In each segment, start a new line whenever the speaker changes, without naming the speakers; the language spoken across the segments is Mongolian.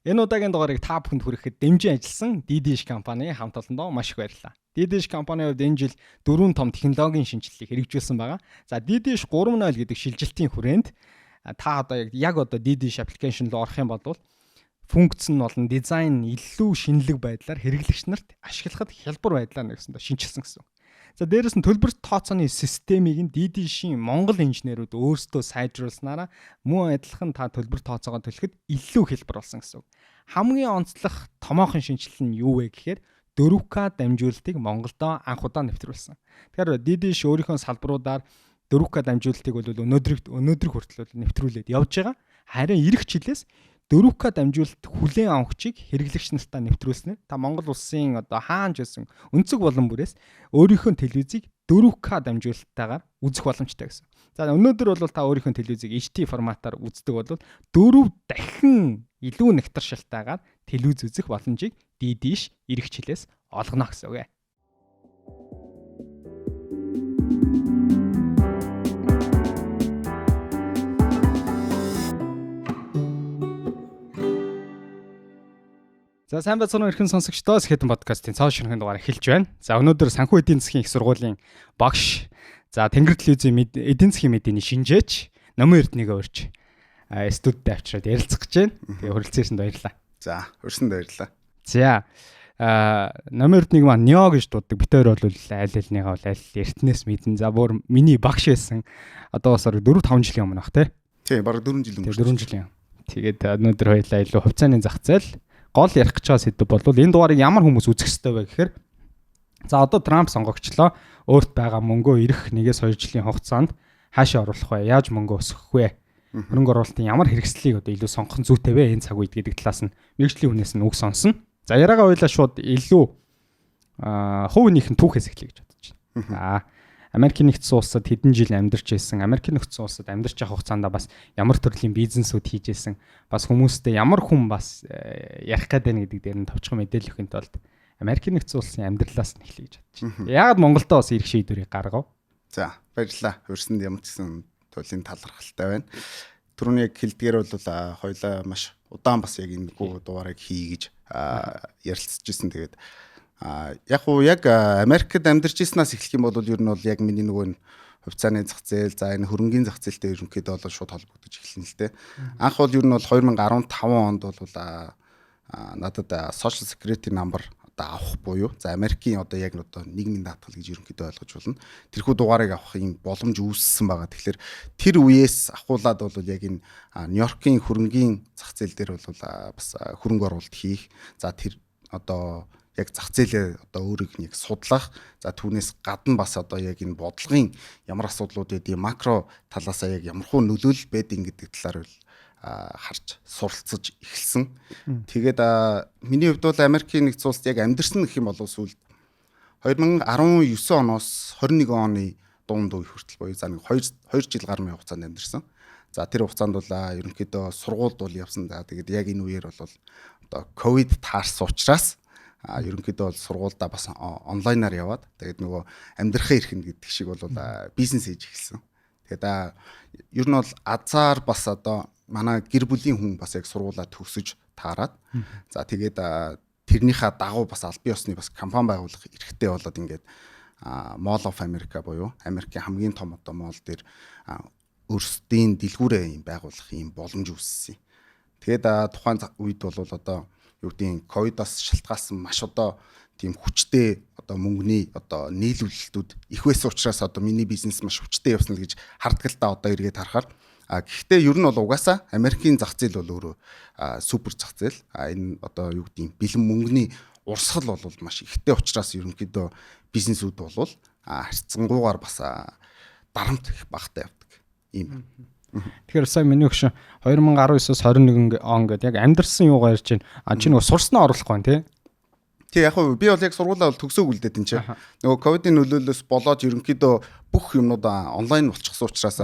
Энэ удаагийн дугаарыг та бүхэнд хүрэхэд дэмжин ажилласан DDish компани хамт олондоо маш их баярлалаа. DDish компанийн хувьд энэ жил 4 том технологийн шинжилгээг хэрэгжүүлсэн байгаа. За DDish 3.0 гэдэг шилжилтийн хүрээнд та одоо яг одоо DDish application руу орох юм бол функц нь болон дизайн илүү шинэлэг байдлаар хэрэглэгч нарт ашиглахад хялбар байдлаар нэгсэндээ шинжилсэн гэсэн. За дээрэс нь төлбөрт тооцооны системийг нь DDish-ийн Монгол инженерүүд өөрсдөө сайжруулснараа мөн адилхан та төлбөр тооцоогоо төлөхөд илүү хялбар болсон гэсэн. Хамгийн онцлог томоохон шинжилэл нь юу вэ гэхээр 4K дамжуулалтыг Монголдо анх удаа нэвтрүүлсэн. Тэгэхээр DDish өөрийнхөө салбаруудаар 4K дамжуулалтыг бол өнөөдөр хүртэл нэвтрүүлээд явж байгаа. Харин ирэх жилээс 4K дамжуулалт хүлээн авахчийг хэрэглэгч нартаа нэвтрүүлснээр та Монгол улсын одоо хаанч байсан өнцөг болон бүрээс өөрийнхөө телевизийг 4K дамжуулалттайгаар үзэх боломжтой гэсэн. За өнөөдөр бол та өөрийнхөө телевизийг HD форматаар үздэг бол 4 дахин илүү нэгтршилтайгаар телевиз үзэх боломжийг DDish ирэх жилээс олгоно гэсэн үг. За сайн байцгаана өрхөн сонсогчдоо Skeleton podcast-ийн цааш шинэхэн дугаар эхэлж байна. За өнөөдөр санхүү эдийн засгийн их сургуулийн багш, за Тэнгэр телевизийн эдийн засгийн мэдээний шинжээч Номын Эрдэнэгээ урьж студид авчираад ярилцах гэж байна. Тэгээ хүрэлцээсэнд баярлалаа.
За, хүрсэнд баярлалаа.
За Номын Эрдэнэг маань Нё гэж дууддаг. Бид хоёр бол аль альныгаа бол аль Эрдэнэс мэдэн. За бүр миний багш байсан. Одоо бас 4-5 жилийн өмнө бах тий.
Тийм, бараг 4 жил өнгөрсөн.
4 жилийн. Тэгээд өнөөдөр хоёлаа илүү хувьцааны зах зээл гол ярих гэж байгаа сэдв бол энэ дугаарыг ямар хүмүүс үзэх ёстой вэ гэхээр за одоо Трамп сонгогчлоо, өөрт байгаа мөнгөө ирэх 1-2 жилийн хугацаанд хаашаа оруулах вэ? Яаж мөнгөө өсгөх вэ? Хөрөнгө оруулалтын ямар хэрэгслийг одоо илүү сонгох нь зүйтэй вэ? Энэ цаг үед гэдэг талаас нь мэргэжлийн хүнээс нь үг сонсно. За яриагаа ойлаа шууд илүү хувийнх нь түүхээс эхлэе гэж бодож байна. Америкийн нэгдсэн улсад хэдэн жил амьдарч байсан. Америкийн нэгдсэн улсад амьдарч явах хугацаанд бас ямар төрлийн бизнесүүд хийж байсан. Бас хүмүүстэй ямар хүн бас ярих гэдэг нэг дээр нь товчхон мэдээлэл өгөхөнд тулд Америкийн нэгдсэн улсын амьдралаас нь эхлэе гэж бодож байна. Яагаад Монголдо бас ирэх шийдвэрийг гаргав?
За, баярлалаа. Хөрсөнд ямар ч гэсэн туйлын талархалтай байна. Түрүүний яг хэлдгээр бол хоёлаа маш удаан бас яг энэ дугаарыг хий гэж ярилцчихсэн. Тэгээд яг Америкт амьдарч ирснээс эхлэх юм бол ер нь бол яг миний нөгөө хувьцааны зах зээл, за энэ хөрөнгийн зах зээлтэй ерөнхийдөө бол шууд холбогдож эхэлнэ л дээ. Анх бол ер нь бол 2015 онд бол надад social security number одоо авах буюу за Америкийн одоо яг одоо нийгмийн даатгал гэж ерөнхийдөө ойлгож болно. Тэрхүү дугаарыг авах юм боломж үүссэн байгаа. Тэгэхээр тэр үеэс ахуулаад бол яг энэ Нью-Йоркийн хөрөнгийн зах зээл дээр бол бас хөрөнгө оруулалт хийх. За тэр одоо яг зах зээлээ одоо өөрийг нэг судлах. За түүнээс гадна бас одоо яг энэ бодлогын ямар асуудлууд байдгийг макро талаасаа яг ямархуу нөлөөлөл байдгийг гэдэг талаар харж суралцж эхэлсэн. Тэгээд миний хувьд бол Америкийн нэгдсэн улсад яг амьдэрсэн гэх юм бол сүүлд 2019 оноос 21 оны дунд үе хүртэл буюу за нэг 2 жил гаруй хугацаанд амьдэрсэн. За тэр хугацаанд бол ерөнхийдөө сургуульд бол явсан. За тэгээд яг энэ үеэр бол одоо ковид таарсан учраас ерөнхийдөө бол сургуульдаа бас онлайнаар яваад тэгээд нөгөө амьдрахын эрхэнд гэдэг шиг бол бизнес хийж эхэлсэн. Тэгээд ер нь бол азар бас одоо манай гэр бүлийн хүн бас яг сургуулаа төгсөж таарад. За тэгээд тэрнийхээ дагуу бас албан ёсны бас компани байгуулах эрхтэй болоод ингээд Mall of America буюу Америкийн хамгийн том одоо мол дээр өөрсдийн дэлгүүрээ юм байгуулах юм боломж үүссэн. Тэгээд тухайн үед бол одоо юу гэдгийг ковидоос шалтгаалсан маш одоо тийм хүчтэй одоо мөнгөний одоо нийлүүлэлтүүд их байсан учраас одоо миний бизнес маш хүчтэй явсан л гэж харддаг л да одоо эргээд харахаар. Гэхдээ ер нь бол угаасаа Америкийн зах зээл бол өөрөө супер зах зээл. Энэ одоо юу гэдгийг бэлэн мөнгөний урсгал бол маш ихтэй учраас ерөнхийдөө бизнесүүд бол харьцангуйгаар бас дарамт их багтаа явдаг юм.
Тэгэхээр сая миний өгшин 2019-с 21 он гэдэг яг амьдэрсэн юугаар ярьж байна. Чи нөгөө сурснаа оруулах гоо тий.
Тий яг хөө би бол яг сургуулаа бол төгсөөгүй л дээ тийм ч. Нөгөө ковидын нөлөөллөөс болоод ерөнхийдөө бүх юмнууд онлайн болчихсон учраас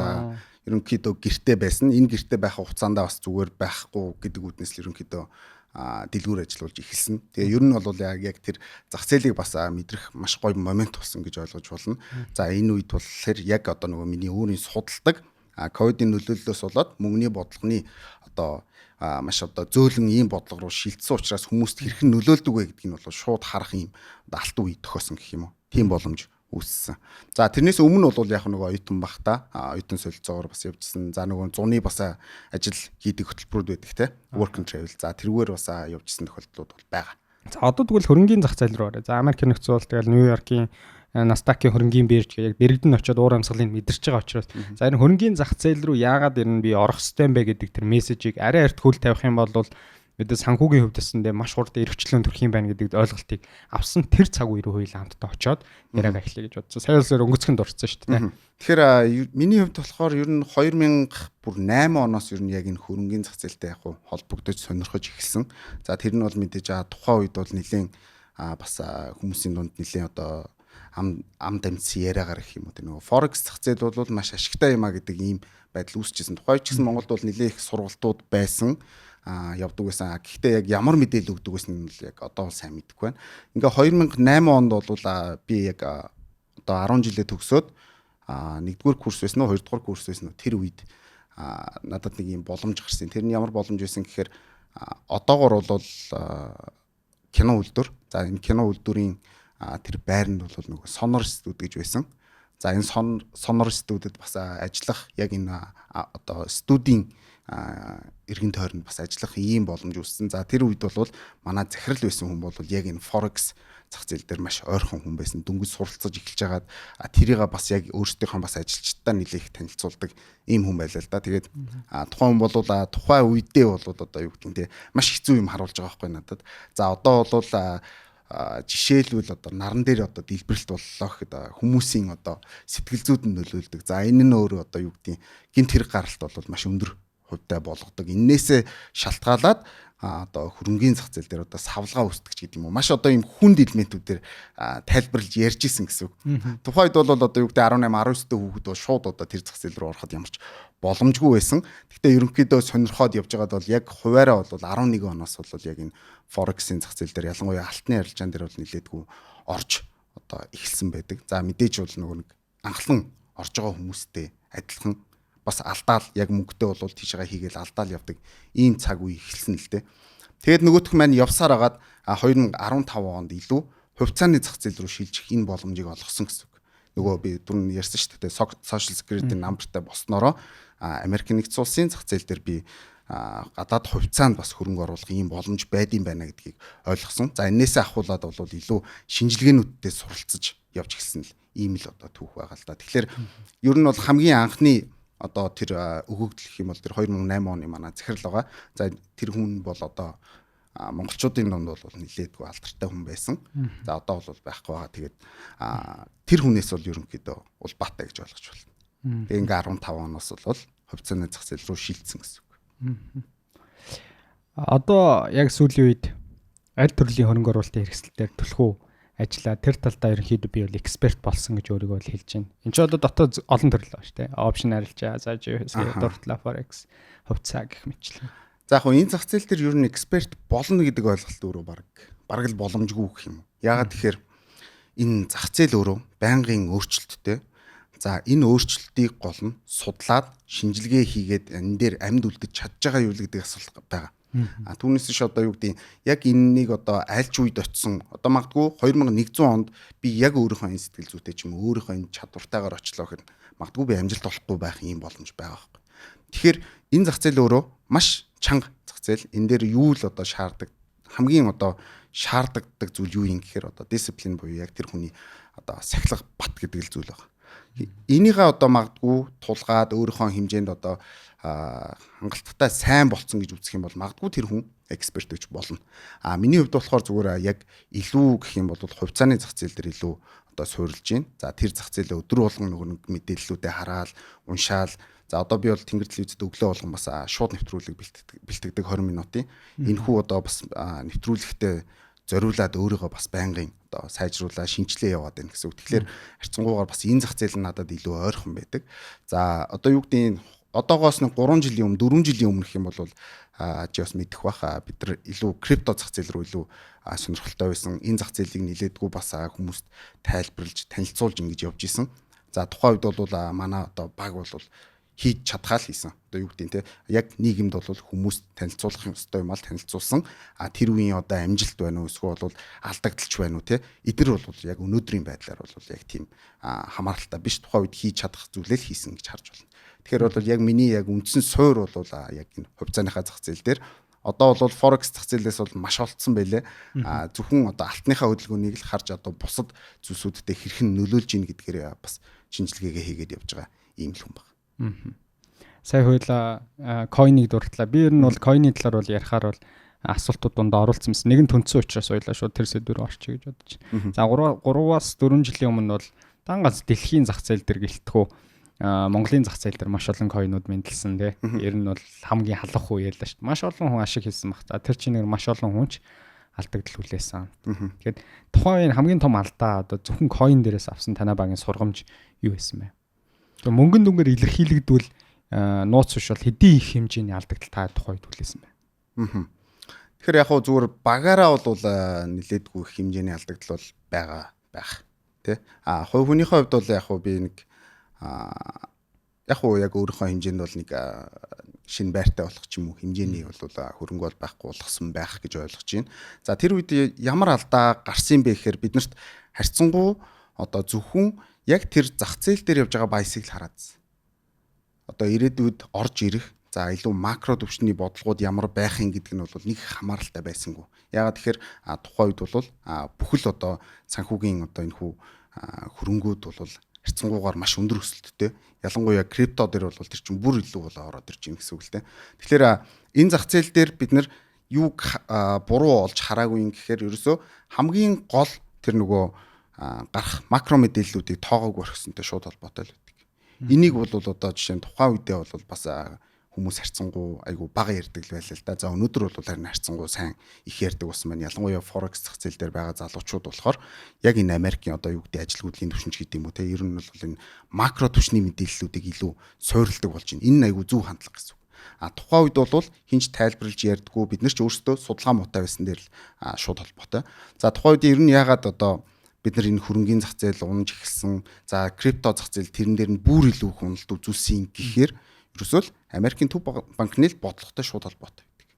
ерөнхийдөө гэртээ байсан. Энэ гэртээ байх хугацаанд бас зүгээр байхгүй гэдэг үднэс л ерөнхийдөө дэлгүүр ажиллуулж эхэлсэн. Тэгээ ер нь бол яг тэр зах зээлийг бас мэдрэх маш гоё момент болсон гэж ойлгож болно. За энэ үед болохоор яг одоо нөгөө миний өөрийн судалдаг ковидын нөлөөллөөс болоод мөнгөний бодлогоны одоо маш одоо зөөлөн ийм бодлого руу шилжсэн учраас хүмүүст хэрхэн нөлөөлдөг вэ гэдгийг нь бол шууд харах ийм алтан үе тохиосон гэх юм уу. Тийм боломж үүссэн. За тэрнээс өмнө бол яг нөгөө оюутан бахта оюутан солилцоогоор бас явжсэн. За нөгөө зуны бас ажил хийдэг хөтөлбөрүүд байдаг те. Work and travel. За тэрүүгээр бас явжсэн тохиолдлууд бол байгаа.
За одоо тэгвэл хөрөнгөний зах зээл рүү орё. За Америк нэгдсэн улс тэгэл Нью-Йоркийн Nasdaq-ийн хөрөнгөний бирж яг дэрэгдэн очиод уур амьсгалыг мэдэрч байгаа учраас за энэ хөрөнгөний зах зээл рүү яагаад ирнэ би орох ёстой юм бэ гэдэг тэр мессежийг арай арт хөл тавих юм бол мэдээ санхүүгийн хувьд гэсэндээ маш хурдан эрхчлэн төрөх юм байна гэдэг ойлголтыг авсан тэр цаг үе рүү хоёулаа хамтдаа очиод яриаг эхлэе гэж бодсон. Саяхан өнгөцгөнд орсон шүү дээ.
Тэгэхээр миний хувьд болохоор ер нь 2008 оноос ер нь яг энэ хөрөнгөний зах зээлтэй яг холбогдож сонирхож эхэлсэн. За тэр нь бол мэдээж тухайн үед бол нэлийн бас хүмүүсийн дунд нэлийн одоо ам дамжсан яриагаар гэх юм уу. Тэр нөгөө Forex зах зээл бол маш ашигтай юм а гэдэг ийм байдал үүсчихсэн. Тухайн үед ч гэсэн Монголд бол нэлийн их сургалтууд байсан. Явдаг байсан. Гэхдээ яг ямар мэдээлэл өгдөг байсан нь бол яг одоо бол сайн мэдэхгүй байна. Ингээ 2008 онд бол би яг одоо 10 жилээ төгсөөд нэгдүгээр курс байсан уу, хоёрдугаар курс байсан уу тэр үед надад нэг юм боломж гарсан. Тэр нь ямар боломж байсан гэхээр одоогор бол кино үйлдвэр. За энэ кино үйлдвэрийн тэр байранд бол нөгөө сонор студ гэж байсан. За энэ сонор студид бас ажиллах яг энэ одоо студийн эргэн тойронд бас ажиллах ийм боломж үүссэн. За тэр үед бол манай захирал байсан хүн бол яг энэ Forex зах зээл дээр маш ойрхон хүн байсан. Дөнгөж суралцаж эхэлж байгаад тэрийг бас яг өөрсдийнхөө бас ажилчдаа нэлээх танилцуулдаг ийм хүн байлаа л да. Тэгээд тухайн хүн бол тухайн үедээ бол одоо юу гэдэг нь маш хэцүү юм харуулж байгаа байхгүй надад. За одоо бол жишээлбэл одоо наран дээр одоо дэлбэрэлт боллоо гэхэд хүмүүсийн одоо сэтгэл зүйд нь нөлөөлдөг. За энэ нь өөрөө одоо юу гэдэг гинт хэрэг гаралт бол маш өндөр хувьтай болгодог. Иннээсээ шалтгаалаад одоо хөрөнгөний зах зээл дээр одоо савлгаа үүсдэг ч гэдэг юм уу. Маш одоо ийм хүнд элементүүдээр тайлбарлаж ярьж исэн гэсэн үг. Тухайн үед бол одоо юу гэдэг 18 19 дэх хүүхэд бол шууд одоо тэр зах зээл рүү ороход ямарч боломжгүй байсан. Гэхдээ ерөнхийдөө сонирхоод явж байгаад бол яг хуваараа бол 11 оноос бол яг энэ Forex-ийн зах зээл дээр ялангуяа алтны арилжаан дээр бол нэлээдгүй орж одоо эхэлсэн байдаг. За мэдээж бол нөгөө нэг анхлан орж байгаа хүмүүстэй адилхан бас алдаал яг мөнгөтэй бол тийшээ хийгээл алдаал явдаг ийм цаг үе эхэлсэн л дээ. Тэгээд нөгөөх маань явсаар агаад 2015 онд илүү хувьцааны зах зээл рүү шилжих энэ боломжийг олгосон гэсэн үг. Нөгөө би түрүүн ярьсан шүү дээ. Social Security numberтай болсноороо Америк нэгдсэн улсын зах зээл дээр би гадаад хувьцаанд бас хөрөнгө оруулах ийм боломж байдсан байна гэдгийг ойлгосон. За энээсээ ахуулаад бол илүү шинжилгээнүүдтэй суралцж явж эхэлсэн л ийм л одоо түүх байгаа л да. Тэгэхээр ер нь бол хамгийн анхны одоо тэр өгөгдөл гэх юм бол тэр 2008 оны манай захирал байгаа. За тэр хүн бол одоо монголчуудын дунд бол нэлээдгүй алдартай хүн байсан. За одоо бол байхгүй байгаа. Тэгээд тэр хүнээс бол ерөнхийдөө улбаатай гэж ойлгож байна. Тэгээд ингээ 15 оноос бол хувьцааны зах зээл рүү шилжсэн гэсэн үг.
Одоо яг сүүлийн үед аль төрлийн хөрөнгө оруулалтын хэрэгсэлээр түлхүү ажиллаа тэр талдаа ерөнхийдөө би бол эксперт болсон гэж өөрийгөө л хэлж байна. Энд чинь одоо дотоод олон төрөл байна шүү дээ. Option арилжаа, за дуртла Forex, хувьцаа гэх мэтлэн.
За яг энэ зах зээл дээр ер нь эксперт болно гэдэг ойлголт өөрөө бараг л боломжгүй гэх юм. Яагаад тэгэхээр энэ зах зээл өөрөө байнгын өөрчлөлттэй. За энэ өөрчлөлтийг гол нь судлаад шинжилгээ хийгээд энэ дээр амьд үлдэж чадж байгаа юу гэдэг асуулт байгаа. Түүнээс ш одоо юу гэдэг яг энэнийг одоо альч үед очисон одоо магадгүй 2100 онд би яг өөрийнхөө энэ сэтгэл зүйтэй ч юм уу өөрийнхөө энэ чадвартайгаар очлоо гэхэд магадгүй би амжилт олохгүй байх юм боломж байгаа байхгүй. Тэгэхээр энэ зах зээл өөрөө маш чанга зах зээл. Энэ дээр юу л одоо шаарддаг хамгийн одоо шаарддаг зүйл юу юм гэхээр одоо дисциплин буюу яг тэр хүний одоо сахилга бат гэдэг л зүйл байна. Энийгээ одоо магадгүй тулгаад өөрийнхөө хэмжээнд одоо хангалттай сайн болцсон гэж үзэх юм бол магадгүй тэр хүн эксперт гэж болно. Миний хувьд болохоор зүгээр яг илүү гэх юм бол хувьцааны зах зээл дээр илүү одоо суурилж байна. За тэр зах зээлээ өдөр болгон нэг мэдээллүүдээ хараад, уншаал. За одоо би бол Тэнгэр телевизэд өглөө болгон бас шууд нэвтрүүлэг бэлтгэдэг 20 минутын. Энэхүү одоо бас нэвтрүүлэгтээ зориулаад өөрийгөө бас байнгын одоо сайжруулаад шинжилгээ яваад байна гэсэн үг. Тэгэхээр харьцангуйгаар бас энэ зах зээл нь надад илүү ойрхон байдаг. За одоо юу гэдэг нь одоогоос нэг 3 жилийн өмнө 4 жилийн өмнө гэх юм бол чи бас мэдэх бах бид нар илүү крипто зах зээл рүү илүү сонирхолтой байсан. Энэ зах зээлийг нилээдгүй бас хүмүүст тайлбарлаж танилцуулж ингэж явж исэн. За тухайн үед бол манай одоо баг бол хийж чадхаа л хийсэн. Одоо юу гэдэг нь те яг нийгэмд бол хүмүүс танилцуулах ёстой юм ал танилцуулсан. Тэр үеийн одоо амжилт байна уу эсвэл бол алдагдalch байна уу те эдгээр бол яг өнөөдрийн байдлаар бол яг тийм хамааралтай биш тухайн үед хийж чадах зүйлээ л хийсэн гэж харж байна. Тэгэхээр бол яг миний яг үндсэн суур бол яг энэ хувьцааныхаа зах зээл дээр одоо бол Forex зах зээлээс бол маш олдсон байлээ. Зөвхөн одоо алтныхаа хөдөлгөөнийг л харж одоо бусад зүйлсүүдтэй хэрхэн нөлөөлж ийн гэдгээр бас шинжилгээгээ хийгээд явж байгаа ийм л хүн байна.
Сая хоёлаа койныг дурдлаа. Би ер нь бол койны талаар бол ярихаар бол асуултууд донд оруулсан юмс. Нэгэн түнцэн учраас хоёлаа шууд тэр сэдвээр орчих гэж бодож байна. За 3-аас 4 жилийн өмнө бол дангаас дэлхийн зах зээл дээр гэлтгүү Монголын зах зээл дээр маш олон койнууд мэндэлсэн тий. Ер нь бол хамгийн халах уу ярьлаа шүү дээ. Маш олон хүн ашиг хийсэн баг. За тэр чинь маш олон хүн ч алдагдал хүлээсэн. Тэгэхээр тухайн үеийн хамгийн том алдаа одоо зөвхөн койн дээрээс авсан танай багийн сургамж юу байсан бэ? Тэгээ мөнгөн дүнгээр илэрхийлэгдвэл нууц биш бол хэдийн их хэмжээний алдагдал та тухайд хүлээсэн бэ?
Тэгэхээр яг хуу зүгээр багаараа бол нилээдгүй хэмжээний алдагдал бол байх тий. Хувь хүнийхээ хувьд бол яг хуу би нэг яг хуу яг өөрийнхөө хэмжээнд бол нэг шинэ байртай болох ч юм уу хэмжээний бол хөрөнгө бол байхгүй болгосон байх гэж ойлгож байна. За тэр үед ямар алдаа гарсан бэ гэхээр биднэрт харьцангуй одоо зөвхөн яг тэр зах зээл дээр явж байгаа баясыг л хараадсан. Одоо ирээдүйд орж ирэх за илүү макро түвшний бодлогууд ямар байх юм гэдэг нь бол нэг хамааралтай байсангүй. Яагаад тэгэхээр тухайн үед бол бүхэл одоо санхүүгийн одоо энэ хүү хөрөнгүүд бол харьцангуйгаар маш өндөр өсөлттэй. Ялангуяа крипто дээр бол тэр чинь бүр илүү ороод ирж байна гэсэн үг л дээ. Тэгэхээр энэ зах зээл дээр бид нар юуг буруу олж хараагүй юм гэхээр ерөөсөө хамгийн гол тэр нөгөө гарах макро мэдээллүүдийг тоогоогүй орхисонтой шууд холбоотой л үүдэг. Энийг бол одоо жишээ нь тухайн үедээ бол бас хүмүүс харьцангуй айгу бага ярьдаг л байлаа л да. За өнөөдөр бол харин харьцангуй сайн их ярьдаг болсон байна. Ялангуяа Forex зах зээл дээр байгаа залуучууд болохоор яг энэ Америкийн одоо юу гэдэг ажилгүйдлийн түвшинч гэдэг юм уу те ер нь бол энэ макро түвшний мэдээллүүдийг илүү суурилдаг болж байна. Энэ нь айгу зөв хандлага гэсэн үг. Тухайн үед бол хинч тайлбарлаж ярьдаггүй бид нар ч өөрсдөө судалгаа муутай байсан дээр л шууд холбоотой. За тухайн үед ер нь ягаад одоо бид нар энэ хөрөнгөний зах зээл унаж эхэлсэн. За крипто зах зээл тэрэн дээр нь бүр илүү хүнэлт үзүүлсэн гэхээр ерөөсөө л Америкийн төв банкны л бодлоготой шууд холбоотой байдаг.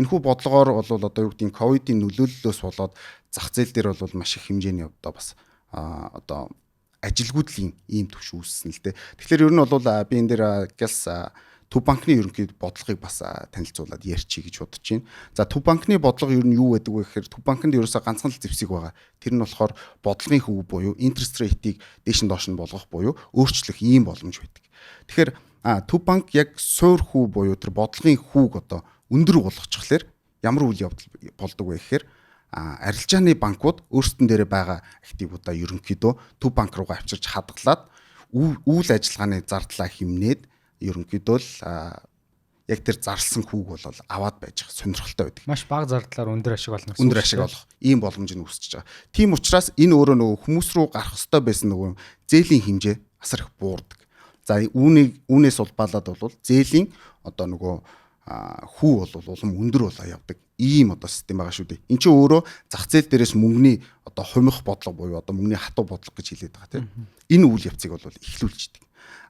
Энэхүү бодлогоор бол одоо юу гэдэг нь ковидын нөлөөллөөс болоод зах зээл дээр бол маш их хэмжээний одоо бас одоо ажилгүйдлийн ийм төвш үүссэн л дээ. Тэгэхээр ер нь бол би энэ дээр гялс төв банкны ерөнхий бодлогыг бас танилцуулаад ярьчих гэж бодож байна. За төв банкны бодлого ер нь юу байдаг вэ гэхээр төв банкнд ерөөсөө ганцхан л зэвсэг байгаа. Тэр нь болохоор бодлогын хөв буюу интерest rate-ийг дээш нь доош нь болгох буюу өөрчлөх ийм боломж байдаг. Тэгэхээр төв банк яг суур хүү буюу тэр бодлогын хүүг одоо өндөр болгочихлоор ямар үйл явдал болдог вэ гэхээр арилжааны банкуд өөрсдөн дээрээ байгаа активуудаа ерөнхийдөө төв банк руугаа авчирч хадгалаад үйл ажиллагааны зардлаа хэмнээд ерөнхийдөө л яг тэр зарласан хүүг бол аваад байж байгаа сонирхолтой байдаг.
Маш бага зардлаар өндөр ашиг олно гэсэн.
Өндөр ашиг олох ийм боломж нь үүсэж байгаа. Тийм учраас энэ өөрөө нөгөө хүмүүс рүү гарах ёстой байсан нөгөө зээлийн хэмжээ асар их буурдаг. За үүнээс улбаалаад бол зээлийн одоо нөгөө хүү бол улам өндөр болоо явдаг. Ийм одоо систем байгаа шүү дээ. Энд чинь өөрөө зах зээл дээрээс мөнгөний одоо хумих бодлого буюу одоо мөнгөний хатуу бодлого гэж хэлээд байгаа тийм. Энэ үйл явцыг бол эхлүүлждэг.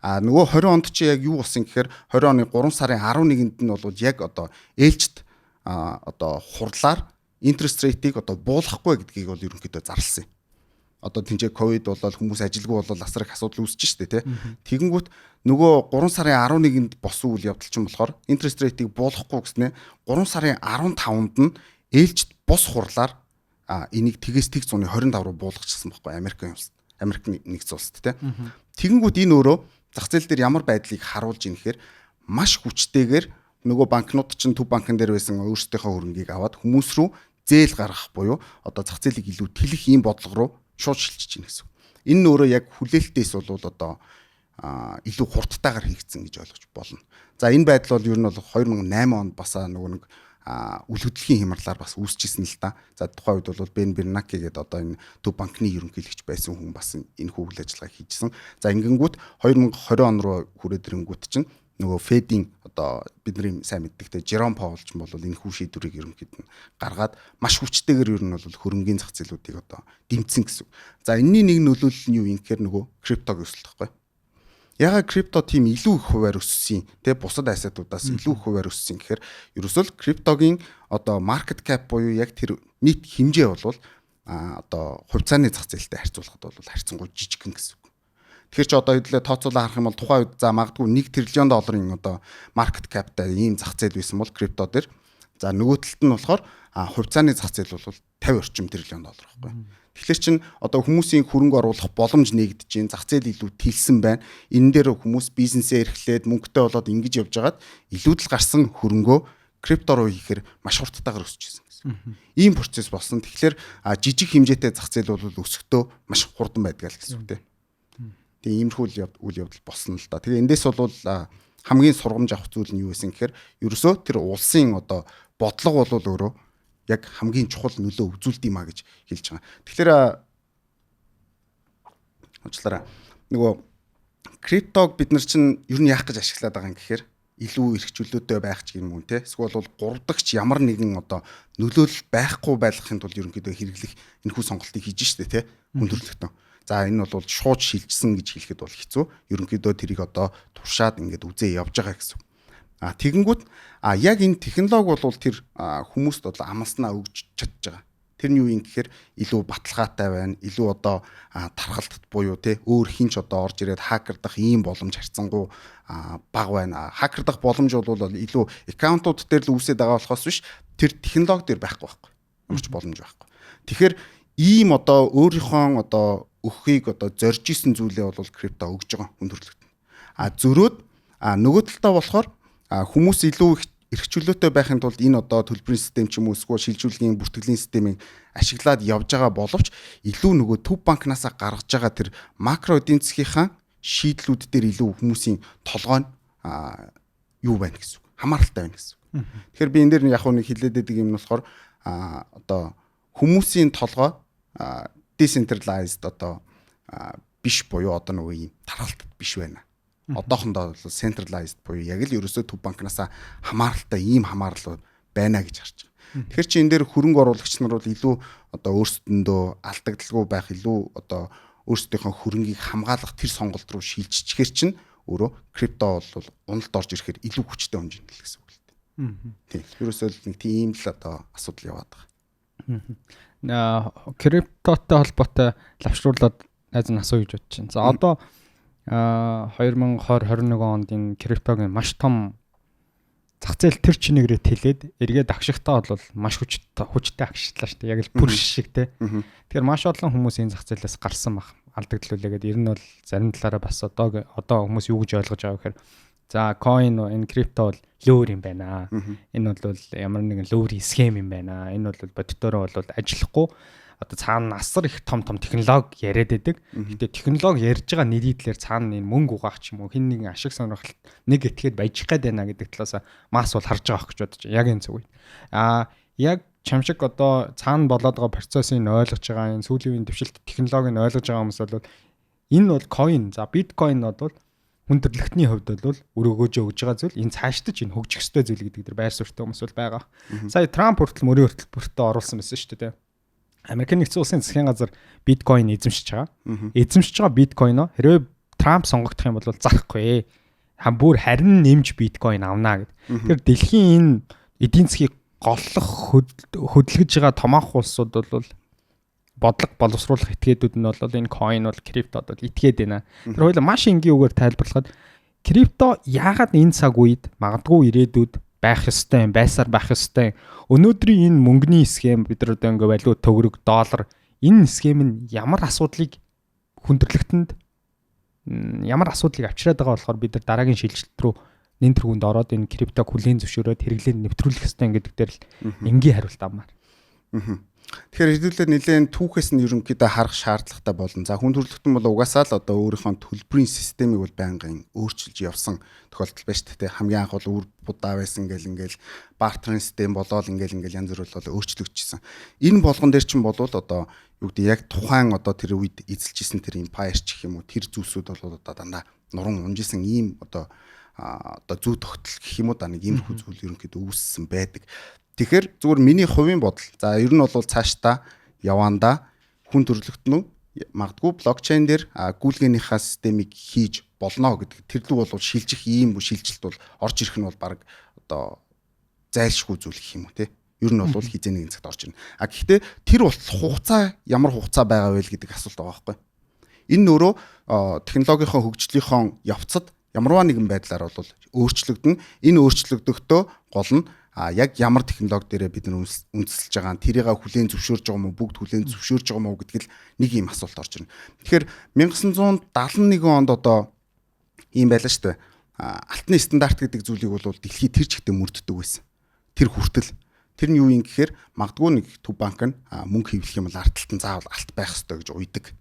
Нөгөө 20 онд чи яг юу болсон гэхээр 20 оны 3 сарын 11-нд нь бол яг одоо ээлжид одоо хурлаар интерest rate-ийг одоо буулгахгүй гэдгийг бол ерөнхийдөө зарласан юм. Одоо тэнцээ ковид болоод хүмүүс ажилгүй болоод асар их асуудал үүсэж штэ тий. Тэгэнгүүт нөгөө 3 сарын 11-нд босон үйл явдал чинь болохоор интерest rate-ийг буулгахгүй гэснээр 3 сарын 15-нд нь ээлжид бус хурлаар энийг тгээс тэг 125 руу буулгачихсан байхгүй Америк нэгдсэн улсад тий. Тэгэнгүүт энэ өөрөө зах зээл дээр ямар байдлыг харуулж ийн гэхээр маш хүчтэйгээр нөгөө банкнууд чинь төв банкн дээр байсан өөрсдийнхөө хөрөнгийг аваад хүмүүс рүү зээл гаргах буюу одоо зах зээлийг илүү тэлэх ийм бодлого руу шууд шилжиж ийн гэсэн. Энэ нь өөрөө яг хүлээлтээс бол одоо илүү хурдтайгаар хийгдсэн гэж ойлгож болно. За энэ байдал бол ер нь бол 2008 онд бас нөгөө нэг үл хөдлөлийн хямралаар бас үүсчихсэн л та. За тухайн үед бол Бен Бернаке гэдэг одоо энэ төв банкны ерөнхийлөгч байсан хүн бас энэ үйл ажиллагааг хийжсэн. За ингэнгүүт 2020 он руу хүрээд ирэнгүүт чинь нөгөө Федийн одоо бидний сайн мэддэгтэй Жером Паул ч бол энэ хүү шийдвэрийг ерөнхийд нь гаргаад маш хүчтэйгээр ер нь бол хөрөнгөний зах зээлүүдийг одоо дэмжсэн гэсэн. За энэний нэг нөлөөлөл нь юу юм гэхээр нөгөө криптог өсөлт байхгүй. Ягаад крипто тийм илүү их хуваар өссөн, тэ бусад ассетуудаас илүү их хуваар өссөн гэхээр ерөөсөө криптогийн одоо market cap буюу яг тэр нийт хэмжээ бол одоо хувьцааны зах зээлтэй харьцуулахад бол харьцангуй жижигхэн гэсэн үг. Тэгэхээр ч одоо хэдлээ тооцоолоо харах юм бол тухайн үед за магадгүй 1 тэрлион долларын одоо market capтай ийм зах зээл байсан бол крипто дээр за нөгөө талд нь болохоор хувьцааны зах зээл бол 50 орчим тэрлион доллар байхгүй. Тэгэхээр чин одоо хүмүүсийн хөрөнгө оруулах боломж нэгдэж байна. Зах зээл илүү тэлсэн байна. Энэ дээр хүмүүс бизнесээ эрхлээд мөнгөтэй болоод ингэж явж байгаад илүүдэл гарсан хөрөнгөө крипто руу хийхээр маш хурдтайгаар өсөж ирсэн гэсэн. Ийм процесс болсон. Тэгэхээр жижиг хэмжээтэй зах зээл бол өсөхдөө маш хурдан байдаг л гэсэн үг тийм. Тэгээ иймэрхүү үйл явдал болсон л да. Тэгээ эндээс бол хамгийн сургамж авах зүйл нь юу байсан гэхээр ерөөсөө тэр улсын одоо бодлого бол өөрөө яг хамгийн чухал нөлөө үзүүлдэг юм а гэж хэлж байгаа. Тэгэхээр уучлаарай. Нөгөө криптог бид нар чинь ер нь яах гэж ашиглаад байгаа юм гэхээр илүү эрх чөлөөтэй байх ч юм уу те. Эсвэл бол 3 дахьч ямар нэгэн одоо нөлөөлөл байхгүй байлгахын тулд ерөнхийдөө хэрэглэх энэхүү сонголтыг хийж штэ те. Хүн төрөлхтөн. За энэ бол шууд шилжсэн гэж хэлэхэд бол хэцүү. Ерөнхийдөө тэрийг одоо туршаад ингээд үзээ явж байгаа гэсэн. Тэгэнгүүт яг энэ технологи бол тэр хүмүүст бол амлснаа өгч чадж байгаа. Тэр нь юу юм гэхээр илүү баталгаатай байна. Илүү одоо тархалтт буюу те өөр хинч одоо орж ирээд хакердах ийм боломж харьцангуй бага байна. Хакердах боломж бол илүү аккаунтууд дээр л үүсээд байгаа болохоос биш тэр технологи дээр байхгүй. Ямар ч боломж байхгүй. Тэгэхээр ийм одоо өөрийнхөө одоо өгөхийг одоо зорж исэн зүйлээ бол крипто өгж байгаа хүн төрөлхтөн. Зөрөөд нөгөө талдаа болохоор хүмүүс илүү их эрх чөлөөтэй байхын тулд энэ одоо төлбөрийн систем ч юм уу эсвэл шилжүүлгийн бүртгэлийн системийг ашиглаад явж байгаа боловч илүү нөгөө төв банкнаас гаргаж байгаа тэр макро эдийн засгийнхаа шийдлүүд дээр илүү хүмүүсийн толгой нь юу байна гэсэн үг. Хамааралтай байна гэсэн үг. Тэгэхээр би энэ дээр яг нэг хэлээд байдаг юм нь болохоор одоо хүмүүсийн толгой decentralized одоо биш буюу одоо нөгөө юм тархалтад биш байна. Одоохондоо бол centralized буюу яг л ерөөсөө төв банкнаас хамааралтай ийм хамаарал байна гэж харж байгаа. Тэгэхээр чи энэ дээр хөрөнгө оруулагч нар бол илүү одоо өөрсдөндөө алдагдaltaгүй байх илүү одоо өөрсдийнхөө хөрөнгийг хамгаалах тэр сонголт руу шилжчихэр чинь өөрөө крипто бол уналд орж ирэхээр илүү хүчтэй хэмжээнд л гэсэн үг л дээ. Тийм. Ерөөсөө нэг тийм л одоо асуудал яваад байгаа.
Криптотой холбоотой лавшруулаад найз нь асуу гэж бодож байна. За одоо 2020-21 онд энэ криптогийн маш том зах зээл төр чинээрээ тэлээд эргээд агшихтаа бол маш хүчтэй агшлаа шүү дээ. Яг л бүр шиг те. Тэгэхээр маш олон хүмүүс энэ зах зээлээс гарсан баг. Алдагдлуулээгээд ер нь бол зарим талаараа бас одоо хүмүүс юу гэж ойлгож байгаа гэхээр за coin энэ крипто бол лөөр юм байна. Энэ бол ямар нэгэн лөөрийн схем юм байна. Энэ бол бодитоороо бол ажиллахгүй одоо цаана асар их том технологи яриад байдаг. Гэтэ технологи ярьж байгаа нэрийдлэр цаана энэ мөнгө угаах ч юм уу хин нэгэн ашиг сонирхолт нэг этгээд баяжих гээд байна гэдэг талаас мас бол харж байгаа гэж бодож. Яг энэ зүг. Яг чамшиг одоо цаана болоод байгаа процессыг ойлгож байгаа энэ сүүлийн үеийн дэвшилт технологиг ойлгож байгаа хүмүүс бол энэ бол coin. За биткойн бол хүн төрөлхтний хувьд бол өрөөгөөж өгж байгаа зүйл энэ цаашдаж энэ хөгжих ёстой зүйл гэдэг дээр байр суурьтай хүмүүс бол байгаа. Сая Трамп хүртэл мөрийн хөтөлбөртөө оруулсан байсан шүү дээ. Америкийн нэгдсэн улсын засгийн газар биткойн эзэмшиж байгаа. Эзэмшиж байгаа биткойноо хэрвээ Трамп сонгогдох юм бол зарахгүй. Бүр харин нэмж биткойн авнаа гэд. Тэгэхээр дэлхийн энэ эдийн засгийг голлох хөдөлгөж байгаа томоохон улсууд бол бодлого боловсруулах этгээдүүд нь бол энэ coin бол криптод бол итгээд байна. Тэр хоёул маш энгийн үгээр тайлбарлахад крипто яагаад энэ цаг үед магадгүй ирээдүйд байх ёстой юм, байсаар байх ёстой. Өнөөдрийн энэ мөнгөний схем бид нар одоо ингээ валют төгрөг, доллар энэ схем нь ямар асуудлыг хүндрэлтэнд ямар асуудлыг авчираад байгаа болохоор бид нар дараагийн шилжилт рүү нэн тэргуунд ороод энэ криптог хүлээн зөвшөөрөөд хэрэглээд нэвтрүүлэх ёстой гэдэг дээр л энгийн хариулт авмаар.
Тэгэхээр хэдүүлээ нэлээд түүхээс нь ерөнхийдөө харах шаардлагатай болно. За хүн төрөлхтөн бол угаасаа л одоо өөрийнхөө төлбөрийн системийг бол байнгын өөрчилж явсан тохиолдол байна шүү дээ. Хамгийн анх бол үр будаа байсан ингээл бартерын систем болоод ингээл янз бүр бол өөрчлөгдчихсэн. Энэ болгон дээр чинь болвол одоо юу гэдэг яг тухайн одоо тэр үед эзэлжсэн тэр empire ч гэх юм уу тэр зүйлсүүд бол одоо дандаа нуран унжсэн ийм одоо зүй тогтол гэх юм уу да нэг иймэрхүү зүйл ерөнхийдөө үүссэн байдаг. Тэгэхээр зүгээр миний хувийн бодол. За ер нь бол цаашдаа явандаа хүн төрөлхтнөө магадгүй блокчейн дээр гүйлгээнийхаа системийг хийж болно гэдэг тэр лүү бол шилжих ийм шилжилт бол орж ирэх нь бол баг одоо зайлшгүй зүйл гэх юм уу те. Ер нь бол хизээ нэгэн цагт орж ирнэ. А гэхдээ тэр бол хугацаа ямар хугацаа байгаа вэ гэдэг асуулт байгаа байхгүй. Энэ өөрөө технологийн хөгжлийнхөө явцад ямарваа нэгэн байдлаар бол өөрчлөгдөн. Энэ өөрчлөгдөхдөө гол нь яг ямар технологи дээрээ бид нар үндэслэж байгаа нь тэрийг хүлээн зөвшөөрж байгаа мó бүгд хүлээн зөвшөөрж байгаа мó гэдэг л нэг юм асуулт орж ирнэ. Тэгэхээр 1971 онд одоо ийм байлаа шүү дээ. Алтны стандарт гэдэг зүйлийг бол дэлхийд тэр чигтээ мөрддөг байсан. Тэр хүртэл тэр нь юу юм гэхээр магадгүй нэг төв банк нь мөнгө хэвлэх юм бол арталт нь заавал алт байх ёстой гэж уйдаг.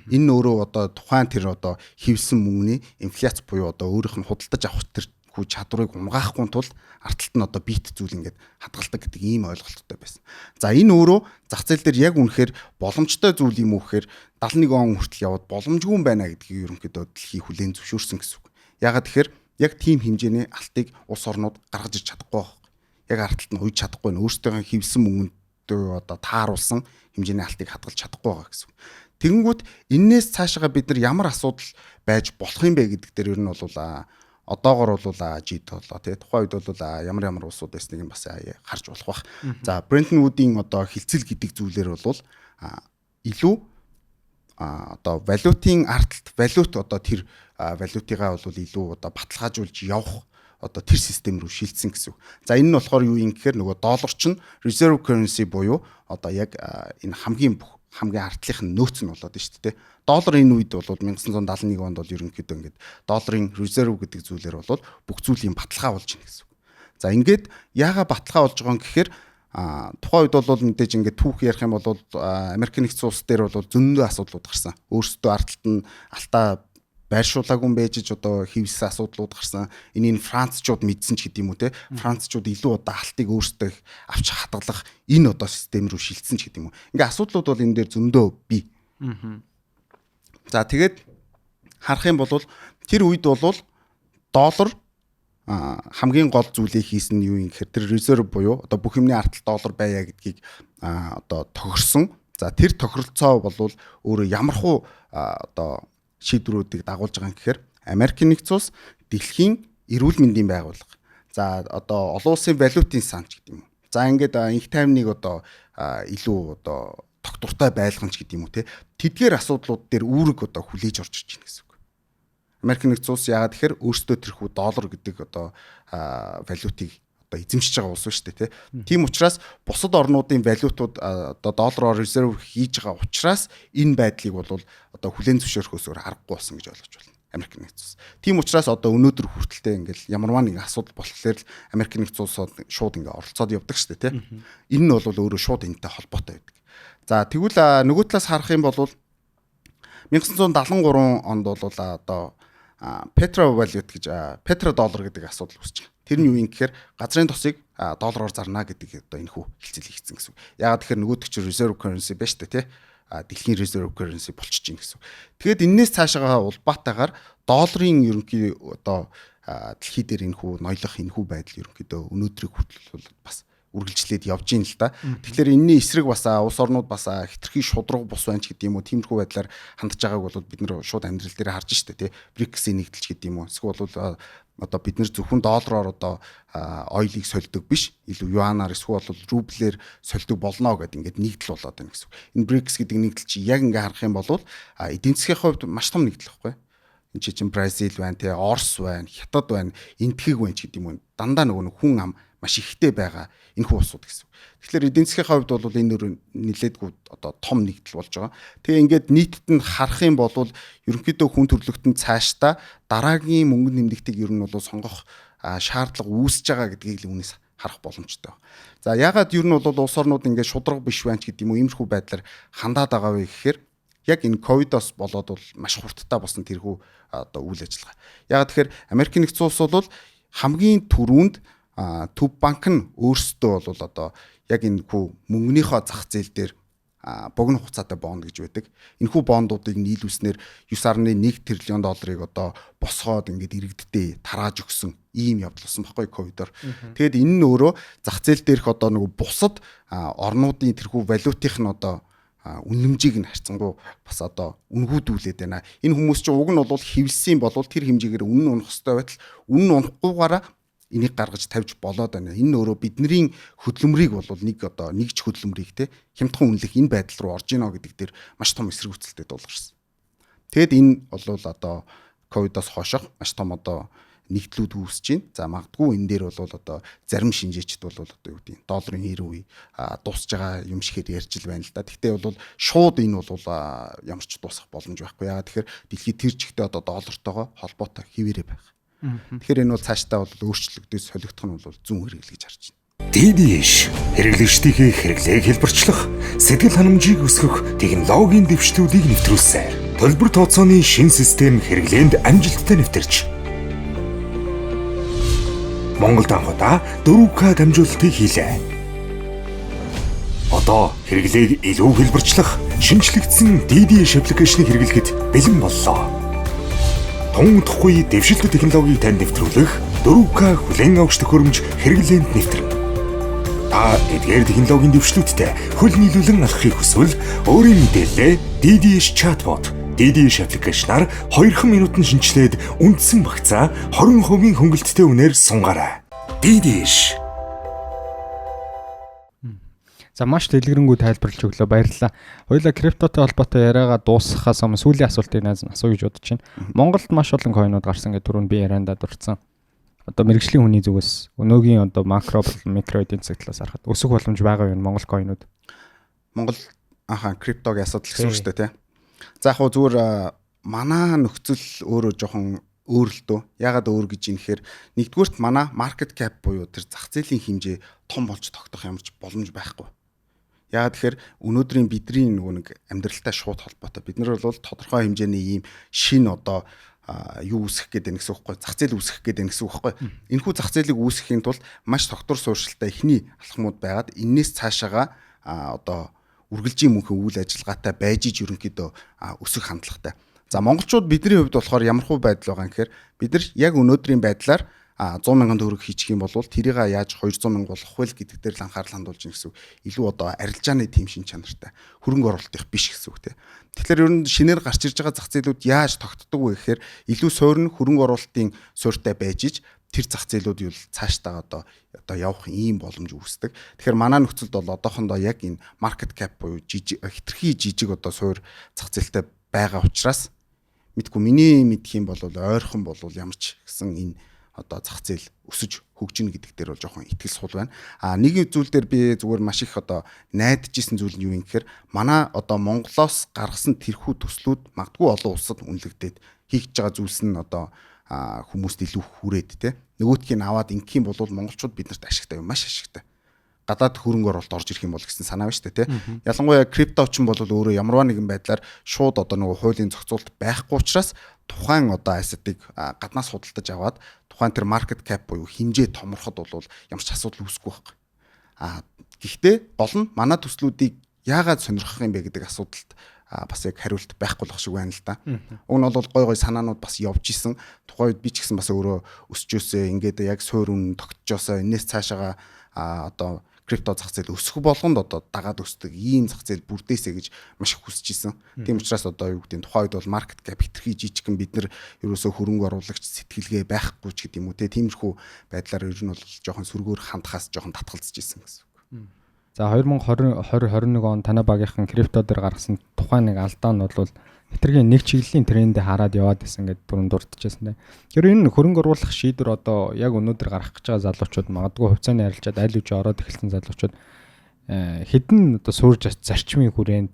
Энэ өөрөө одоо тухайн тэр одоо хэвлсэн мөнгөний инфляц буюу одоо өөрийнх нь худалдаж авах тэр хүү чадварыг унгаахгүй тулд арталт нь одоо бит зүйл ингээд хадгалдаг гэдэг ийм ойлголттой байсан. За энэ өөрөө зах зээл дээр яг үнэхээр боломжтой зүйл юм уу гэхээр 71 он хүртэл яваад боломжгүй юм байна гэдгийг ерөнхийдөө дэлхий хүлээн зөвшөөрсөн гэсэн үг. Ягаад тэгэхээр яг тийм хэмжээний алтыг улс орнууд гаргаж ирч чадахгүй байна. Яг арталт нь уйж чадахгүй нэ өөрсдөө хэвсэн мөнгөндөө одоо тааруулсан хэмжээний алтыг хадгалж чадахгүй байгаа гэсэн үг. Тэгэнгүүт энээс цаашаа бид нар ямар асуудал байж болох юм бэ гэдэг дээр ер нь бол одоогор бол жид болоо тий тухайн үед бол ямар улсууд байсныг бас харж болох бах. За Брентон Вудийн одоо хилцэл гэдэг зүйлэр бол илүү одоо валютын арталт валют одоо тэр валютыгаа бол илүү одоо баталгаажуулж явах одоо тэр систем рүү шилжсэн гэсэн үг. За энэ нь болохоор юу юм гэхээр нөгөө доллар чинь reserve currency буюу одоо яг энэ хамгийн артлынх нь нөөц нь болоод байна шүү дээ. Доллар энэ үед бол 1971 онд бол ерөнхийдөө ингээд долларын резерв гэдэг зүйлээр бол бүх зүйлийн баталгаа болж байна гэсэн үг. За ингээд яагаад баталгаа болж байгаа юм гэхээр тухайн үед бол мэдээж ингээд түүх ярих юм бол Америк нэгдсэн улс дээр бол зөндөө асуудлууд гарсан. Өөрсдөө арталт нь алтаа байршуулаагүй юм байж одоо хэвссэн асуудлууд гарсан. Энийг Францчууд мэдсэн ч гэдэм үү те. Францчууд илүү одоо алтыг өөрсдөө авч хадгалах энэ одоо систем рүү шилжсэн ч гэдэм үү. Ингээ асуудлууд бол энэ дээр зөндөө бий. За тэгээд харах юм бол тэр үед бол доллар хамгийн гол зүйлийг хийсэн нь юу юм гэхээр тэр резерв буюу одоо бүх юмны арталт доллар байя гэдгийг одоо тохирсон. За тэр тохиролцоо бол өөрөө ямархуу одоо шийдвэрүүдийг дагуулж байгаа юм гэхээр Америк нэгдсэн улс дэлхийн эрүүл мэндийн байгууллага. За одоо олон улсын валютын сан ч гэдэг юм. За ингээд инх таймныг одоо илүү одоо тогтвортой байлгамж гэдэг юм уу те. Тэдгээр асуудлууд дээр үүрэг одоо хүлээж орж ирж байна гэсэн үг. Америк нэгдсэн улс яагаад тэгэхээр өөрсдөө тэрхүү доллар гэдэг одоо валютыг одоо эзэмшиж байгаа улс шүү дээ те. Тийм учраас бусад орнуудын валютууд одоо доллараар резерв хийж байгаа учраас энэ байдлыг бол одоо хүлээн зөвшөөрөхөөс өөр аргагүй болсон гэж ойлгож байна. Америк нэгдсэн улс. Тийм учраас одоо өнөөдөр хүртэлтэй ингээл ямарваа нэг асуудал болохоор л Америк нэгдсэн улсууд шууд ингээ оролцоод явдаг шүү дээ те. Энэ нь бол өөрөө шууд энэтэй холбоотой байдаг. За тэгвэл нөгөө талаас харах юм бол 1973 онд бол одоо Petro valuet гэж Petro доллар гэдэг асуудал үүсэж байгаа. Тэр нь юу юм гэхээр газрын тосыг доллараар зарна гэдэг одоо энэ хүү хэлцэл хийгдсэн гэсэн үг. Яагаад тэгэхээр нөгөөдөг чинь reserve currency байна шүү дээ тий. Дэлхийн reserve currency болчихж байна гэсэн үг. Тэгээд энэс цаашаа улбаатайгаар долларын ерөнхий одоо дэлхий дээр энэ хүү ноёлох энэ хүү байдал ерөнхийдөө өнөөдрийг хүртэл бас үргэлжлээд явж гин л да. Тэгэхээр энэний эсрэг бас улс орнууд бас хитрхи шудраг бус байна ч гэдэг юм уу. Тиймэрхүү байдлаар хандж байгааг бол бид нэр шууд амьдрал дээр харж штэ тий. БРИКС-ийн нэгдэлч гэдэг юм уу. Эсвэл бол одоо бид нэр зөвхөн доллараар одоо ойлыг сольдог биш. Илүү юанаар эсвэл бол рублээр сольдог болно гэдэг ингээд нэгдэл болоод байна гэсэн. Энэ БРИКС гэдэг нэгдэл чи яг ингээ харах юм бол эдийн засгийн хувьд маш том нэгдэл байхгүй. Энд чинь Бразил байна тий, Орос байна, Хятад байна, энтхэг байна ч гэдэг юм уу. Дандаа нөгөө хүн ам маш ихтэй байгаа энэ хүү усуд гэсэн. Тэгэхээр эдийн засгийн хувьд бол энэ нөр нилээдгүй одоо том нэгдэл болж байгаа. Тэгээ ингээд нийтэд нь харах юм бол ерөнхийдөө хүн төрөлхтөн цаашдаа дараагийн мөнгө нэмлэгтийг ер нь бол сонгох шаардлага үүсэж байгаа гэдгийг л үүнээс харах боломжтой. За ягаад ер нь бол улс орнууд ингээд шудраг биш байна ч гэдэг юм уу иймэрхүү байдлаар хандаад байгаа вэ гэхээр яг энэ ковидос болоод бол маш хурдтай болсон тэрхүү одоо үйл ажиллагаа. Ягаад тэгэхээр Америк нэгдсэн улс бол хамгийн түрүүнд Төв банк нь өөрсдөө бол одоо яг энэ хүү мөнгөнийхөө зах зээл дээр богино хугацаатай бонд гэж байдаг. Энэхүү бондуудыг нийлүүлснээр 9.1 тэрлион долларыг одоо босгоод ингээд иргэддээ тарааж өгсөн ийм явдал болсон байхгүй ковидор. Тэгэд энэ нь өөрөө зах зээл дээрх одоо нөгөө бусад орнуудын тэрхүү валютын нь одоо үнэмжийг нь харьцангуй бас одоо үнгүүдүүлээд байна. Энэ хүмүүс чинь уг нь бол хэвлсэн болвол тэр хэмжээгээр үнэн унах хэрэгтэй байтал үнэн унахгүйгаараа энийг гаргаж тавьж болоод байна. Энэ өөрөө бидний хөдөлмөрийг бол нэгж хөдөлмөрийг те хямдхан үнэлэх энэ байдал руу орж ийнө гэдэг дээр маш том эсэргүүцэлтэй дуулгарсан. Тэгэд энэ бол одоо ковидоос хойшох маш том одоо нэгдлүүд үүсэж байна. За магадгүй энэ дээр бол одоо зарим шинжээчд бол одоо юу гэдэг долларын хэр үе дуусж байгаа юм шигээр ярьж л байна л да. Гэхдээ бол шууд энэ бол ямар ч дуусах боломж байхгүй. Яагаад тэгэхээр дэлхийд тэр чигтээ одоо доллартойгоо холбоотой хэвээрээ байх. Тэгэхээр энэ бол цаашдаа бол өөрчлөгдөж солигдох нь бол зүүн хэрэгэл гэж харж байна.
DDH хэрэглэгчдийнхээ хэрэглээг хэлбэрчлэх, сэтгэл ханамжийг өсгөх технологийн дэвшлүүдийг нэвтрүүлсэн. Төлбөр тооцооны шинэ систем хэрэглээнд амжилттай нэвтэрч Монголд анхудаа 4К дамжуулалтыг хийлээ. Одоо хэрэглээг илүү хэлбэрчлэх, шинжлэгдсэн DDH аппликейшнийг хэрэглэхэд бэлэн боллоо. Тун удахгүй дэвшилт технологиг танд нэвтрүүлэх 4К хүлээн авахч төхөөрөмж хэрэглээнд нэвтрэнэ. Та эдгээр технологийн дэвшлүүдтэй хөл нийлүүлэн алхахыг хүсвэл өөрийн мэдээлэлээ DDH chatbot DDH аппликейшнаар 2 минутанд шинжилээд үндсэн багцаа 20% хөнгөлөлттэй үнээр сунгаарай. DDH.
За маш дэлгэрэнгүй тайлбарлаж өглөө, баярлалаа. Хоёулаа криптотой холбоотой яриагаа дуусгахаас өмнө сүүлийн асуултыг найз нь асууя гэж бодож байна. Монголд маш олон койнууд гарсан гэдэг түрүүнд би яриандаа дурдсан. Одоо мэрэгжлийн хүний зүгээс өнөөгийн одоо макро болон микро эдийн засгийн талаас харахад өсөх боломж байгаа юм Монгол койнууд.
Монгол криптогийн асуудал гэсэн үг шүү дээ тий. За яг зүгээр манай нөхцөл өөрөө жоохон өөр л дөө. Ягаад өөр гэж юм гэхээр нэгдүгürt манай market cap буюу тэр зах зээлийн хэмжээ том болж тогтох ямарч боломж байхгүй. Ягаад тэгэхээр өнөөдрийн бидний нөгөө нэг амьдралтай шууд холбоотой. Бид нар бол тодорхой хэмжээний ийм шин одоо юу үүсгэх гэдэг нь гэсэн үг байхгүй. Зах зээл үүсгэх гэдэг нь гэсэн үг байхгүй. Энэхүү зах зээлийг үүсгэхийн тулд маш тогтвор суурьшилтай эхний алхмууд байгаад энээс цаашаага одоо үргэлжийн мөнхийн үйл ажиллагаатай байж иж ерөнхийдөө өсөх хандлагатай. За монголчууд бидний хувьд болохоор ямар хөө байдал байгаа юм гэхээр бид нар яг өнөөдрийн байдлаар 100 мянган төгрөг хийчих юм бол тэрийг яаж 200 мянга болгох вэ гэдэг дээр л анхаарал хандуулж ийн гэсэн үг. Илүү одоо арилжааны тим шин чанартай хөрөнгө оруулалтын биш гэсэн үг тийм. Тэгэхээр ер нь шинээр гарч ирж байгаа зах зээлүүд яаж тогтдог вэ гэхээр илүү суурин хөрөнгө оруулалтын суурьтай байж иж тэр зах зээлүүд юу цаашдаа одоо явах ийм боломж үүсдэг. Тэгэхээр манай нөхцөлд бол одоохондоо яг энэ market cap буюу хитрхи жижиг одоо суур зах зээлтэй байгаа учраас мэдгүй миний мэдх юм бол ойрхон бол ямар ч гэсэн энэ одоо зах зээл өсөж хөгжинэ гэдэг дээр бол жоохон итгэл сул байна. Нэг зүйл дээр би зүгээр маш их одоо найдаж исэн зүйл нь юу юм гэхээр манай одоо Монголоос гаргасан тэрхүү төслүүд магадгүй олон улсад үнэлэгдээд хийж байгаа зүйлс нь одоо хүмүүст илүү хүрээд те. Нөгөөдгийг аваад ингэх юм бол монголчууд биднэрт ашигтай юм, маш ашигтай. Гадаад хөрөнгө оруулалт орж ирэх юм бол гэсэн санаа байна шүү дээ, те. Ялангуяа крипто ч бол өөрөө ямарваа нэгэн байдлаар шууд одоо нөгөө хуулийн зохицуулалт байхгүй учраас тухайн одоо ассетыг гаднаас худалдаж аваад тухайн тэр market cap буюу хэмжээ томорход бол ямар ч асуудал үүсэхгүй байхгүй. Гэхдээ гол нь манай төслүүдийг яагаад сонирхох юм бэ гэдэг асуудалд бас яг хариулт байхгүй болох шиг байна л да. Уг нь бол гой санаанууд бас явж исэн. Тухайн үед би ч гэсэн бас өөрөө өсч өсөө ингээд яг суур үн тогтжоосоо энэс цаашаага одоо крипто зах зээл өсөх болгонд одоо дагаад өсдөг ийм зах зээл бүрдээсэй гэж маш их хүсэж исэн. Тийм учраас одоо юу гэдэг нь тухайн үед бол market cap хитрхи жижигхэн бид нар ерөөсөө хөрөнгө оруулагч сэтгэлгээ байхгүй ч гэдэг юм уу те. Тиймэрхүү байдлаар ер нь бол жоохон сүргээр хандхаас жоохон татгалзаж исэн гэсэн үг.
За 2021 он танай багийнхан крипто дээр гаргасан тухайн нэг алдаа нь бол хитргийн нэг чиглэлийн трендээ хараад яваад исэн гэдэг түрүүнд дурдчихсан. Тэр энэ хөрөнгө оруулах шийдвэр одоо яг өнөөдөр гарах гэж байгаа залуучууд магадгүй хувьцааны арилжаад аль үжи ороод эхэлсэн залуучууд хэдэн одоо суурж зарчмын хүрээнд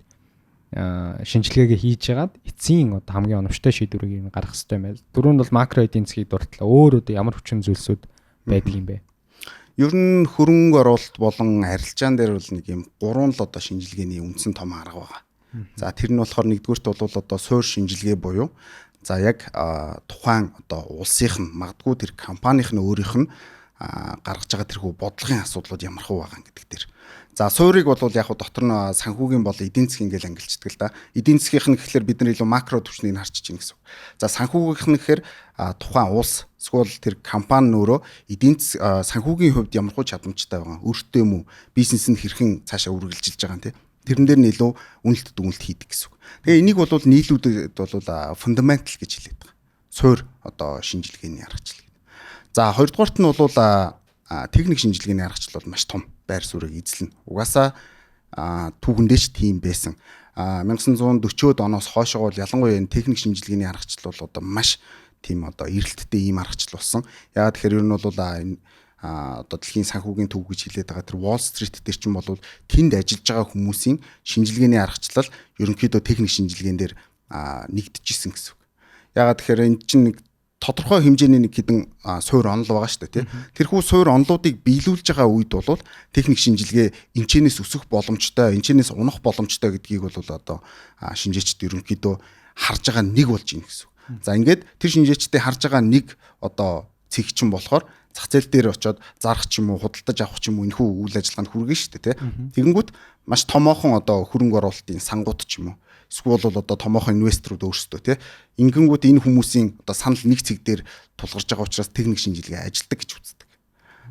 шинжилгээгээ хийж ягаад эцсийн одоо хамгийн оновчтой шийдвэрийг гаргах хэрэгтэй юм байна. Түрүүнд бол макро эдийн засгийг дурдлаа. Өөр одоо ямар хүчин зүйлсүүд байдаг юм бэ?
Ер нь хөрөнгө оруулалт болон арилжаан дээр бол нэг юм 3 л одоо шинжилгээний үндсэн том арга байгаа. За тэр нь болохоор нэгдүгürt бол одоо суур шинжилгээ буюу за яг тухайн одоо улсынх нь магадгүй тэр компанийн өөрийнх нь гаргаж байгаа тэрхүү бодлогын асуудлууд ямар хөө байгаа гэдэг дээр. За суурийг бол яг дотор нь санхүүгийн бол эдийн засгийн ингээл ангилждаг л да. Эдийн засгийнх нь гэхэлэр бид нар илүү макро түвшнийг харж чинь гэсэн. За санхүүгийнх нь гэхээр тухайн улс эсвэл тэр компани нөрөө эдийн санхүүгийн хувьд ямар хөө чадамжтай байгаа. Өөртөө юм уу бизнес нь хэрхэн цаашаа үргэлжилж байгаа юм те. Тэрэн дээр нь илүү үнэлт дүгнэлт хийдэг гэсэн үг. Тэгээ энийг бол нийлүүдэд бол фундаментал гэж хэлээд байгаа. Суур одоо шинжилгээний аргачлал. За хоёрдугаарт нь бол техник шинжилгээний аргачлал бол маш том байр суурийг эзэлнэ. Угаасаа түүхэндээ ч тийм байсан. 1940-од оноос хойшоо бол ялангуяа энэ техник шинжилгээний аргачлал бол одоо маш тийм одоо эрэлттэй ийм аргачлал болсон. Яагаад тэгэхээр ер нь бол энэ одоо дэлхийн санхүүгийн төв гэж хэлээд байгаа тэр Wall Street дээр ч юм бол тэнд ажиллаж байгаа хүмүүсийн шинжилгээний аргачлал ерөнхийдөө техник шинжилгээн дээр нэгдэжсэн гэсэн үг. Ягаад тэгэхээр эн чинь нэг тодорхой хэмжээний нэг хэдэн суур онол байгаа шүү дээ тий. Тэрхүү суур онолуудыг биелүүлж байгаа үед бол техник шинжилгээ энэчнээс өсөх боломжтой, энэчнээс унах боломжтой гэдгийг бол одоо шинжээчд ерөнхийдөө харж байгаа нэг болж ийн гэсэн үг. За ингээд тэр шинжээчдээ харж байгаа нэг одоо цэгчин болохоор зах зээл дээр очиод зарах ч юм уу худалдаж авах ч юм уу энэхүү үйл ажиллагаанд хүргэн шүү дээ тий. Тэгэнгүүт маш томоохон одоо хөрөнгө оруулалтын сангууд ч юм уу эсвэл бол одоо томоохон инвесторууд өөрсдөө тий ингэнгүүт энэ хүмүүсийн одоо санал нэг цэг дээр тулгарч байгаа учраас техник шинжилгээ ажилдаг гэж үздэг.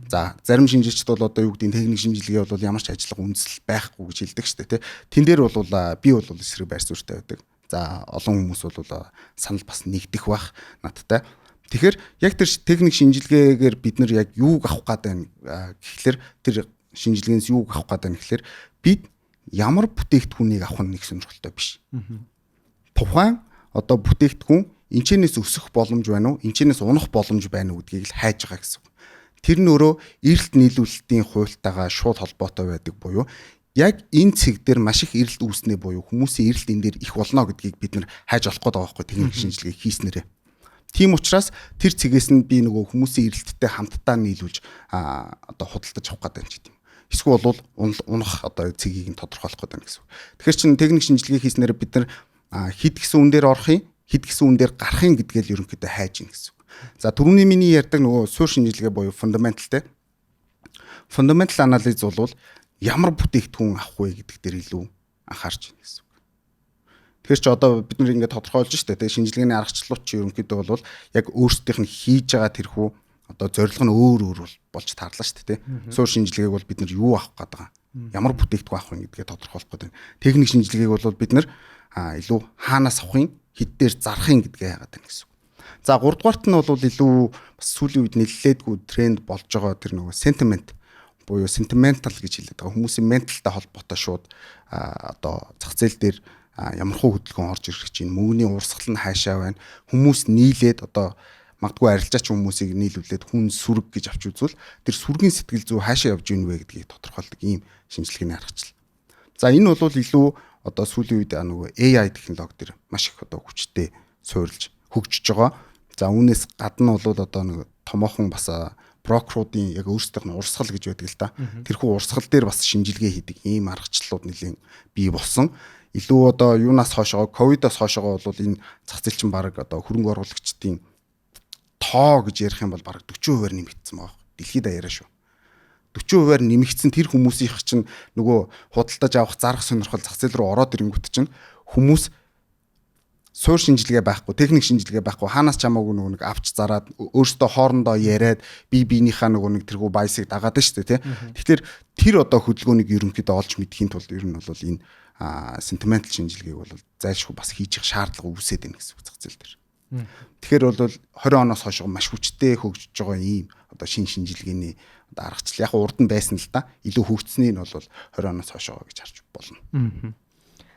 За зарим шинжээчд бол одоо юу гэдэг нь техник шинжилгээ бол ямар ч ажиллах үндэслэл байхгүй гэж хэлдэг шүү дээ тий. Тэн дээр бол би бол эсрэг байр суурьтай байдаг. За олон хүмүүс бол санал бас нэгдэх бах надтай. Тэгэхээр яг тэр техник шинжилгээгээр бид нар яг юуг авах гэдэг байна гэхлээр тэр шинжилгээнээс юуг авах гэдэг байна гэхлээр бид ямар бүтээгдэхүүнийг авах нь нэг сонирхолтой биш. Тухайн одоо бүтээгдэхүүн энэчнээс өсөх боломж байна уу? Энэчнээс унах боломж байна уу гэдгийг л хайж байгаа гэсэн. Тэр нь өөрөө эрэлт нийлүүлэлтийн хуультайгаа шууд холбоотой байдаг буюу яг энэ цэг дээр маш их эрэлт үүснэ буюу хүмүүсийн эрэлт энэ дээр их болно гэдгийг бид нар хайж олох гээд байгаа байхгүй техник шинжилгээ хийснээрээ. Тийм учраас тэр цэгээс нь би нөгөө хүмүүсийн эрэлттэй хамтдаа нийлүүлж одоо худалдаж авах гэдэг юм ч гэдэм. Эсвэл бол унах одоо цэгийг нь тодорхойлох гэдэг гэсэн. Тэгэхээр чин техник шинжилгээ хийснээр бид нар хэд гэсэн үн дээр орохын, хэд гэсэн үн дээр гарахын гэдгээл ерөнхийдөө хайж ийн гэсэн. За түрүүний миний ярьдаг нөгөө суур шинжилгээ буюу фундаменталтэй. Фундаментал анализ бол ямар бүтээгдэхүүн авах вэ гэдэг дээр илүү анхаарч байна гэсэн. Тэгэхээр ч одоо бид нар ингээд тодорхойлж штэ тэгээ шинжилгээний аргачлалууд ч ерөнхийдөө бол яг өөрсдийнх нь хийж байгаа тэрхүү одоо зорилго нь өөр болж таарлаа штэ тий. Суур шинжилгээг бол бид нар юу авах гээд байгаа. Ямар бүтээгдэхүүн авах вэ гэдгээ тодорхойлох гээд байна. Техник шинжилгээг бол бид нар илүү хаанаас авахын, хэд дээр зарахын гэдгээ яагаад байна гэсэн. За 3 дугаарт нь бол илүү бас сүүлийн үед нэлээдгүй тренд болж байгаа тэр нөгөө sentiment буюу sentimental гэж хэлээд байгаа. Хүмүүсийн менталтай холбоотой шууд одоо зах зээл дээр ямархуу хөдөлгөөн орж ирэх чинь мөнгөний урсгал нь хаашаа байна. Хүмүүс нийлээд одоо магадгүй арилжаач хүмүүсийг нийлүүлээд хүн сүрэг гэж авч үзвэл тэр сүргийн сэтгэл зүй хаашаа явж ийн вэ гэдгийг тодорхойлдог ийм шинжилгээний аргачлал. За энэ бол илүү одоо сүүлийн үед нөгөө AI технологи төр маш их одоо хүчтэй суурилж хөгжиж байгаа. За үүнээс гадна бол одоо нэг томоохон бас брокеруудын яг өөрсдийнх нь урсгал гэж байдаг л да. Тэрхүү урсгал дээр бас шинжилгээ хийдэг ийм аргачлалууд нэлийн бий болсон. Илүү одоо юунаас хойшоо ковидоос хойшоо бол энэ зах зээлчин баг одоо хөрөнгө оруулагчдын тоо гэж ярих юм бол баг 40% нэмэгдсэн байгаа. Дэлхийд даяараа шүү. 40% нэмэгдсэн тэр хүмүүсийн чинь нөгөө худалдаж авах зарах сонирхол зах зээл рүү ороод ирэнгүүт чинь хүмүүс суур шинжилгээ байхгүй, техник шинжилгээ байхгүй, хаанаас ч хамаагүй нөгөө нэг авч зараад өөрсдөө хоорондоо яриад биенийхээ нөгөө нэг тэрхүү баясыг дагаад шүү дээ тий. Тэгэхээр тэр одоо хөдөлгөөнийг ерөнхийдөө олж мэдхийн тулд ер нь бол энэ sentimental шинжилгээг бол зайлшгүй бас хийж их шаардлага үүсээд байна гэсэн үг зах зээл дээр. Тэгэхээр бол 20 оноос хойш маш хүчтэй хөгжиж байгаа ийм одоо шин шинжилгээний одоо аргачлал яг урд нь байсан л да. Илүү хөгжсөнийг нь бол 20 оноос хойш гэж харж болно.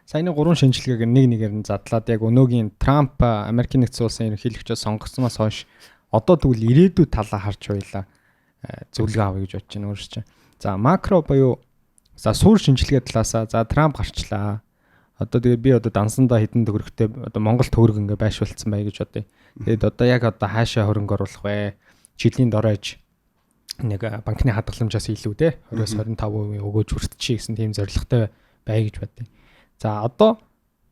Саяны 3 шинжилгээг нэгээр нь задлаад яг өнөөгийн Трамп Америкийн нэгдсэн улсын ерөнхийлөгчөөс сонгогдсноос хойш одоо тэгвэл ирээдүйд талаа харж байлаа зөвлөгөө авъя гэж бодож байна өөрөөс чинь. За макро буюу за суур шинжилгээ талаасаа за Трамп гарчлаа. Одоо тэгээд би одоо дансандаа хэдэн төгрөгтэй одоо Монгол төгрөг ингээ байшуулсан бай гэж бодъё. Тэгээд одоо яг одоо хаашаа хөрөнгө оруулах вэ? Жилийн доройж нэг банкны хадгаламжаас илүү те 20-25% өгөөж хүртчихье гэсэн тийм зорилготой бай гэж бодъё. За одоо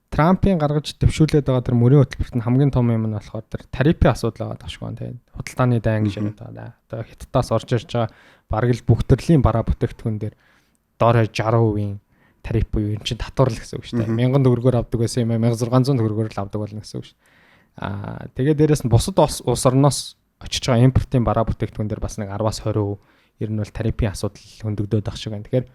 Трампын гаргаж дэвшүүлээд байгаа тэр мөрийн хөтөлбөрт нь хамгийн том юм нь болохоор тэр тарифын асуудал байгаа дашгүй байна. Худалдааны дайн гэж яриад байгаа. Одоо Хятадаас орж ирж байгаа бараг л бүх төрлийн бараа бүтээгдэхүүн дээр доорой 60% тариф буюу энэ чинь татвар л гэсэн үг шүү дээ. 1000 төгрөгөөр авдаг байсан юм 1600 төгрөгөөр л авдаг болно гэсэн үг шүү. Тэгээд дээрэс нь бусад улс орноос очиж байгаа импортын бараа бүтээгдэхүүн дээр бас нэг 10-20% ер нь бол тарифын асуудал хөндөгдөд байх шиг байна. Тэгэхээр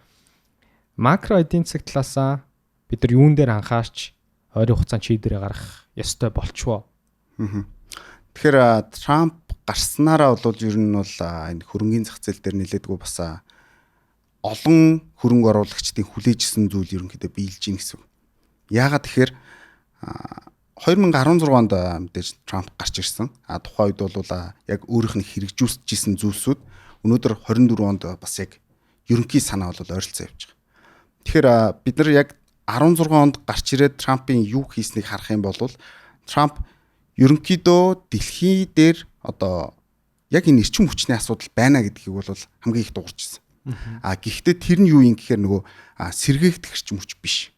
Макро эдийн засаг талаасаа бид нар юун дээр анхаарч ойрын хугацаанд шийдвэрээ гаргах ёстой болчихвоо.
Тэгэхээр Трамп гарснараа бол ер нь бол энэ хөрөнгөний зах зээл дээр нэлээдгүй бас олон хөрөнгө оруулагчдын хүлээжсэн зүйл ерөнхийдөө биелж ийн гэсэн. Яагаад тэгэхээр 2016 онд мэдээж Трамп гарч ирсэн. Тухайн үед бол яг өөрийнх нь хэрэгжүүлсэн зүйлсүүд өнөөдөр 24 онд бас яг ерөнхий санаа бол ойролцоо явж байгаа. Тэгэхээр бид нар яг 16 онд гарч ирээд Трампын юу хийснийг харах юм бол Трамп ерөнхийдөө дэлхий дээр одоо яг энэ эрчим хүчний асуудал байна гэдгийг бол хамгийн их дуурчсан. Гэхдээ тэр нь юу юм гэхээр нөгөө сэргээгдэх эрчим хүч биш.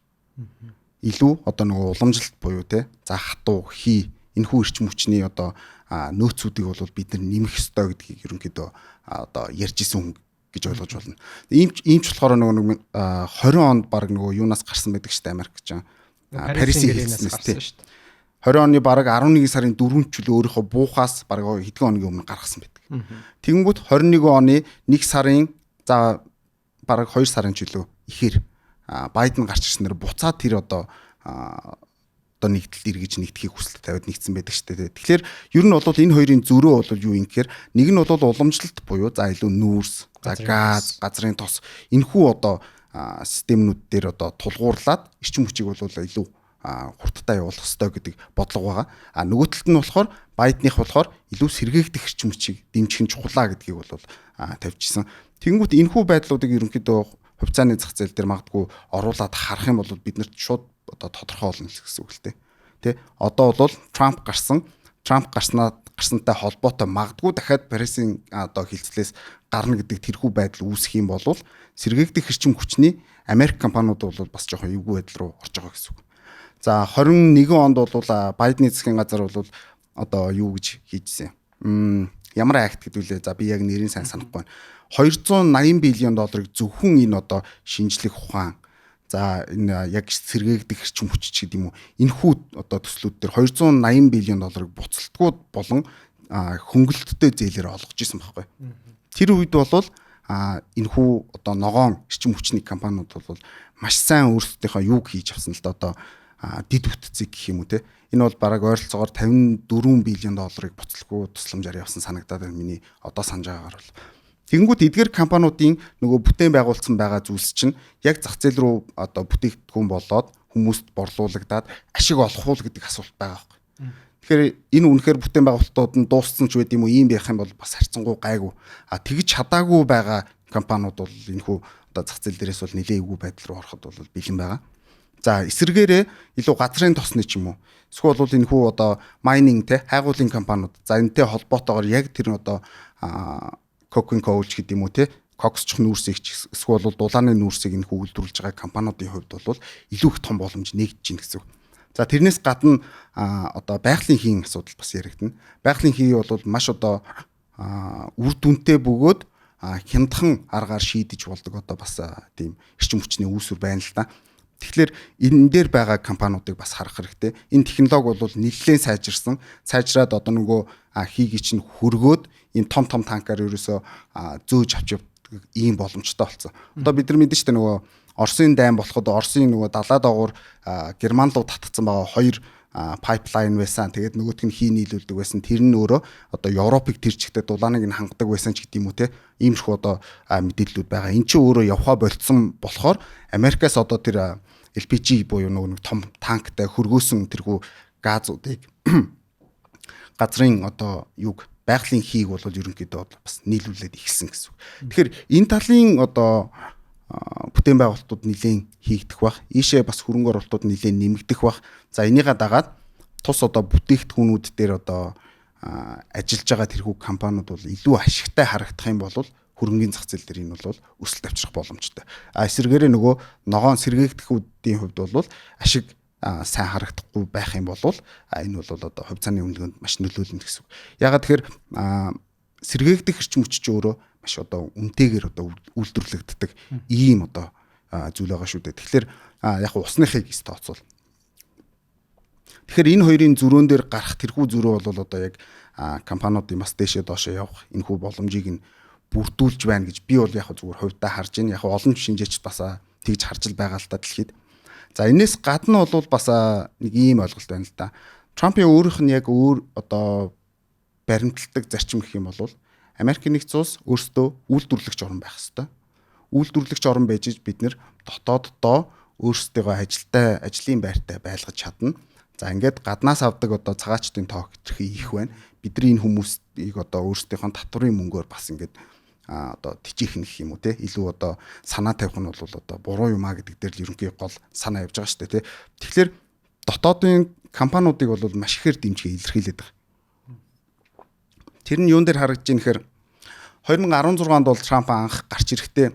Илүү одоо нөгөө уламжлалт буюу те за хатуу хий энэхүү эрчим хүчний одоо нөөцүүдийг бол бид нар нэмэх ёстой гэдгийг ерөнхийдөө одоо ярьж исэн хүн гэж ойлгож байна. Ийм ч болохоор нөгөө 20 онд баг нөгөө юунаас гарсан байдаг шүү дээ Америк гэж. Парисын хэлснээс тийм. 20 оны баг 11 сарын 4-нд ч үл өөрийнхөө буухаас баг хэдхэн хоногийн өмнө гаргасан байдаг. Тэгэнгүүт 21 оны 1 сарын за баг 2 сарын ч үлээ ихээр Байден гарч ирснээр буцаад тэр одоо нэгдэлт эргэж нэгдэхийг хүсэлт тавиад нэгдсэн байдаг шүү дээ. Тэгэхээр ер нь бол энэ хоёрын зөрөө бол юу юм гэхээр нэг нь бол уламжлалт буюу за илүү нүүрс, за газ, газрын тос энэхүү одоо системнүүд дээр одоо тулгуурлаад эрчим хүчийг бол илүү хурдтай явуулах хэрэгтэй гэдэг бодлого байгаа. Нөгөө талд нь болохоор Байденых болохоор илүү сэргээгдэх эрчим хүчийг дэмжих нь чухлаа гэдгийг бол тавьчихсан. Тэгэнгүүт энэхүү байдлуудыг ерөнхийдөө хувьцааны зах зээл дээр магадгүй оруулаад харах юм бол биднэрт шууд одоо тодорхой болно гэсэн үг л дээ. Тэ одоо бол Трамп гарсантай холбоотой магадгүй дахиад Парисын одоо хилцлээс гарна гэдэг тэрхүү байдал үүсэх юм бол сэргээгдэх эрчим хүчний Америк компаниуд бол бас жоохон эвгүй байдал руу орж байгаа гэсэн үг. За 21 онд бол Байдены засгийн газар бол одоо юу гэж хийжсэн. Ямар акт гэдэг үлээ. За би яг нэрийг сайн санахгүй байна. 280 биллион долларыг зөвхөн энэ одоо шинжлэх ухаан за энэ яг сэргээгдэх эрчим хүч гэдэг юм уу энэхүү одоо төслүүд дээр 280 биллион долларыг буцалтгууд болон хөнгөлөлттэй зээлээр олгож исэн байхгүй. Тэр үед бол энэхүү одоо ногоон эрчим хүчний компаниуд бол маш сайн өөрсдийнхөө юг хийж авсан л да одоо дид үтцэг гэх юм уу те. Энэ бол бараг ойролцоогоор 54 биллион долларыг буцалгүй тусламжаар явсан санагдаад байна миний одоо санаж байгаагаар бол. Тэгэнгүүт эдгээр компаниудын нөгөө бүтээн байгуулсан байгаа зүйлс чинь яг зах зээл рүү одоо бүтээгдэхүүн болоод хүмүүст борлуулагдаад ашиг олох уу гэдэг асуулт байгаа байхгүй. Тэгэхээр энэ үнэхээр бүтээн байгуулалтууд нь дууссан ч байд юм уу ийм байх юм бол бас харьцангуй гайгүй. Тэгж чадаагүй байгаа компаниуд бол энэхүү одоо зах зээл дээрээс бол нэлээд эвгүй байдал руу ороход бол бэлэн байгаа. За эсвэргээрээ илүү газрын тосны ч юм уу эсвэл бол энэхүү одоо майнинг те хайгуулын компаниуд за энэтэй холбоотойгоор яг тэр нь одоо Coke Cola гэдэг юм уу те коксчих нүүрсийг эсвэл бол дулааны нүүрсийг энэхүү үйлдвэрлэж байгаа компаниудын хувьд бол илүү их том боломж нэгдэж байна гэсэн үг. За тэрнээс гадна одоо байгалийн хийн асуудал бас яригдана. Байгалийн хий бол маш одоо үр дүнтэй бөгөөд хямдхан аргаар шийдэж болдог одоо бас тийм эрчим хүчний үүсвэр байна л да. Тэгэхээр энэ дээр байгаа компаниудыг бас харах хэрэгтэй. Энэ технологи бол нэлээд сайжирсан. Сайжраад одоо нөгөө хийгээ чинь хөргөөд энэ том танкаар ерөөсөө зөөж авч явдаг ийм боломжтой болсон. Одоо бид нар мэдэн штэ нөгөө Оросын дайм болоход Оросын нөгөө далаа доогуур Герман руу татгцсан байгаа хоёр пайплайн байсан. Тэгээд нөгөөтг нь хий нийлүүлдэг байсан. Тэр нь өөрөө одоо Европыг тэр чигтээ дулааныг нь хангадаг байсан ч гэдэг юм уу те. Иймэрхүү одоо мэдээллүүд байгаа. Энд чинь өөрөө явхаа болцсон болохоор Америкаас одоо тэр LPG буюу нөгөө том танктай хөргөөсөн тэрхүү газуудыг газрын одоо юг байгалийн хийг бол ерөнхийдөө бас нийлүүлээд ихсэн гэсэн үг. Тэгэхээр энэ талын одоо бүтээн байгуулалтууд нэлийн хийгдэх бах, ийшээ бас хөрөнгө оруулалтууд нэлийн нэмэгдэх бах. За энийгээ дагаад тус одоо бүтээгдэхүүнүүд дээр одоо ажиллаж байгаа тэрхүү компаниуд бол илүү ашигтай харагдах юм бол хөрөнгөний зах зээл дээр энэ бол өсөлт авчрах боломжтой. Эсвэргээрээ нөгөө ногоон сэргээгдэхүүдийн хувьд бол ашиг сайн харагдахгүй байх юм бол энэ бол одоо хувьцааны үнэлгээнд маш нөлөөлнө гэсэн үг. Ягаад тэгэхээр сэргээгдэх эрчим хүч чинь өөрөө маш одоо үнэтэйгээр одоо үйлдвэрлэгддэг ийм одоо зүйл байгаа шүү дээ. Тэгэхээр яг усныхыг өс тооцвол. Тэгэхээр энэ хоёрын зөрөөн дээр гарах тэрхүү зөрөө бол одоо яг компаниудын бас дээшээ доошоо явах энэхүү боломжийг нь бүрдүүлж байна гэж би бол яг зүгээр хувьдаа харж байна. Яг олон шинжээч бас тэгж харж байгаа л та дэлхийд. За энэс гадна бол бас нэг ийм ойлголт байна л да. Трампын өөрийнх нь яг өөр одоо баримталдаг зарчим гэх юм бол Америкийн нэгдсэн улс өөрсдөө үйлдвэрлэгч орн байх ёстой. Үйлдвэрлэгч орн байж бид нэр дотооддоо өөрсдөө ажлын байртай байлгаж чадна. За ингээд гаднаас авдаг одоо цагаачдын тоо хэтэрхий их байна. Бидний энэ хүмүүсийг одоо өөрсдийнхөө татврын мөнгөөр бас ингээд одоо тижих гэх юм уу те илүү одоо санаа тавих нь бол одоо буруу юм а гэдэг дээр л ерөнхий гол санаа явж байгаа шүү дээ те. Тэгэхээр дотоодын компаниудыг бол маш ихээр дэмжихээ илэрхийлээд байгаа. Тэр нь юун дээр харагдаж байна гэхээр 2016 онд бол Трамп анх гарч ирэхдээ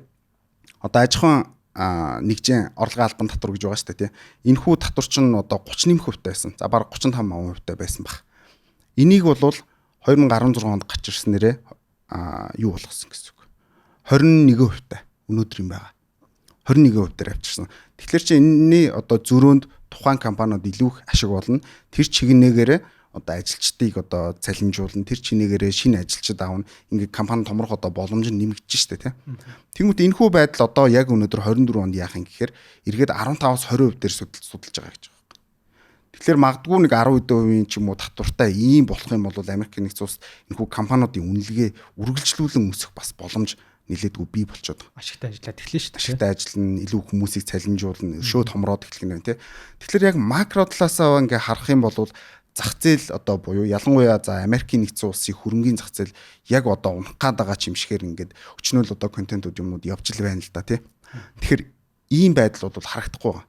одоо аж ахуйн нэгжийн орлогын албан татвар гэж байгаа шүү дээ тий. Энэхүү татвар чинь одоо 30% байсан. За бараг 35% байсан баг. Энийг бол 2016 онд гарч ирснээрээ юу болгосон гэсэн үг. 21% өнөөдөр юм байгаа. 21% дээр авчирсан. Тэгэхээр чи энэний одоо зөрөөнд тухайн компаниуд илүү их ашиг болно. Тэр чигнээгээрээ одоо ажилчдыг одоо цалинжуулна, тэр чинээгээрээ шинэ ажилчид аавна. Ингээд компани томрох одоо боломж нь нэмэгдэж штэ тий. Тэнгүүт энэхүү байдал одоо яг өнөөдөр 24 онд яах юм гэхээр эргээд 15-аас 20% дээр судалж байгаа гэж байна. Тэгэхээр магадгүй нэг 10% ч юм уу татвартай ийм болох юм бол Америкийн нэгдсэн улс энэхүү компаниудын үнэлгээ үргэлжлүүлэн өсөх бас боломж нэлээдгүй бий болчиход байгаа.
Ашигтай ажиллаад эхлэв шүү дээ.
Ашигтай ажиллана, илүү хүмүүсийг цалинжуулна, өшөө томроод эхлэх нь байна тий. Тэгэхээр яг макро талаасаа ингээ харах юм бол зах зээл одоо буюу ялангуяа за Америкийн нэгдсэн улсын хөрөнгийн зах зээл яг одоо унах гээд байгаа ч юм шигээр ингээд өчнөөл одоо контентууд юмнууд явж л байна л да тий. Тэгэхээр ийм байдал бол харагдахгүй байгаа.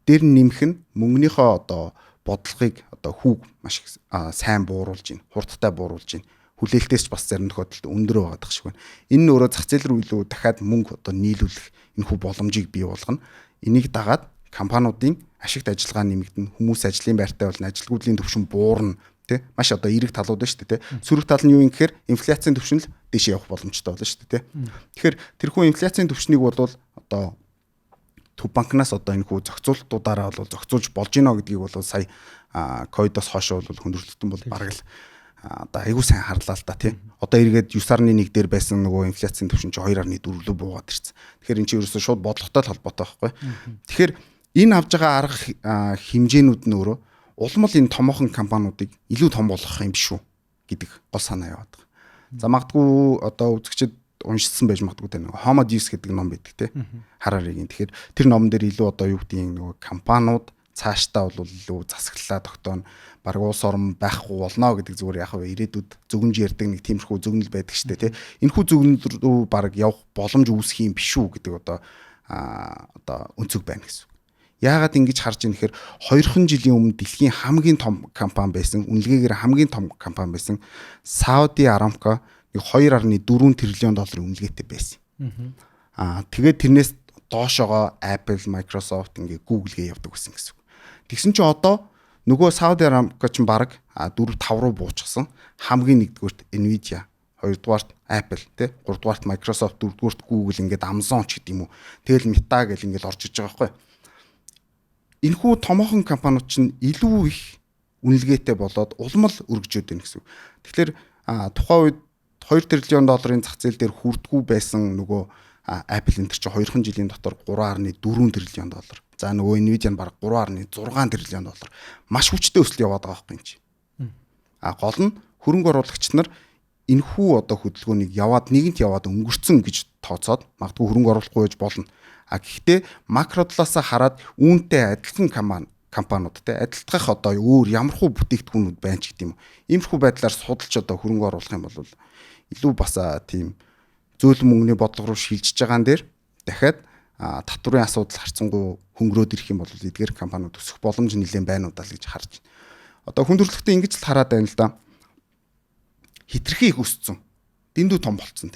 Дээр нэмэх нь мөнгөнийхөө одоо бодлогыг одоо хүүг маш сайн бууруулж байна, хурдтай бууруулж байна. Хүлээлтээс ч бас зарим тохиолдолд өндөр байгаа дах шиг байна. Энэ нь өөрөө зах зээл рүү илүү дахиад мөнгө одоо нийлүүлэх энэхүү боломжийг бий болгоно. Энийг дагаад компаниудын ашигт ажиллагаа нэмэгдэнэ, хүмүүс ажлын байртай болно, ажилгүйдлийн түвшин буурна, тий? Маш одоо эерэг талууд байна шүү дээ, тий? Сөрөг тал нь юу юм гэхээр инфляцийн түвшин л дэше явах боломжтой болно шүү дээ, тий? Тэгэхээр тэрхүү инфляцийн түвшнийг бол одоо Төв банкнаас одоо энэ хүү зохицуултуудаараа бол зохицуулж болж гинэ гэдгийг бол сая ковидоос хойш бол хүндрэлтэн бол бараг л одоо айгүй сайн харлаа л да тий. Одоо эргээд 9.1 дээр байсан нөгөө инфляцийн түвшин чи 2.4 рүү буугаад ирсэн. Тэгэхээр эн чинь ерөөсөө шууд бодлоготой л холбоотой байхгүй. Тэгэхээр энэ авж байгаа арга хэмжээнүүд нь өөрөө улмал энэ томоохон компаниудыг илүү том болгох юм биш үү гэдэг гол санаа яваад байгаа. За магадгүй одоо үзэгчид уншсан байж магадгүй те нэг Homo Deus гэдэг ном байдаг те. Харааригийн. Тэгэхээр тэр номон дээр илүү одоо юу гэдэг нөгөө компаниуд цаашдаа бол илүү засаглалаа тогтооно. Бараг улс орн байхгүй болно гэдэг зүгээр яг ирээдүйд зөвгөнж ярддаг нэг тиймэрхүү зөвгнөл байдаг штэ те. Энэхүү зөвгнөл рүү бараг явах боломж үүсэх юм биш үү гэдэг одоо өнцөг байна гэсэн. Яагаад ингэж харж ийм гэхээр 2хан жилийн өмнө дэлхийн хамгийн том компани байсан, үнэлгээгээр хамгийн том компани байсан Saudi Aramco 2.4 тэрлион долларын үнэлгээтэй байсан. Тэгээд тэрнээс доошогоо Apple, Microsoft ингээ Google-гээ явдаг байсан гэсэн. Тэгсэн чинь одоо нөгөө Saudi Aramco ч баг 4-5 руу буучсан. Хамгийн нэгдүгürt Nvidia, хоёрдугаарт Apple, тэ, гуравдугаарт Microsoft, дөрөвдүгürt Google ингээд Amazon ч гэдэг юм уу. Тэгэл Meta гэл ингээд орж иж байгаа байхгүй. Энэхүү томоохон компаниуд чинь илүү их үнэлгээтэй болоод улмал өргөжөөд байна гэсэн. Тэгэхээр тухайн үед 2 тэрлион долларын зах зээл дээр хүрдгүү байсан нөгөө Apple энэ чинь 2 жилийн дотор 3.4 тэрлион доллар. За нөгөө Nvidia нь баг 3.6 тэрлион доллар. Маш хүчтэй өсөлт яваад байгаа байхгүй юм чи. Гол нь хөрөнгө оруулагч нар энэхүү одоо хөдөлгөөнийг нэгэнт яваад өнгөрцөн гэж тооцоод магадгүй хөрөнгө оруулахгүй байж болно. Гэхдээ макро талаасаа хараад үүнтэй адилхан компаниудтай адилтгах одоо өөр ямархуу бүтээгдэхүүнүүд байна ч гэдэм юм. Иймэрхүү байдлаар судалж одоо хөрөнгө оруулах юм бол илүү бас тийм зөөлөн мөнгөний бодлого руу шилжиж байгаа нь дээр дахиад татврын асуудал харцсангуй хөнгөрөөд ирэх юм бол эдгээр компаниуд өсөх боломж нэлээд байна уу даа гэж харж байна. Одоо хүндрэлтээ ингэж л хараад байна л да. Хитрхи их өссөн. Дэндүү том болцсон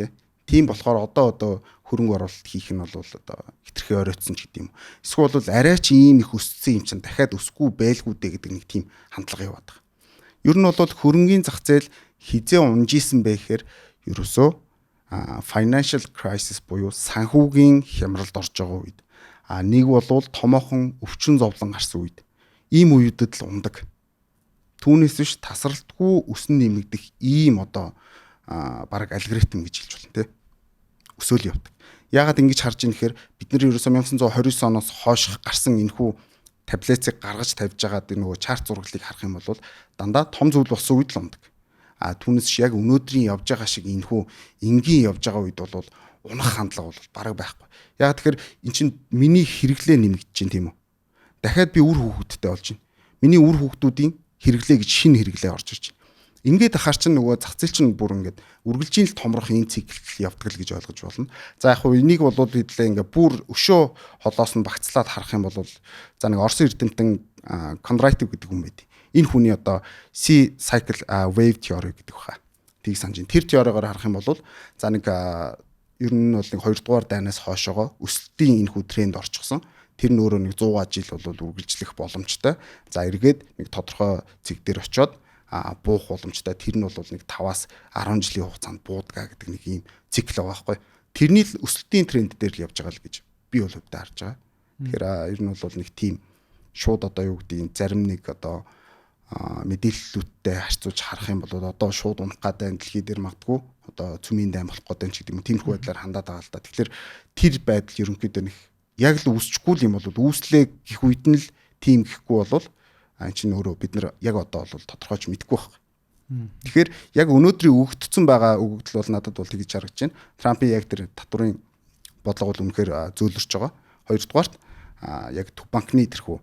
тийм болохоор одоо хөрөнгө оруулалт хийх нь бол одоо хитрхи оройтсон ч гэдэм юм. Эсвэл бол арай ч ийм их өссөн юм чинь дахиад өсөхгүй байлгүй дээ гэдэг нэг тийм хандлага яваад байгаа. Ер нь бол хөрөнгийн зах зээл хизээ унжижсэн бэ гэхээр ерөөсөө financial crisis буюу санхүүгийн хямралд орж байгаа үед нэг бол томоохон өвчин зовлон гарсан үед ийм үеүүдэд л ундаг. Түүнээс биш тасралтгүй өснө нэмэгдэх ийм одоо бараг алгоритм гэж хэлж болно те. Өсөөл явдаг. Яагаад ингэж харж ийн гэхээр бид нар ерөөсөө 1929 оноос хойш гарсан энэхүү таблицыг гаргаж тавьж байгаа нөгөө чарт зураглыг харах юм бол дандаа том зүйл болсон үед л ундаг. Түүнээс яг өнөөдрийн явж байгаа шиг энэхүү энгийн явж байгаа үед бол унах хандлага бол бараг байхгүй. Яг тэгэхээр эн чинь миний хэрэглээ нэмэгдэж чинь тийм үү? Дахиад би үр хүүхэдтэй болж байна. Миний үр хүүхдүүдийн хэрэглээ гэж шинэ хэрэглээ орж ирж байна. Ингээд ахаар чинь нөгөө зах зээл чинь бүр ингээд үргэлжийн л томрох энэ цикл явдаг л гэж ойлгож болно. За яг хуу энийг бол хэдлээ ингээд бүр өшөө холоос нь багцлаад харах юм бол за нэг Орос эрдэмтэн Кондратьев гэдэг хүн байд. Энэ хүний одоо C cycle wave theory гэдэг баха. Тийг санаж. Тэр теоригоор харах юм бол за нэг ер нь бол нэг 2 дугаар дайнаас хойшоогоо өсөлтийн энэ хүү тренд орчихсон. Тэр нь өөрөө нэг 100 жил бол үргэлжлэх боломжтой. За эргээд нэг тодорхой цэг дээр очиод буух боломжтой. Тэр нь бол нэг 5-аас 10 жилийн хугацаанд буудгаа гэдэг нэг ийм цикл байгаа байхгүй. Тэрний л өсөлтийн тренд дээр л явж байгаа л гэж би бол хувьдаа харж байгаа. Тэгэхээр ер нь бол нэг тийм шууд одоо юу гэдэг нь зарим нэг одоо мэдээллүүдтэй харьцуулж харах юм бол одоо шууд унах гадаа дэлхий дээр магадгүй одоо цүмийн дайм болох гэдэг юм ч гэдэг юм. Тиймэрхүү байдлаар хандаад байгаа л да. Тэгэхээр тэр байдал ерөнхийдөө нэг яг л үүсчихгүй юм бол үүслээ гэх үед нь л тийм гэхгүй бол чинь өөрөө бид нар яг одоо бол тодорхойч мэдэхгүй байна. Тэгэхээр яг өнөөдрийн өгөгдсөн байгаа өгөгдөл бол надад бол тэгж харагдаж байна. Трампын яг тэр татврын бодлого бол үнэхээр зөөлрч байгаа. Хоёрдугаарт яг төв банкны тэрхүү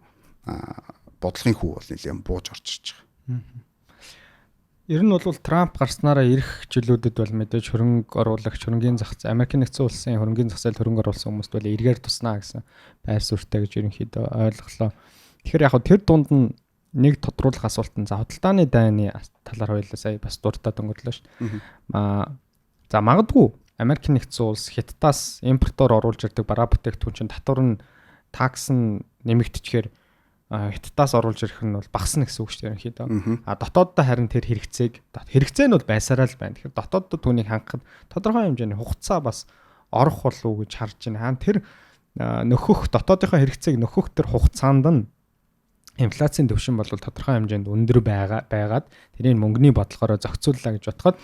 бодлогын хүү бол нэлээд бууж орж ирж байгаа.
Ер нь бол Трамп гарснараа ирэх жилүүдэд бол мэдээж хөрөнгө оруулагч, хөрөнгөний зах зээл, Америкийн нэгдсэн улсын хөрөнгөний зах зээл хөрөнгө оруулсан хүмүүст бол эргээр туснаа гэсэн байр суурьтай гэж ерөнхийдөө ойлголоо. Тэгэхээр яг тэр дунд нь нэг тодруулах асуулт нь за худалдааны дайны талаар хоёулаа сая бас дуртад өнгөрлөө шүү. За магадгүй Америкийн нэгдсэн улс Хятадаас импортоор оруулж ирдэг бараа бүтээгдэхүүн чинь татвар нь такс нь нэмэгдчихээр Хятадаас оруулж ирэх нь бол багасна гэсэн үг шүү дээ ерөнхийдөө. Дотооддоо харин тэр хэрэгцээ нь бол байсараа л байна. Тэгэхээр дотооддоо түүнийг хангахад тодорхой хэмжээний хугацаа бас орох болов уу гэж харж байна. Тэр нөхөх дотоодынхоо хэрэгцээг нөхөх тэр хугацаанд нь инфляцийн түвшин бол тодорхой хэмжээнд өндөр байгаад тэрийг мөнгөний бодлогоор зохицууллаа гэж бодоход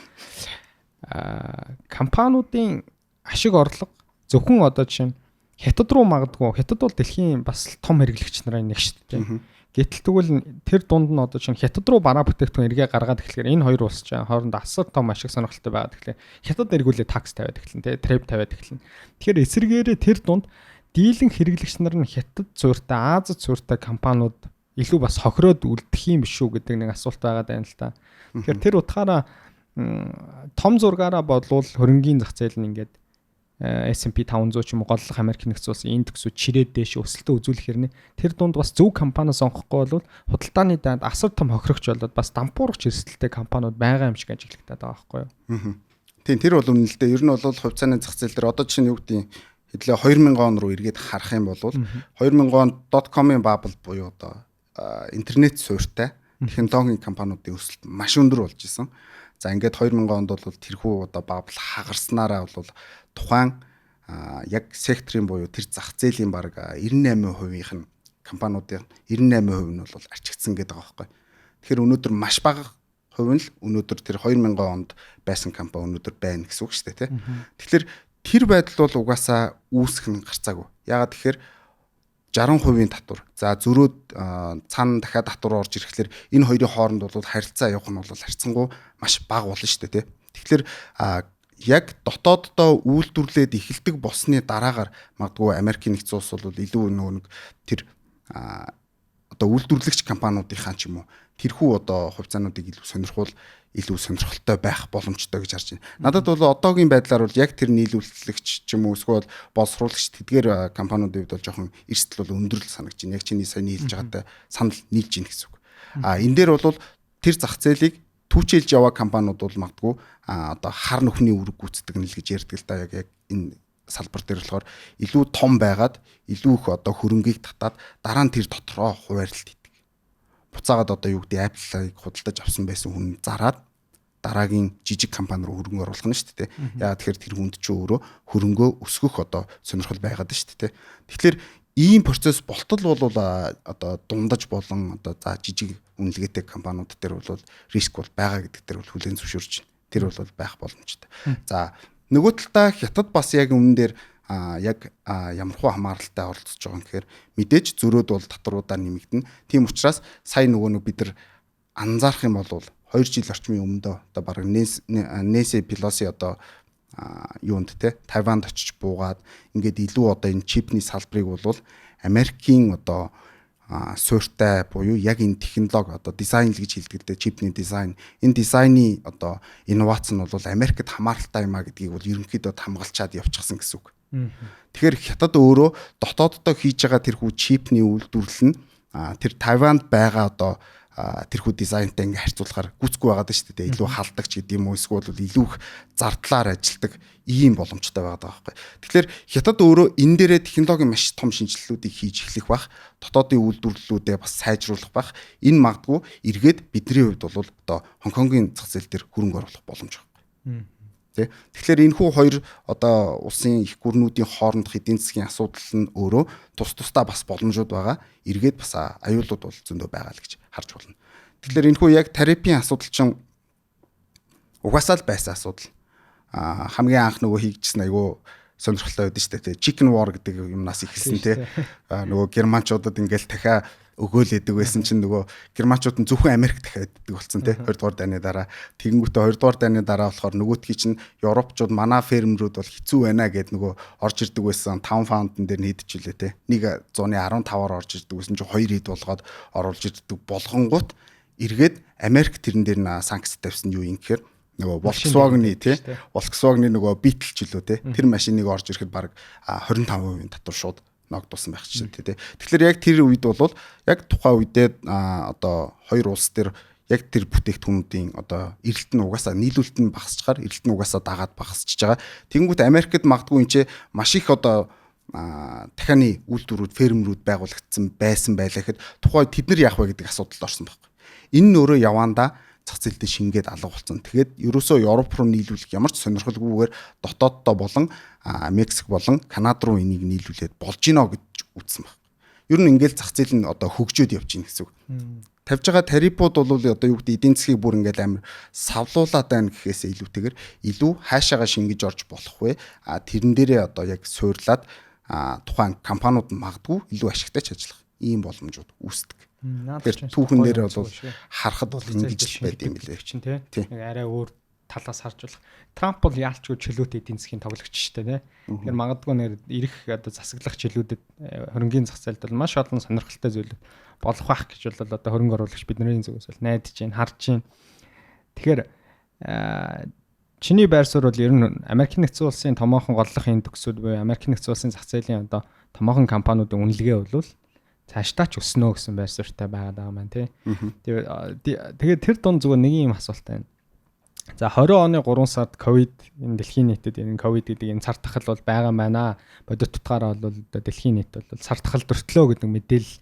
компаниудын ашиг орлого зөвхөн одоо жишээ нь Хятад руу магадгүй Хятад бол дэлхийн бас том хэрэглэгч нарын нэг шүү дээ. Гэтэл тэгвэл тэр дунд нь одоо чинь Хятад руу бараа бүтээгдэхүүн эргээ гаргаад эхлэхээр энэ хоёр улс чинь хоорондоо асар том ашиг сонирхолтой байгаад эхлэв. Хятад эргүүлээ такс тавиад эхэлнэ, трейд тавиад эхэлнэ. Тэгэхээр эсэргээрээ тэр дунд дийлэн хэрэглэгч нар нь Хятад цууртай, Азид цууртай компаниуд илүү бас хохироод үлдэх юм биш үү гэдэг нэг асуулт байгаа даа л та. Тэгэхээр тэр утгаараа том зургаараа бодлол хөрөнгийн зах зээл нь ингээд S&P 500 ч юм уу голлох Америкийн нэгдсэн улсын индексүүд чирээд дэше өсөлтөө үзүүлэхээр нэ тэр дунд бас зөв компаниас сонгохгүй бол худалдааны дайнд асар том хохирогч болоод бас дампуурч эрсдэлтэй компаниуд байгаа юм шиг ажиглагтаад байгаа байхгүй юу.
Тийм тэр бол үнэн л дээ. Ер нь бол хувь цааны зах зээл дээр одоо жишээ нь юу гэдэг хэдлээ 2000 он руу эргээд харах юм бол 2000 онд .com-ын bubble буюу одоо интернет суурьтай технологийн компаниудын өсөлт маш өндөр болж исэн. За ингээд 2000 онд бол тэрхүү одоо bubble хагарснараа бол тухайн яг секторын буюу тэр зах зээлийн баг 98%-ийнх нь компаниудын 98% нь бол арчигдсан гэдэг байгаа байхгүй. Тэгэхээр өнөөдөр маш бага хувь нь л өнөөдөр тэр 2000 онд байсан компани өнөөдөр байна гэсэн үг шүү дээ, тийм. Тэгэхээр тэр байдал бол угаасаа үүсэх нь гарцаагүй. Яагаад тэгэхээр 60% татвар. За зөрөөд цаана дахиад татвар орж ирэхлээр энэ хоёрын хооронд бол харилцаа явах нь бол харьцангуй маш бага болно шүү дээ, тийм. Тэгэхээр яг дотооддоо үйлдвэрлээд эхэлдэг болсны дараагаар магадгүй Америкийн нэгдсэн улс бол илүү нэг тэр одоо үйлдвэрлэгч компаниудынхаа ч юм уу тэрхүү одоо хувьцаануудыг илүү сонирхолтой байх боломжтой гэж харж байна. Надад бол одоогийн байдлаар бол яг тэр нийлүүлэгч ч юм уу эсвэл боловсруулагч тэдгээр компаниудын хувьд бол жоохон эрсдэл бол өндөр л санагдаж байна. Яг чиний сайн нийлж байгаатай санал нийлж ийн гэсэн үг. Энэ дээр бол тэр зах зээлийг түүчилж яваа компаниуд бол магадгүй одоо хар нүхний үүрэг гүйцэтгэх нь л гэж ярьдаг л да яг энэ салбар дээр болохоор илүү том байгаад илүү их одоо хөрөнгийг татаад дараа нь тэр дотроо хуваарлалт хийдэг. Буцаагаад одоо юу гэдэг Apple-ыг худалдаж авсан байсан хүн зараад дараагийн жижиг компани руу хөрөнгө оруулах нь шүү дээ. Яагаад тэгэхээр тэр хүнд ч өөрөө хөрөнгөө өсгөх одоо сонирхол байгаад шүү дээ. Тэгэхээр ийм процесс болтол бол одоо дундаж болон одоо за жижиг үнэлгээтэй компаниуд дээр бол риск бол байгаа гэдэг дээр бол хүлээн зөвшөөрч байна. Тэр бол байх боломжтой. За нөгөө талдаа Хятад бас яг өмнө дээр яг ямар хуу хамааралтай оролцож байгаа юм гэхээр мэдээж зөрөөд бол татваруудаа нэмэгдэнэ. Тийм учраас сая нөгөө бид нар анзаарах юм бол 2 жил орчмын өмнө одоо бараг Nancy Pelosi одоо юунд те Тайванд очиж буугаад ингээд илүү одоо энэ чипний салбарыг бол Америкийн одоо суурьтай буюу яг энэ технологи одоо дизайн л гэж хэлдэг дээ, чипний дизайн. Энэ дизайны одоо инновац нь бол Америкт хамааралтай юм а гэдгийг бол ерөнхийдөө хамгаалчаад явчихсан гэсэн үг. Тэгэхээр хятад өөрөө дотооддоо хийж байгаа тэрхүү чипний үйлдвэрлэл нь тэр Тайванд байгаа одоо тэрхүү дизайнтай ингээ харьцуулахаар гүцгүй байгаад шүү дээ. Илүү халдагч гэдэг юм уу, эсвэл илүү их зардлаар ажилдаг ийм боломжтой байгаа байхгүй. Тэгэхээр хятад өөрөө энэ дээрээ технологийн маш том шинжилгэлүүдийг хийж эхлэх бах, дотоодын үйлдвэрлэлүүдээ бас сайжруулах бах. Энэ магадгүй эргээд бидний хувьд бол одоо Хонконгийн зах зээл дээр хөрөнгө оруулах боломж байна. Тэгэхээр энэ хүү хоёр одоо улсын их гүрнүүдийн хоорондох эдийн засгийн асуудал нь өөрөө тусдаа бас боломжууд байгаа. Эргээд бас аюулууд бол зөндөө байгаа л гэж харж болно. Тэгэхээр энэ хүү яг тарифын асуудал чинь угаасаа л байсан асуудал. Хамгийн анх нөгөө хийгдсэн айгүй сонирхолтой байдаг шүү дээ. Chicken war гэдэг юмнаас эхэлсэн тий. Нөгөө германчуудад ингээл дахиад өгөөлэдэг байсан чинь нөгөө германчууд нь зөвхөн Америк дахиад иддэг болсон тий 2 дугаар дайны дараа. Тэгэнгүүтээ 2 дугаар дайны дараа болохоор нөгөөтгий чинь Европчууд манай фермерүүд бол хэцүү байна гэд нөгөө орж ирдэг байсан 5 фаундн дээр нь хийдчихлээ тий. 1.15-аар орж ирдэг байсан чинь 2 хэд болгоод оруулж ирдэг болгонгууд эргээд Америк тэрэн дээр нь санкц тавьсан юу юм гэхээр нөгөө Volkswagen-ы тий Volkswagen-ы нөгөө Beetle ч үлээ тий тэр машиныг орж ирэхэд баг 25% татвар шууд ногдуулсан байх чинь тий. Тэгэхээр яг тэр үед бол яг тухайн үедээ одоо хоёр улс төр яг тэр бүтээгдэхүүнүүдийн одоо эрэлт нь угаасаа нийлүүлэлт нь багасчаар эрэлт нь угаасаа дагаад багасчихж байгаа. Тэгэнгүүт Америкт магадгүй энэ ч маш их одоо дахианы үйлдвэрүүд фермерүүд байгуулагдсан байсан байлаа гэхэд тухайн тэд нар яах вэ гэдэг асуудалд орсон байхгүй. Энэ нь өөрөө явандаа зах зээлдээ шингээд алга болсон. Тэгээд ерөөсөө Европ руу нийлүүлэх ямар ч сонирхолгүйгээр дотооддоо болон Мексик болон Канада руу энийг нийлүүлээд болж гинэ гэж үзсэн баг. Ер нь ингээл зах зээл нь одоо хөгжөөд явж гин гэсэн үг. Тавьж байгаа тарифууд бол одоо юу гэдэг эдийн засгийг бүр ингээл амар савлуулаад байна гэхээсээ илүүтэйгээр илүү хаашаага шингэж орж болох вэ? Тэрэн дээрээ одоо яг суурлаад тухайн компаниуд магадгүй илүү ашигтай ажиллах ийм боломжууд үүсдэг. Тэгэхээр түүхэн дээр бол харахад бол ингэж байд юм лээ
чинь тий. Арай өөр талаас харж болох. Трамп бол яалчгүй чөлөөт эдийн засгийн тоглогч шүү дээ. Тэгэхээр магадгүй нэр ирэх одоо засаглах жилүүдэд хөрөнгөний зах зээлд бол маш олон сонирхолтой зүйлүүд болох байх гэж бол одоо хөрөнгө оруулагч бидний зүгээс бол найдаж байна, харж байна. Тэгэхээр чиний байр суурь бол ер нь Америк нэгдсэн улсын томоохон голлохын төгсүүд буюу Америк нэгдсэн улсын зах зээлийн одоо томоохон компаниудын үнэлгээ бол цаашдаа ч өснө гэсэн байр суурьтай байгаад байгаа маань тий. Тэгээд тэр дунд зүгээр нэг юм асуулт байна. За 20 оны 3 сард ковид энэ дэлхийн нийтэд энэ ковид гэдэг энэ цар тахал бол байгаа юм байна. Бодит утгаараа бол дэлхийн нийт бол цар тахал дөртлөө гэдэг мэдээлэл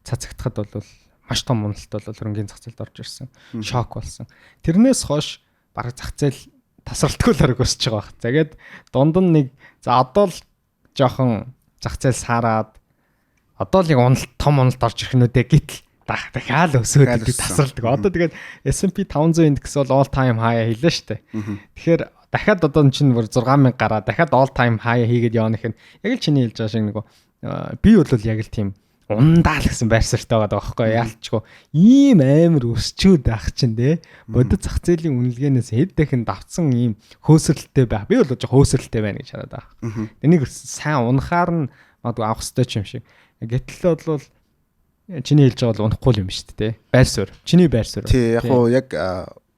цацагдахад бол маш том уналт бол хөрөнгөний зах зээлд орж ирсэн. Шок болсон. Тэрнээс хойш бараг зах зээл тасралтгүй л орог өсөж байгаа баг. Тэгээд дунд нь нэг за одоо л жоохон зах зээл саарад одоо л яг том уналт орж ирэх нүдэ гítэл дахиад өсөөд тасралдаг. Одоо тэгээд S&P 500 индекс бол all time high хийлээ штэ. Тэгэхээр дахиад одоо чинь 6000 гараа дахиад all time high хийгээд явах нь яг л чиний хэлж байгаа шиг нэг би бол яг л тийм ундаал гэсэн байр суурьтай байгаа байхгүй яалчгүй ийм амар өсчүүд байх чинь те бодит зах зээлийн үнэлгээнээс хэд дахин давцсан ийм хөөсрөлттэй байх. Би бол жоо хөөсрөлттэй байна гэж хараад байгаа. Энийг сайн унахаар нь магадгүй авах хэрэгтэй юм шиг. Гэтэл бол чиний хэлж байгаа бол унахгүй юм шүү дээ. Байр суурь. Чиний байр суурь.
Тий, яг уу яг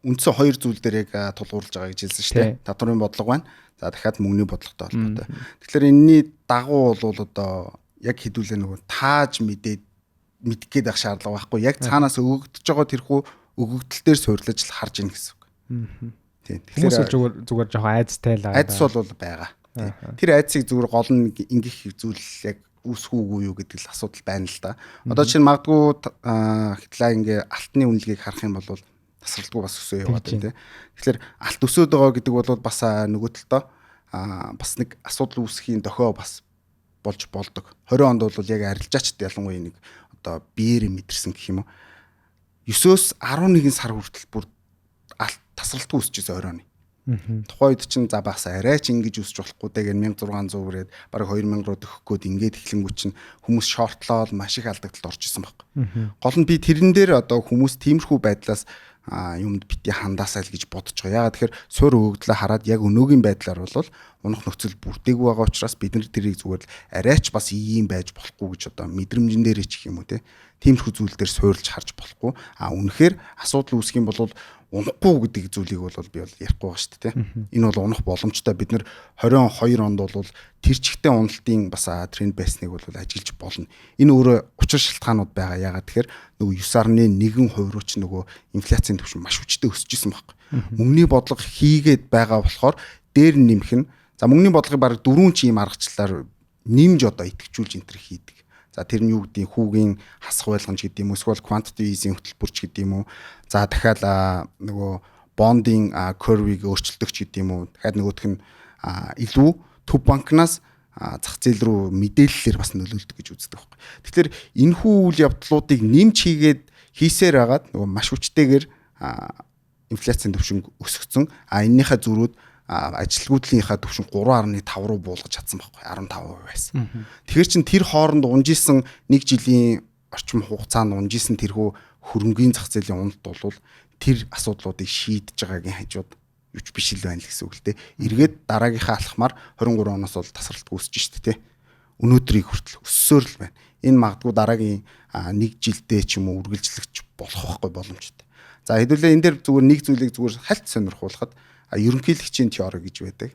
үндсэн хоёр зүйл дээр яг тулгуурлаж байгаа гэж хэлсэн шүү дээ. Татварын бодлого байна. За дахиад мөнгөний бодлоготой холбоотой. Тэгэхээр энэний дагуу бол одоо яг хэдүүлээ нөгөө тааж мэдэх гээд байх шаардлага байхгүй. Яг цаанаас өгөгдөж байгаа тэрхүү өгөгдөл дээр суйрлаж л харж ийн гэсэн үг. Тийм.
Тэгэхээр зүгээр жоохон айцтай л
айц бол байгаа. Тэр айцыг зүгээр гол нь ингэх зүйл яг үүсэхүүгүй юу гэдэг л асуудал байна л да. Одоо чинь магадгүй хэтлээ ингээ алтны үнэлгээг харах юм бол тасралтгүй бас өсөө яваад байна тийм. Тэгэхээр алт өсөөд байгаа гэдэг бол бас нөгөө талдаа бас нэг асуудал үүсэхийн дохио бас болж болдог. 20 онд бол яг арилжаачд ялангуяа нэг одоо биеэр мэдэрсэн гэх юм уу. 9-өөс 11 сар хүртэл бүр алт тасралтгүй өсчихсэн 20 оны. Тухайн үед чинь за багс арай ч ингэж өсч болохгүй дээ гэн 1600 хүрээд баг 2000 руу төгөх гээд ингээд эхлэнгүү чинь хүмүүс шортлоод маш их алдагдлалд орж исэн байхгүй. Гол нь би тэрэн дээр одоо хүмүүс тиймэрхүү байдлаас юмд бити хандаасаа л гэж бодож байгаа. Ягаад тэгэхээр суурь өгөгдлөө хараад яг өнөөгийн байдлаар бол унах нөхцөл бүрдээгүй байгаа учраас бид нар тэрийг зүгээр л арайч бас ийм байж болохгүй гэж одоо мэдрэмжэн дээрээ ч юм уу тиймэрхүү зүйл дээр суурилж харж болохгүй. Үнэхээр асуудал үүсэх юм бол унахгүй гэдэг зүйлийг бол би бол ярихгүй байгаа шүү дээ. Энэ бол унах боломжтой. Бид нэр 22 онд бол тэр чигтээ уналтын бас тренд байсныг бол ажиглаж болно. Энэ өөрөө учир шалтгаанууд байгаа. Ягаад тэгэхээр нөгөө 9.1% руу ч нөгөө инфляцийн түвшин маш хүчтэй өсөж исэн байхгүй. Мөнгөний бодлого хийгээд байгаа болохоор дээр нэмэх нь за мөнгөний бодлогыг баг 4 ч ийм аргачлалаар нэмж одоо идэвхжүүлж энэ төр хийдэг. За тэр нь юу гэдэг хүүгийн хасах байлгамж гэдэг юм уу эсвэл quantitative easing хөтөлбөрч гэдэг юм уу. За дахиад нөгөө bonding curve-ийг өөрчилдөг ч гэдэг юм уу. Дахиад нөгөөх нь илүү төв банкнаас зах зээл рүү мэдээллээр бас нөлөөлдөг гэж үздэг байхгүй. Тэгэхээр энэхүү үйл явдлуудыг нэмж хийгээд хийсээр хагаад нөгөө маш хүчтэйгээр инфляцийн түвшин өсгцэн энэнийхээ зөрүүд ажилгүйдлийнхаа түвшин 3.5 руу буулгаж чадсан байхгүй 15% байсан. Тэгэхээр чин тэр хооронд унжисан 1 жилийн орчим хугацаанд унжисан тэрхүү хөрөнгөний зах зээлийн уналт бол тэр асуудлуудыг шийдэж байгаагийн хажууд юуч биш л байна л гэсэн үг л дээ. Эргээд дараагийнхаа алхмаар 23 оноос бол тасралтгүй өсөж штэ тэ. Өнөөдрийг хүртэл өссөөр л байна. Энэ магадгүй дараагийн 1 жилдээ ч юм уу үргэлжлэгч болох байхгүй боломжтой. За хэдүүлээ энэ дээр зүгээр нэг зүйлийг зүгээр хальт сонирхуулахад ерөнхийлөгчийн теори гэж байдаг.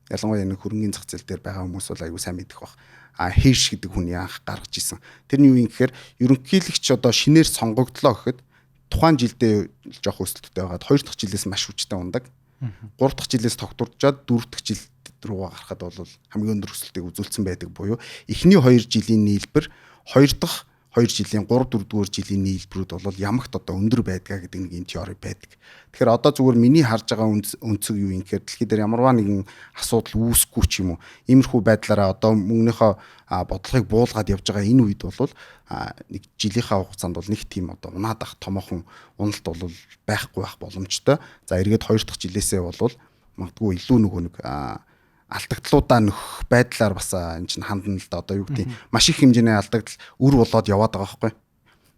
Ялангуяа энэ хөрөнгөний зах зээл дээр байгаа хүмүүс бол аягүй сайн мэдэх баг. Хейш гэдэг хүний анх гаргаж исэн. Тэрний юу юм гэхээр ерөнхийлөгч одоо шинээр сонгогдлоо гэхэд тухайн жилдээ жоох өсөлттэй байгаад 2 дахь жилээс маш хүчтэй ундаг. 3 дахь жилээс тогтворчоод 4 дахь жил руугаа гарахад бол хамгийн өндөр өсөлтийг үзүүлсэн байдаг буюу эхний 2 жилийн нийлбэр 2 дахь 2 жилийн 3 4 дугаар жилийн нийлбэрүүд бол ямагт одоо өндөр байдгаа гэдэг нэг юм теори байдаг. Тэгэхээр одоо зүгээр миний харж байгаа өнцөг юу юм гэхээр дэлхий дээр ямарваа нэгэн асуудал үүсэхгүй ч юм уу. Иймэрхүү байдлаараа одоо мөнгөнийхөө бодлогыг буулгаад явж байгаа энэ үед бол нэг жилийнхаа хугацаанд бол нэг тийм одоо унаад ах томоохон уналт бол байхгүй байх боломжтой. За эргээд 2 дахь жилээсээ бол магадгүй илүү нөгөө нэг алдагдлуудаа нөхөх байдлаар бас энэ чинь хандна л да одоо юу гэдэг маш их хэмжээний алдагдал үр болоод яваад байгаа байхгүй.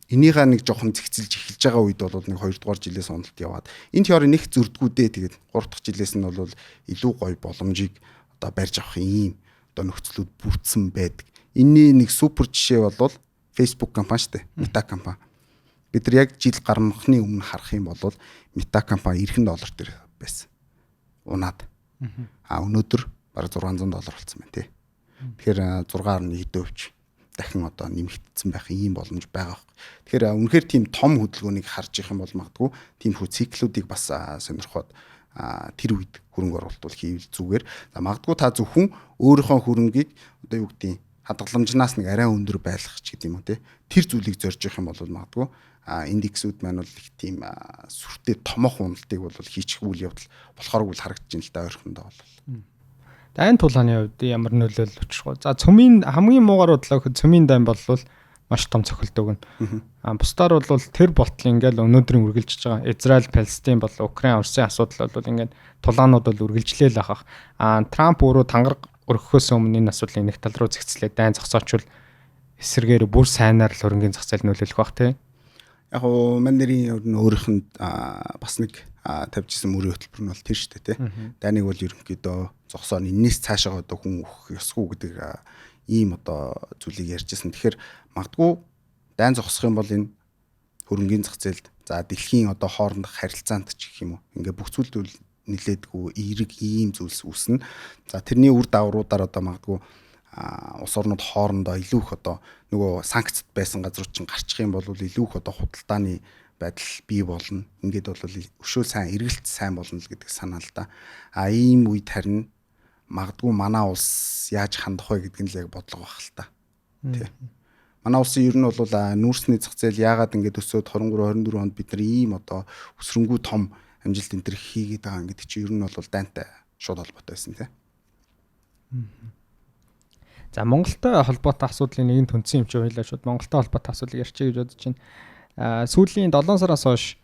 Энийгээ нэг жоохон зэгцэлж эхэлж байгаа үед бол нэг 2 дугаар жилээс уналт яваад энэ теори нэг зөрдгүүдээ тэгээд 3 дахь жилээс нь бол илүү гоё боломжийг одоо барьж авах ийм одоо нөхцлүүд бүрдсэн байдаг. Энийний нэг супер жишээ бол Facebook компани шүү дээ. Meta компани. Бид нар яг жил гармахны өмнө харах юм бол Meta компани $90 дээр байсан. Унаад. Өнөөдөр бараг $600 болсон байна тий. Тэгэхээр 6.1% дахин одоо нэмэгдсэн байх ийм боломж байгаа. Тэгэхээр үнэхээр тийм том хөдөлгөөнийг харж их юм бол магадгүй тийм хүү циклүүдийг бас сонирхоод тэр үед хөрөнгө оруулалт бол хийвэл зүгээр. За магадгүй та зөвхөн өөрийнхөө хөрөнгийг одоо юу гэдэг хадгаламжнаас нэг арай өндөр байлгах ч гэдэг юм уу тий. Тэр зүйлийг зорж их юм бол магадгүй индексүүд маань бол их тийм сүртэй томоохон уналтыг бол хийчих үйл явдал болохоор үл харагдаж байна л да ойрхондоо бол.
Дайн тулааны хувьд ямар нөлөөлөл учрах вэ? За цөмийн хамгийн муугар бодлоо гэхэд цөмийн дайн бол маш том цохилдог нь. Бусдаар бол тэр болтол ингээл өнөөдрийн үргэлжлэж байгаа Израиль, Палестин бол Украин, Оросын асуудал бол ингээд тулаанууд бол үргэлжлээл ахах. Трамп өөрөө тангараг өргөхөөс өмнө энэ асуудлыг нэг тал руу зэгцлээ дайн зогсоочвол эсэргээр бүр сайнаар л хөрөнгөний зах зээл нөлөөлөх бах тий.
Яг гоо мандарин өөрийнх нь бас нэг тавьжсэн мөрийн хөтөлбөр нь бол тэр шүү дээ тий. Дайныг бол ерөнхийдөө зогсоон энэс цаашаа одоо хүн өөх ёсгүй гэдэг ийм одоо зүйлийг ярьжсэн. Тэгэхээр магадгүй дайн зогсох юм бол энэ хөрөнгөний зах зээлд за дэлхийн одоо хоорондох харилцаанд ч гэх юм уу ингээ бүх зүйл нилээдгүй эерэг ийм зүйлс үүснэ. За тэрний үр дагавруудаар одоо магадгүй улс орнууд хоорондоо илүү их одоо нөгөө санкцд байсан газрууд чинь гарчих юм бол илүү их одоо худалдааны байдал бий болно. Ингээд бол өшөө сайн эргэлт сайн болно л гэдэг санаа л да. Ийм үед харин магадгүй манай улс яаж хандах вэ гэдг нь л яг бодлого байх л та. Тий. Манай улсын ер нь бол нүүрсний зах зээл яагаад ингээд өсөөд 23 24 онд бид нар ийм одоо өсрөнгүү том амжилт энэ төр хийгээд байгаа гэдэг чинь ер нь бол дайнтай шууд холбоотой байсан тий.
За Монголтой холбоотой асуудлын нэгэн түнцэн юм чи хоёлаа шууд Монголтой холбоотой асуудлыг ярьчих гэж бодож байна. Сүүлийн 7 сараас хойш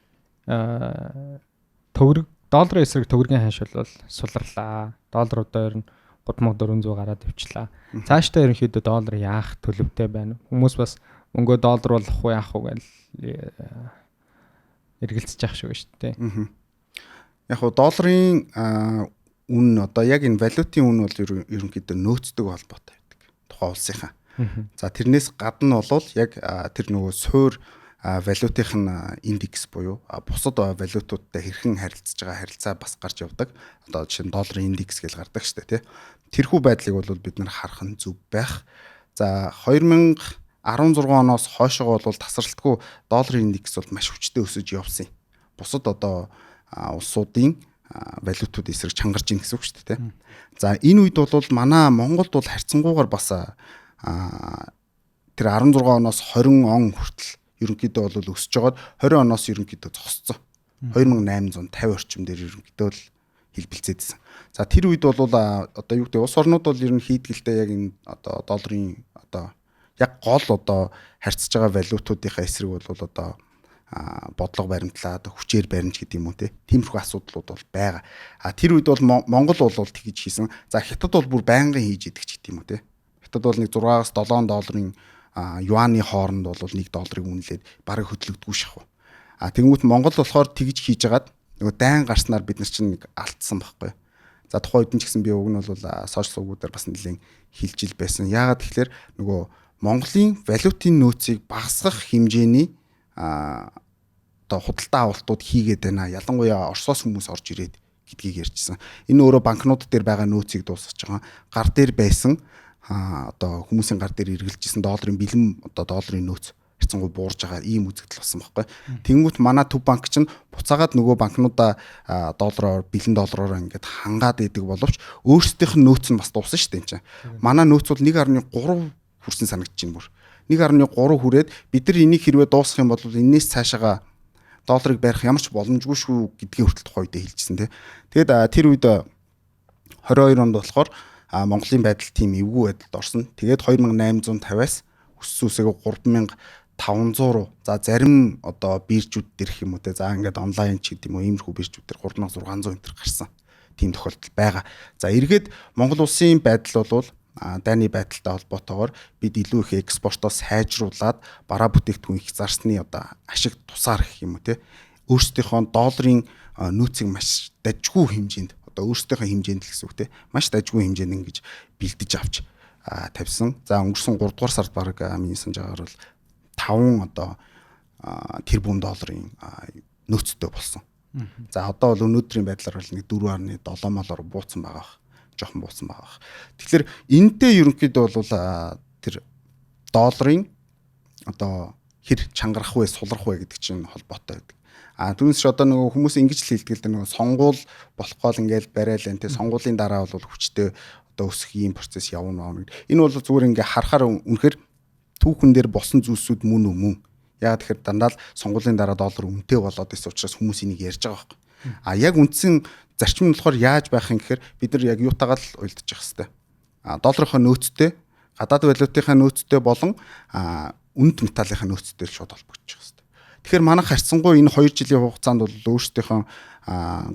долларын эсрэг төгрөгийн ханш бол суларлаа. Доллар одоо ер нь 3400 гараад өвчлээ. Цаашдаа ерөнхийдөө доллар яах төлөвтэй байна. Хүмүүс бас мөнгөө доллар болох уу яах уу гэж эргэлзэж явах шүү дээ.
Яг хуу долларын үн одоо яг энэ валютын үн бол ерөнхийдөө нөөцдөг холбоотой байдаг. Тухайн улсынхаа. За тэрнээс гадна бол яг тэр нөгөө суур валютын индекс буюу бусад валютуудтай хэрхэн харилцаж байгаа харилцаа бас гарч явдаг. Одоо жишээ нь долларын индекс гэж гардаг шүү дээ, тий. Тэрхүү байдлыг бол бид нар харах нь зөв байх. За 2016 оноос хойшоо бол тасралтгүй долларын индекс бол маш хүчтэй өсөж явсан юм. Бусад одоо улсуудын валютууд эсрэг чангарч ийн гэсэн үг шүү дээ, тий. За энэ үед бол манай Монголд бол харьцангуйгаар бас тэр 16 оноос 20 он хүртэл ерөнхийдөө бол өсөж жоод 20 оноос ерөнхийдөө зогсцсон. 2850 орчим дээр ерөнхийдөө л хэлбэлцээдсэн. За тэр үед бол одоо юу гэдэг улс орнууд бол ер нь хийдгэлтэй яг энэ одоо долларын одоо яг гол одоо харьцаж байгаа валютуудынхаа эсрэг бол одоо бодлого баримтлаа одоо хүчээр баримж гэдэг юм уу те. Тиймэрхүү асуудлууд бол байгаа. Тэр үед бол Монгол бол тэгж хийсэн. За Хятад бол бүр байнгын хийж идэг ч гэдэг юм уу те. Хятад бол нэг 6-аас 7 долларын юаны хооронд бол 1 долларыг үнэлээд бараг хөдлөгдгүү шахав. Тэгмүүд Монгол болохоор тэгж хийж агаад нөгөө дайн гарснаар бид нар чинь нэг алдсан байхгүй. За тухайн үед нь ч гэсэн би уг нь бол сошиал сувгуудаар бас нэлээд хилжил байсан. Яагаад тэгэхээр нөгөө Монголын валютын нөөцийг багасгах хэмжээний одоо худалдаа авалтууд хийгээд байна. Ялангуяа Оросоос хүмүүс орж ирээд гэдгийг ярьжсэн. Энэ өөрөө банкнууд дээр байгаа нөөцийг дуусгаж байгаа. Гар дээр байсан одоо хүмүүсийн гар дээр эргэлжсэн долларын бэлэн одоо долларын нөөц харьцангуй буурж байгаа ийм үзэгдэл болсон байхгүй. Тэнгүүт манай төв банк чинь буцаагаад нөгөө банкнуудаа доллараар бэлэн доллараар ингээд хангаад идэг боловч өөрсдийнх нь нөөц нь бас дууссан шүү дээ энэ чинь. Манай нөөц бол 1.3 хүрсэн санагдаж байна бүр. 1.3 хүрээд бид нар энийг хэрвээ дуусгах юм бол энээс цаашаага долларыг барих ямар ч боломжгүй шүү гэдгийг хүртэл тухай үедээ хэлжсэн тий. Тэгэд тэр үед 22 онд болохоор Монголын байдал тийм эвгүй байдалд орсон. Тэгээд 2850-аас өссөн үсээг 3500 руу. За зарим одоо биржүүд дэрх юм уу те. За ингээд онлайн ч гэдэг юм уу иймэрхүү биржүүд дээр 3600 энэ гарсан. Тийм тохиолдол байгаа. За эргээд Монгол улсын байдал бол дайны байдалтай холбоотойгоор бид илүү их экспортоос сайжруулад бараа бүтээгдэхүүн их зарсны одоо ашиг тусаар гэх юм уу те. Өөрсдийнхөө долларын нөөцийг маш дажгүй хэмжээнд одоо өөрсдийнхөө хэмжээнд л гэсэн үг те. Маш дажгүй хэмжээнд ингэж бэлдэж авч тавьсан. За өнгөрсөн 3 дугаар сард баг миний санаж байгаагаар бол 5 одоо тэрбум долларын нөөцтэй болсон. За одоо бол өнөөдрийн байдлаар бол нэг 4.7 молоор бууцсан байгаа бах. Жохон бууцсан байгаа бах. Тэгэхээр энэтэй ерөнхийдөө бол тэр долларын одоо хэр чангарах вэ, сулрах вэ гэдэг чинь холбоотой байдаг. Түүнээс ч одоо нөгөө хүмүүс ингэж л хэлдэг л нөгөө сонгуул болох гол ингээл барайл энэ сонгуулийн дараа бол хүчтэй одоо өсөх ийм процесс явна гэдэг. Энэ бол зүгээр ингээ харахаар үнэхээр түүхэн дээр босон зүйлсүүд мөн. Яг тэгэхээр дандаа л сонгуулийн дараа доллар үнэтэй болоод ирсэн учраас хүмүүс энийг ярьж байгаа байхгүй. Яг үндсэн зарчим нь болохоор яаж байх юм гэхээр бид нар яг юутаагаа л уйлдчих хэвээр. Долларынхаа нөөцтэй, гадаад валютынхаа нөөцтэй болон үнэт металлынхаа нөөцтэй шууд холбогдчих хэвээр. Тэгэхээр манайх харьцангуй энэ 2 жилийн хугацаанд бол өөрсдийнхөө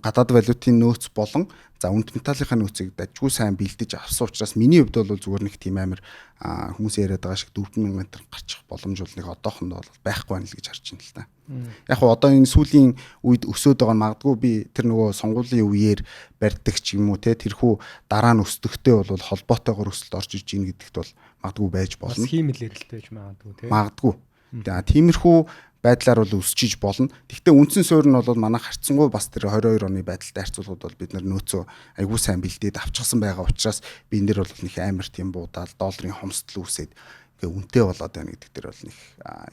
гадаад валютын нөөц болон за үнэт металлынхаа нөөцийг дажгүй сайн бэлдэж авсан учраас миний хувьд бол зүгээр нэг тийм амар хүмүүс яриад байгаа шиг 4000 м гарчих боломж бол нэг одоохондоо бол байхгүй байна л гэж харж байна л та. Яг хөө одоо энэ сүүлийн үед өсөд байгаа нь магадгүй би тэр нөгөө сонгуулийн үеэр барьдаг ч юм уу те тэрхүү дараа нь өсдөгтэй бол холбоотойгоор өсөлт орж иж ийн гэдэгт бол магадгүй байж болно.
Бас хиймэлэрэлтэй байж магадгүй те.
Магадгүй. Тиймэрхүү байдлаар бол өсчиж болно. Гэхдээ үндсэн суурь нь бол манай харьцангуй бас тэр 22 оны байдалтай харьцуулахад бол бид нар нөөцөө айгүй сайн бэлдээд авчихсан байгаа учраас би энэ дэр бол нэг амар тийм буудаал долларын хомсдол үүсээд ингээ үнэтэй болоод байна гэдэг дэр бол нэг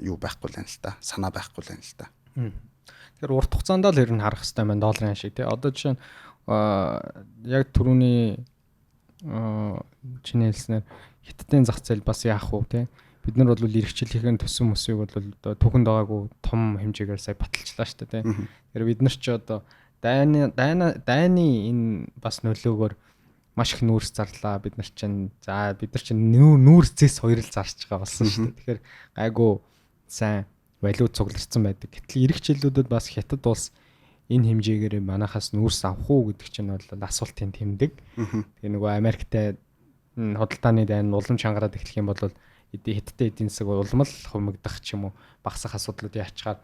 юу байхгүй л байна л та. Санаа байхгүй л байна л та.
Тэгэхээр урт хугацаанд л ер нь харах хэрэгтэй байна долларын шиг тий. Одоо жишээ нь яг түрүүний чиний хэлснээр хятадын зах зээл бас яах вэ тий. Бид нар бол иргэжлийнхэн төсөн мөсийг бол одоо түүхэнд байгаагүй том хэмжээгээр сая баталчлаа шүү дээ тийм. Тэгэхээр бид нар ч одоо дайны энэ бас нөлөөгөөр маш их нүүрс зарлаа. Бид нар чинь нүүрс зэс хоёрл зарч байгаа болсон шүү дээ. Тэгэхээр гайгүй сайн валют цугларсан байдаг. Гэтэл иргэжлүүдэд бас хятад улс энэ хэмжээгээр манахаас нүүрс авах уу гэдэг чинь бол асуултын тэмдэг. Тэгээ нөгөө Америктэй худалдааны дайн улам чангараад эхлэх юм бол хятадтай эдийн засаг улам л хумигдах ч юм уу багасах асуудлууд яачаар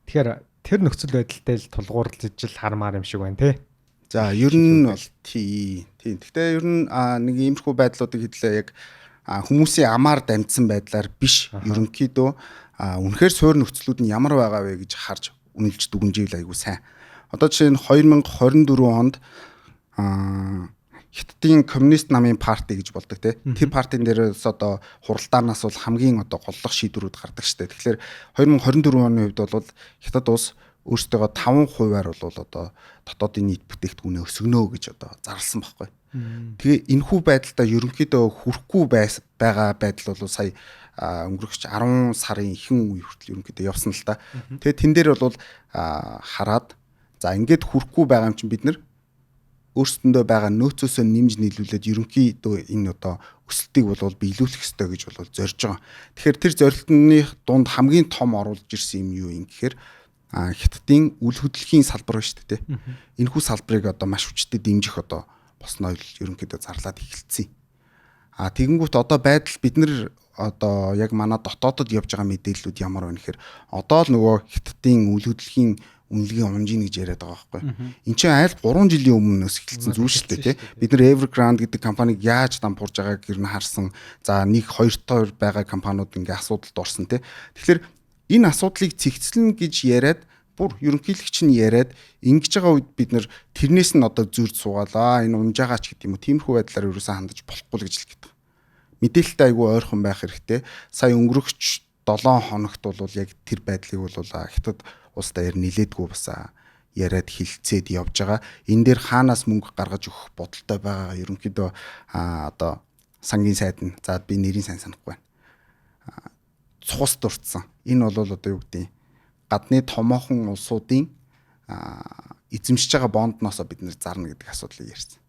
тэгэхээр тэр нөхцөл байдалтай л тулгуурлаж л хармаар юм шиг байна те.
За ер нь бол тийм. Гэхдээ ер нь нэг иймэрхүү байдлуудыг хэдлээ яг хүмүүсийн амаар дамжсан байдлаар биш. Ерөнхийдөө үнэхээр суурь нөхцлүүд нь ямар байгаа вэ гэж харж үнэлж дүгнжийл айгу сайн. Одоо жишээ нь 2024 онд Хятадын коммунист намын парти гэж болдог те. Тэр партийн дээрээс одоо хуралдаанаас бол хамгийн одоо голлох шийдвэрүүд гардаг штэ. Тэгэхээр 2024 оны хувьд бол Хятад улс өөрсдөө 5%-аар бол одоо дотоодын нийт бүтээгдэхүүнээ өсгөнө гэж одоо зарласан байхгүй. Тэгээ энэхүү байдалтай ерөнхийдөө хүрэхгүй байгаа байдал бол сая өнгөрөх 10 сарын ихэнх үе хүртэл ерөнхийдөө явсан л та. Тэгээ тэн дээр бол хараад за ингээд хүрэхгүй байгаа юм чинь бид нар өөрсдөндөө байгаа нөөцөөсөө нэмж нийлүүлээд ерөнхийдөө энэ одоо өсөлтийг бол биелүүлэх ёстой гэж бол зорж байгаа. Тэгэхээр тэр зорилтны дунд хамгийн том оруулж ирсэн юм юу юм гэхээр Хятадын үл хөдлөлийн салбар ба шүү дээ. Энэхүү салбарыг одоо маш хүчтэй дэмжих одоо босноо ерөнхийдөө зарлаад эхэлсэн. Тэгэнгүүт одоо байдал бид нар одоо яг манай дотоодод явж байгаа мэдээллүүд ямар вэ гэхээр одоо л нөгөө Хятадын үл хөдлөлийн үнэлгээ унжийн гэж яриад байгаа байхгүй. Энд чинь айл 3 жилийн өмнөөс эхэлсэн зүйл шүү дээ тий. Бид нар Evergrande гэдэг компаниг яаж дампуурж байгааг гэр нь харсан. За 1-2 байгаа компаниуд ингээ асуудалд орсон тий. Тэгэхээр энэ асуудлыг цэгцлэн гэж яриад бүр ерөнхийлөгч нь яриад ингэж байгаа үед бид нар тэрнээс нь одоо зөрж суугаалаа. Энэ унжаагаач гэдэг юм уу. Тиймэрхүү байдлаар ерөөсөө хандаж болохгүй л гэж л гэдэг. Мэдээлэлтэй айгүй ойрхон байх хэрэгтэй. Сая өнгөрөгч 7 хоногт бол яг тэр байдлыг бол Хятад улс даяар нилээдгүй бас яриад хилцээд явж байгаа. Энэ дээр хаанаас мөнгө гаргаж өгөх бодолтой байгаа ерөнхийдөө одоо сангийн сайд нь за би нэрийг сайн санахгүй байна. Цус дурдсан. Энэ бол одоо юу гэдэг гадны томоохон улсуудын эзэмшиж байгаа бондноосоо бид нэр зарна гэдэг асуудлыг ярьсан.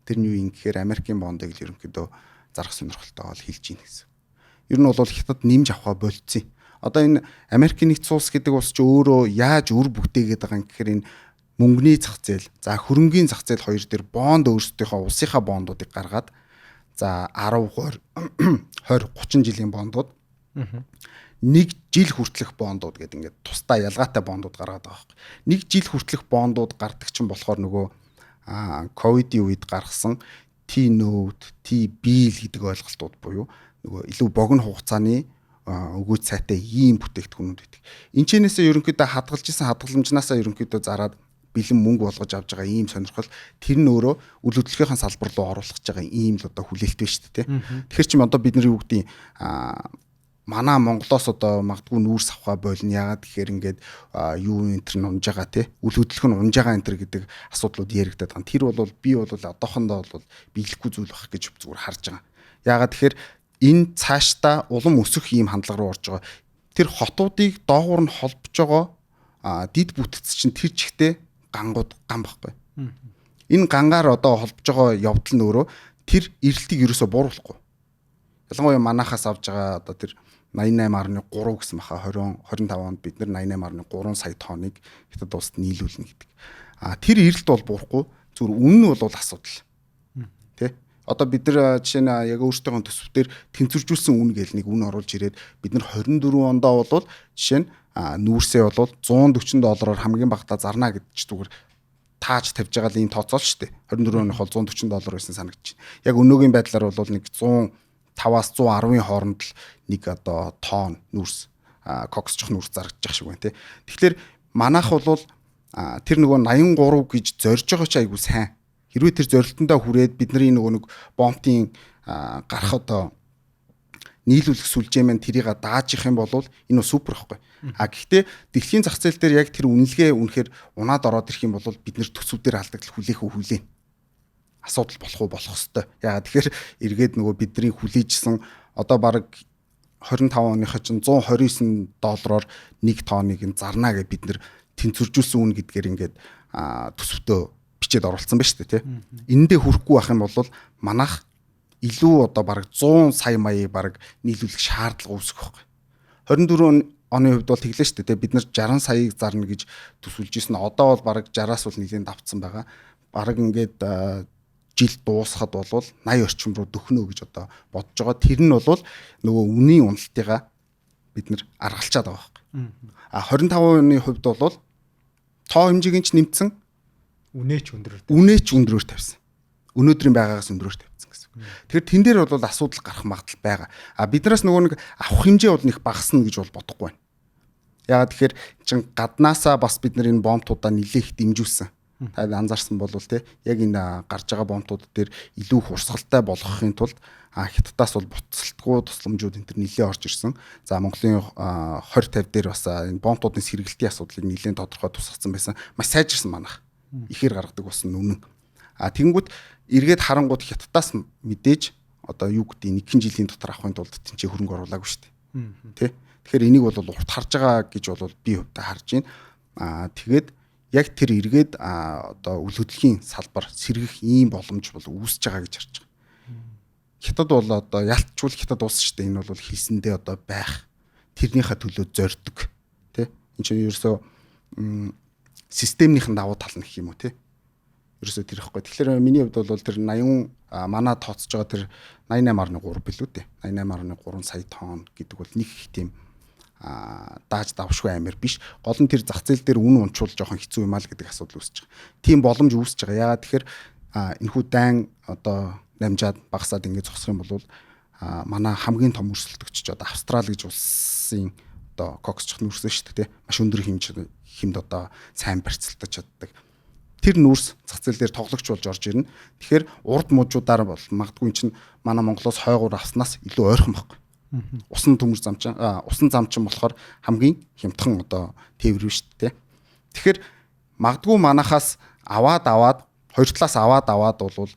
Тэр нь юу юм гэхээр Америкийн бондыг л ерөнхийдөө зарах сонирхолтой бол хэлж ийн гэсэн. Ер нь бол Хятад нэмж авахаа болцсон. Одоо энэ Америкийн нэгдсэн улс гэдэг улс ч өөрөө яаж үр бүтээгээд байгаа юм гэхээр энэ мөнгөний зах зээл, за хөрөнгийн зах зээл хоёр дээр бонд өөрсдийнхөө улсынхаа бондуудыг гаргаад за 10, 20, 30 жилийн бондууд нэг жил хүртэлх бондууд гэдэг ингээд тусдаа ялгаатай бондууд гаргаад байгаа байхгүй. Нэг жил хүртэлх бондууд гардаг чинь болохоор нөгөө ковидын үед гаргасан T-note, T-bill гэдэг ойлголтууд буюу нөгөө илүү богино хугацааны өгөөж сайтай ийм бүтээгдэхүүнүүд байдаг. Энэчнээсээ ерөнхийдөө хадгалж исэн хадгаламжнаасаа ерөнхийдөө зараад бэлэн мөнгө болгож авж байгаа ийм сонирхол тэр нь өөрөө үл хөдлөлийн салбар руу оруулах гэж байгаа ийм л одоо хүлээлт байна шүү дээ. Тэгэхээр чим одоо бид нар юу гэдэг манай Монголоос одоо магадгүй нүүрс авахаа болно. Яагаад гэхээр ингээд юу энэ төр нь унж байгаа тий. Үл хөдлөх нь унж байгаа энэ төр гэдэг асуудлууд яригдаад байгаа. Тэр бол би бол одоохондоо бол биелэхгүй зүйл байх гэж зүгээр харж байгаа. Яагаад гэхээр энэ цаашдаа улам өсөх ийм хандлага руу орж байгаа. Тэр хотуудыг доогуур нь холбож байгаа дид бүтц чинь тэр чигтээ ган байхгүй. Энэ гангаар одоо холбож байгаа явдал нь өөрөө тэр эрэлтийг ерөөсө бууруулахгүй. Ялангуяа манахаас авж байгаа одоо тэр 88.3 гэсэн баха 25 онд бид нар 88.3 сая тонныг Хятад улсад нийлүүлнэ гэдэг. Тэр эрэлт бол буурахгүй зүгээр үнэн нь бол асуудал. Тэ? Одоо бид нар жишээ нь яг өөрсдөө төсөвтөр тэнцвэржүүлсэн үн гэл нэг үн оруулж ирээд бид нар 24 ондоо бол жишээ нь нүүрсээ бол $140 хамгийн багтаа зарна гэдэг ч зүгээр тааж тавьж байгаа л ийм тооцоол шүү дээ. 24 оных бол $140 байсан санагдчих. Яг өнөөгийн байдлаар бол нэг 105-аас 110-ийн хооронд л нэг одоо тонн нүүрс коксчих нүүрс зарагдаж байгаа шиг байна тий. Тэгэхээр манайх бол тэр нөгөө 83 гэж зорж байгаа ч айгүй сайн. Хэрвээ тэр зорилтондоо хүрээд бидний нөгөө нэг бомтын гарах одоо нийлүүлэх сүлжээ маань тэрийг дааж их юм бол энэ супер байхгүй. Гэхдээ дэлхийн зах зээл дээр яг тэр үнэлгээ үнэхээр унаад ороод ирэх юм бол бид нэр төсөвдөр алдагдал хүлээн. Асуудал болох уу болох хэвээр. Яагаад тэгэхээр эргээд нөгөө бидний хүлээжсэн одоо баг 25 оныхоо чинь $129 нэг тонныг нь зарна гэж бид нэр тэнцвэржүүлсэн үн гэдгээр ингээд төсөвтөө бичээд оруулсан байна шүү дээ тий. Эндээ хүрэхгүй байх юм бол манайх илүү одоо баг 100 сая маяг баг нийлүүлэх шаардлага үүсэх байхгүй. 24 оны хувьд бол тэглээ шүү дээ. Бид нар 60 саяыг зарна гэж төсвөлж ирсэн. Одоо бол бараг 60-аас бол нэлийн давцсан байгаа. Бараг ингээд жил дуусахад бол 80 орчим руу дөхнө гэж одоо бодож байгаа. Тэр нь бол нөгөө үнийн уналтыгаа бид нар аргалчаад байгаа байхгүй. А 25%-ны хувьд бол тоо хэмжээг нь нэмсэн,
Үнээч
өндрөөр тавьсан. Өнөөдрийн байгаагаас өндрөөр тавьсан гэсэн. Тэгэхээр тэн дээр бол асуудал гарах магадлал байгаа. А биднээс нөгөө нэг авах хэмжээ бол нэг багасна гэж бол бодохгүй байна. Яагаад тэгэхээр чин гаднаасаа бас бид нар энэ бомбтуудаа нэлээх дэмжүүлсэн. Та анзаарсан бол те яг энэ гарч байгаа бомбтууд дээр илүү их урсгалтай болгохын тулд Хятадаас бол буцалтгүй тусламжууд энэ төр нэлээд орж ирсэн. За Монголын 20-50 дээр бас энэ бомбтуудын сэргэлтийн асуудлыг нэлээд тодорхой тусгацсан байсан. Маш сайжирсан манайх. Ихээр гаргадаг болсон үнэн. Тэгэнгүүт эргээд харангууд Хятадаас мэдээж одоо юу гэдэг 1 жилийн дотор авахын тулд тэнцээ хөрөнгө оруулаагүй шүү дээ. Тэ. Тэгэхээр энийг бол урт харж байгаа гэж бол би хувьдаа харж байна. Тэгээд яг тэр эргээд одоо үл хөдлөлийн салбар сэргэх ийм боломж бол үүсэж байгаа гэж харж байгаа. Хятад бол одоо ялтчул Хятад улс шүү дээ. Энэ бол хэлсэндээ одоо байх. Тэрнийхээ төлөө зорддог. Тэ. Энд чинь ерөөсөө системийнхэн давуу тал нь гэх юм уу те. Ерөөсөө тэр ихгүй. Тэгэхээр миний хувьд бол тэр 80 манай тооцож байгаа тэр 88.3 билүү дээ. 88.3 сая тонн гэдэг бол нэг их тийм дааж давшгүй амир биш. Гол нь тэр зах зээл дээр үн унчуул жоохон хэцүү юм аа л гэдэг асуудал үүсэж байгаа. Тийм боломж үүсэж байгаа. Яагаад тэгэхээр энэхүү дайн одоо намжаад багасаад ингэж зогсох юм бол манай хамгийн том өрсөлдөгч одоо Австрали гэж улсын одоо коксчих нүрсэн шүү дээ. Маш өндөр хэмд одоо сайн барьцалтаж чаддаг. Тэр нүрс зах зээл дээр тоглогч болж орж ирнэ. Тэгэхээр урд мужуудаар бол магадгүй чинь манай Монголоос хойгуур авснаас илүү ойрхон байхгүй. Усан төмөр замчин усан замчин болохоор хамгийн хямдхан одоо тээвэр биш дээ. Тэгэхээр магадгүй манахаас аваад хоёр талаас аваад бол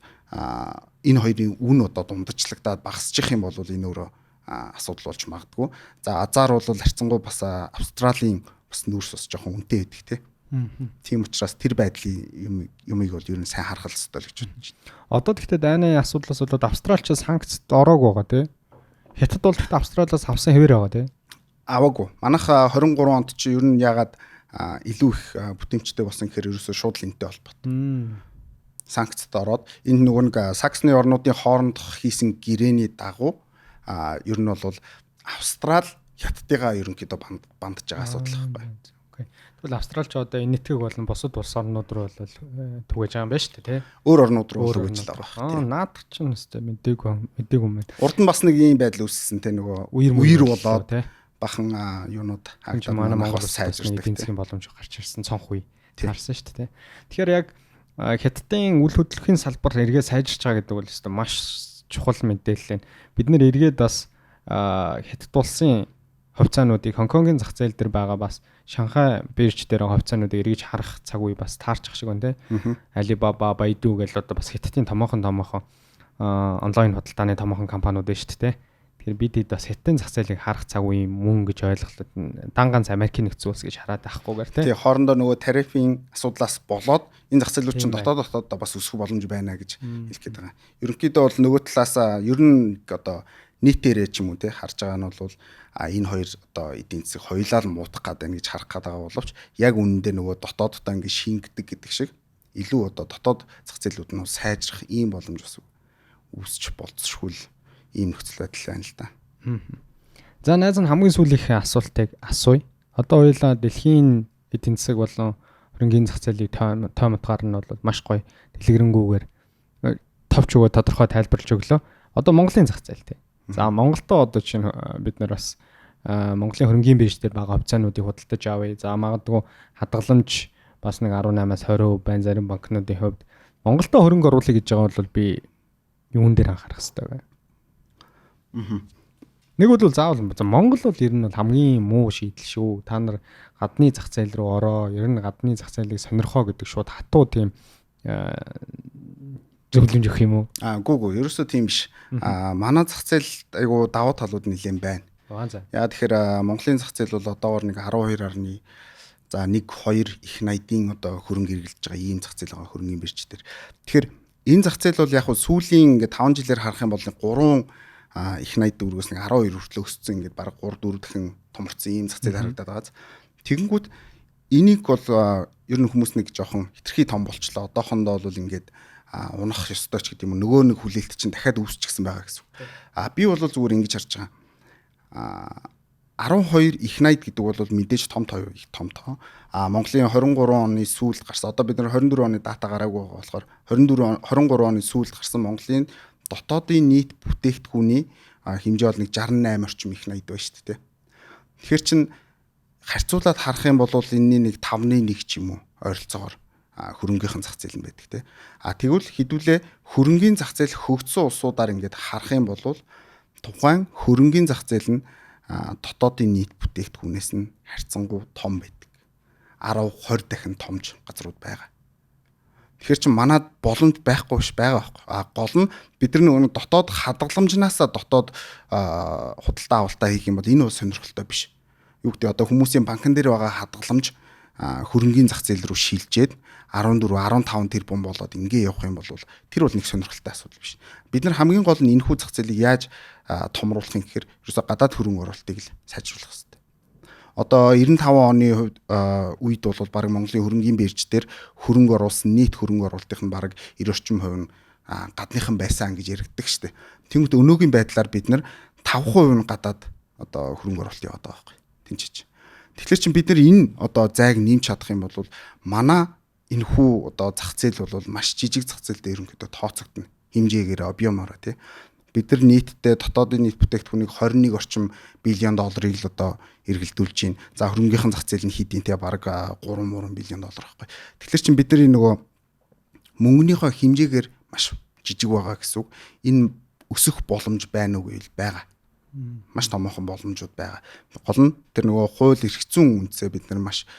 энэ хоёрын үн одоо дундажлагдаад багасчих юм бол энэ өөрөө асуудал болж магадгүй. За азар бол харьцангуй бас Австралийн бас нүүрс бас жоохон үнэтэй байдаг те. Тийм учраас тэр байдлын юмыг бол ер нь сайн харах хэрэгтэй л гэж бодож байна.
Одоо тэгтээ дайны асуудлаас болоод Австраличаас санкцд ороогүй байгаа те. Хятад бол тэгтээ Австралиас авсан хэвээр байгаа те.
Аваагүй. Манайх 23 онд чи ер нь ягаад илүү их бүтэмжтэй болсон гэхээр ерөөсөө шууд линттэй холбоотой. Санкцд ороод энэ нөгөө нэг Саксны орнуудын хоорондох хийсэн гэрээний дагуу ер нь бол Австрал Хятадыгаа ерөнхийдөө бандж байгаа асуудал байхгүй.
Окей. Тэгвэл Австралч одоо энэ нэтгийг болон бусад улс орнууд руу бол түгэж байгаа юм байна шүү дээ, тий?
Өөр орнууд руу түгэж л байгаа.
Наад ч юм өстэй мэдээгүй юм байна.
Урд нь бас нэг ийм байдал үүссэн те нөгөө үер болоод бахан юунууд
хаагдаад манай Монгол сайжирсан эдийн засгийн боломж гарч ирсэн цонх үе харсан шүү дээ, тий? Тэгэхээр яг Хятадын үл хөдлөхийн салбар эргээд сайжирч байгаа гэдэг бол өстэй маш чухал мэдээлэл байна. Бид нэр эргээд бас Хятад улсын хувьцаануудыг Хонконгийн зах зээл дээр байгаа бас Шанхай бирж дээр хувьцаануудыг эргэж харах цаг үе бас таарч ах шиг байна те. Alibaba, Baidu гэл одоо бас Хятадын томоохон онлайн худалдааны томоохон компаниуд байна шүү дээ. Тэгэхээр бид бас Хятадын зах зээлийг харах цаг үе мөн гэж ойлголоод дан ганц Америкийн нэгдсэн улс гэж хараад байхгүйгээр те.
Тэгээ хоорондоо нөгөө тарифын асуудлаас болоод энэ зах зээлүүд чинь дотоод бас өсөх боломж байна гэж хэлэх гээд байгаа. Ерөнхийдөө бол нөгөө талаас ер нь одоо нийтээрээ ч юм уу те харж байгаа нь бол энэ хоёр одоо эдийн засаг хоёулаа л муутах гэдэг гэж харах гэдэг боловч яг үнэндээ нөгөө дотооддоо ингэ шингэдэг гэдэг шиг илүү одоо дотоод зах зээлүүд нь сайжрах ийм боломж бас үүсч болцшгүй ийм нөхцөл байдал байна л да.
За найз нь хамгийн сүүлийнхээ асуултыг асууя. Одоо хоёулаа дэлхийн эдийн засаг болон хөрөнгөний зах зээлийг тоомтгаар нь бол маш гоё дэлгэрэнгүйгээр товч өгөө тодорхой тайлбарлаж өглөө. Одоо Монголын зах зээлтэй. За Монголдоо одоо чинь бид нар бас Монголын хөрөнгөний бирж дээр байгаа хувьцаануудыг худалдаж авъя. За магадгүй хадгаламж бас нэг 18-аас 20% байна зарим банкнуудын хувьд. Монголдоо хөрөнгө оруулах гэж байгаа бол би юун дээр анхаарах хэрэгтэй вэ? Нэг бол заавал Монгол бол ер нь хамгийн муу шийдэл шүү. Та нар гадны зах зээл рүү ороо. Ер нь гадны зах зээлийг сонирхоо гэдэг шууд хатуу тийм зөвлөмж өгөх юм уу?
Гүү. Ерөөсөө тийм биш. Манай зах зээл айгу давуу талууд нэлээд байна. Яа тэгэхээр Монголын зах зээл бол одоогоор нэг 12.1 2 их 80-ийн одоо хөрөнгө эргэлж байгаа ийм зах зээл байгаа хөрөнгөний бирж дээр. Тэгэхээр энэ зах зээл бол яг сүүлийн ингээд 5 жилээр харах юм бол 3 их 80 дүүргээс нэг 12 хүртэл өссөн ингээд баг 3 4 дахин томорцсон ийм зах зээл харагдаад байгааз. Тэгэнгүүт энийг бол ер нь хүмүүс нэг жоохон хитрхи том болчлоо. Одоохондоо бол ингээд унах ёстой ч гэдэг юм нөгөө нэг хүлээлт чинь дахиад үүсчихсэн байгаа гэсэн. Би бол зүгээр ингэж харж байгаа. 12 их 80 гэдэг бол мэдээж том тоо их том тоо. Монголын 23 оны сүүлд гарсан. Одоо бид нар 24 оны дата гараагүй байгаа болохоор 23 оны сүүлд гарсан Монголын дотоодын нийт бүтээгдэхүүний хэмжээ бол нэг 68 орчим их 80 байна шүү дээ. Тэгэхээр чин харьцуулаад харах юм бол энэний нэг 5-1 ч юм уу ойролцоогоор хөрөнгөхийн зах зээл нь байдаг те. Тэгвэл хэдүүлээ хөрөнгөний зах зээл хөгжсөн улсуудаар ингээд харах юм бол тухайн хөрөнгөний зах зээл нь дотоодын нийт бүтээгдэхүүнээс нь харьцангуй том байдаг. 10-20 дахин томж газрууд байгаа. Тэгэхээр чи манад боломж байхгүй биш байгаа байхгүй. Гол нь бид нар нөгөө дотоод хадгаламжнаасаа дотоод худалдаа авалтаа хийх юм бол энэ бол сонирхолтой биш. Юу гэдэг одоо хүмүүсийн банкн дээр байгаа хадгаламж хөрөнгөний зах зээл рүү шилжээд 14-15 тэрбум болоод ингээ явах юм бол тэр бол нэг сонирхолтой асуудал биш. Бид нар хамгийн гол нь энэхүү зах зээлийг яаж томруулах юм гэхээр ерөөсө гадаад хөрөнгө оруулалтыг л сайжруулах хэрэгтэй. Одоо 95 оны үед бол баг Монголын хөрөнгөний бирж дээр хөрөнгө оруулсан нийт хөрөнгө оруулалтын баг 90 орчим хувь нь гадныхан байсан гэж яригддаг штеп. Тэнгүүт өнөөгийн байдлаар бид нар 5% нь гадаад одоо хөрөнгө оруулалт яваад байгаа байхгүй. Тинчиж. Тэгэхээр чин бид нар энэ одоо зайг нэмж чадах юм бол манай энэхүү одоо зах зээл бол маш жижиг зах зээлтэй ерөнхийдөө тооцогдно. Хэмжээгээр объемоор тий. Бид нар нийтдээ дотоодын нийт бүтээгдэхүүнийг 21 орчим биллион долларыг л одоо эргэлдүүлж байна. За хөрөнгөхийн зах зээл нь хэдийн тий бараг 3 биллион доллар байхгүй. Тэгэхээр чин бид нар нөгөө мөнгөнийхөө хэмжээгээр маш жижиг байгаа гэсэн үг. Энэ өсөх боломж байна уу гэвэл байгаа. Маш томоохон боломжууд байгаа. Гол нь тэр нөгөө хууль эрх зүйн үндсээ бид нар маш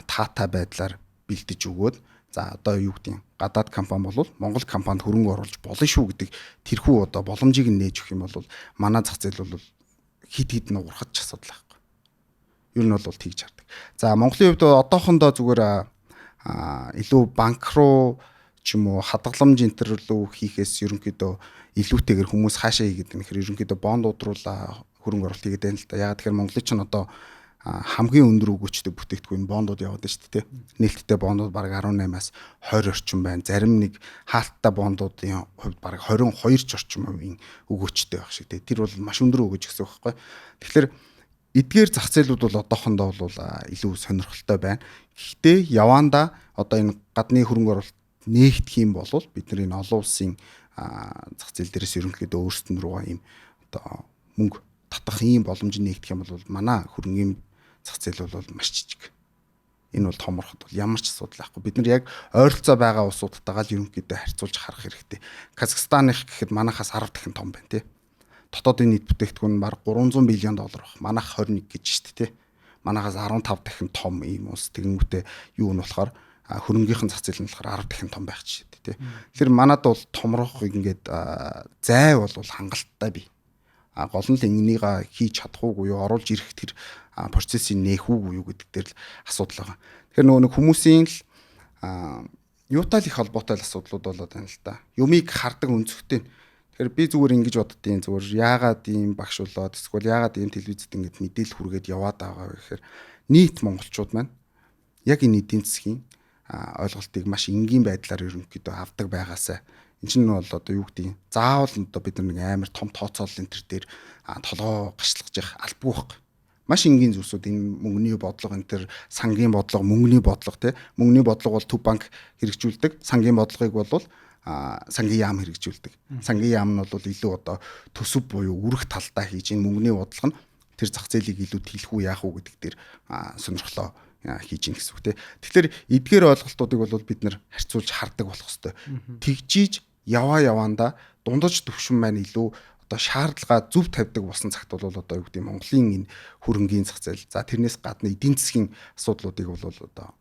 таатай байдлаар бэлдэж өгөөд за одоо юу гэдэг юм гадаад компани бол Монгол компанид хөрөнгө оруулж болно шүү гэдэг тэрхүү одоо боломжийг нээж өгөх юм бол манай зах зээл бол хид нуурхаж асуудал байхгүй. Ер нь бол тэгж хардаг. За Монголын хувьд одоохондоо зүгээр илүү банк руу ч юм уу хадгаламж энтер рүү хийхээс ерөнхийдөө илүүтэйгээр хүмүүс хаашаа хийгээд нэхэр ерөнхийдөө бондууд руу хөрөнгө оруулалт хийгээд байна л да. Яг тэгэхээр Монголын ч одоо хамгийн өндөр өгөөчтэй бүтээгдэхүүн бондууд яваад байна шүү дээ. Нээлттэй бондууд бараг 18-аас 20 орчим байна. Зарим нэг хаалттай бондуудын хувьд бараг 22 ч орчим хувийн өгөөчтэй байх шиг. Тэр бол маш өндөр өгөөж гэсэн үг байхгүй. Тэгэхээр эдгээр зах зээлүүд бол одоохондоо бол илүү сонирхолтой байна. Гэхдээ явандаа одоо энэ гадны хөрөнгө оруулалт нээгдэх юм бол бид нар энэ олон улсын зах зээл дээрээс ерөнхийдөө өөрсдөн рүү ийм одоо мөнгө татах ийм боломж нээгдэх юм бол манай хөрөнгөний зах зээл бол маш жижиг. Энэ бол томорхот бол ямар ч асуудал байхгүй. Бид нар яг ойролцоо байгаа улсуудтайгаа л ерөнхийдөө харьцуулж харах хэрэгтэй. Казахстаних гэхэд манайхаас 10 дахин том байна тий. Дотоодын нийт бүтээгдэхүүн нь баг 300 биллион доллар баг. Манайх 21 гэж шүү дээ тий. Манайхаас 15 дахин том ийм улс. Тэгэнгүүтээ юу нь болохоор хөрөнгөхийн зах зээл нь болохоор 10 дахин том байх ч шүү дээ тий. Тэгэхээр манад бол томрохыг ингээд зай бол хангалттай бий. Гол нь л энийг хийж чадах уугүй юу оруулж ирэх тэр процессыг нээх уугүй юу гэдэг дээр л асуудал байгаа. Тэгэхээр нөгөө нэг хүмүүсийн л юутай л их холбоотой асуудлууд болоод байна л да. Юмыг хардаг өнцгтэй. Тэгэхээр би зүгээр ингэж боддtiin зүгээр яагаад ийм багш болоод эсвэл яагаад ийм телевизэд ингэж мэдээлэл хүргээд яваад байгаа вэ гэхээр нийт монголчууд маань яг энэ эдийн засгийн ойлголтыг маш энгийн байдлаар ерөнхийдөө авдаг байгаасаа энэ чинь бол одоо юу гэдэг заавал одоо бид нэг амар том тооцоол энэ төр дээр толгоо гашлах явах албагүй байхгүй. Маш энгийн зүйлсүүд энэ мөнгөний бодлого энэ төр сангийн бодлого мөнгөний бодлого те мөнгөний бодлого бол төв банк хэрэгжүүлдэг сангийн бодлогыг бол сангийн яам хэрэгжүүлдэг. Сангийн яам нь бол илүү одоо төсөв буюу үрэх талдаа хийж энэ мөнгөний бодлого нь тэр зах зээлийг илүү тэлэх үү яах уу гэдэг дээр сонирхлоо хийж ийн гэсэн үг те. Тэгэхээр эдгээр ойлголтуудыг бол бид нар харьцуулж хардаг болох хэвээр. Тэгжиж яваанда дундаж төвшин маань илүү одоо шаардлага зөв тавьдаг болсон цагт бол одоо юу гэдэг Монголын энэ хөрөнгөний зах зээл за тэрнээс гадна эдийн засгийн асуудлуудыг бол одоо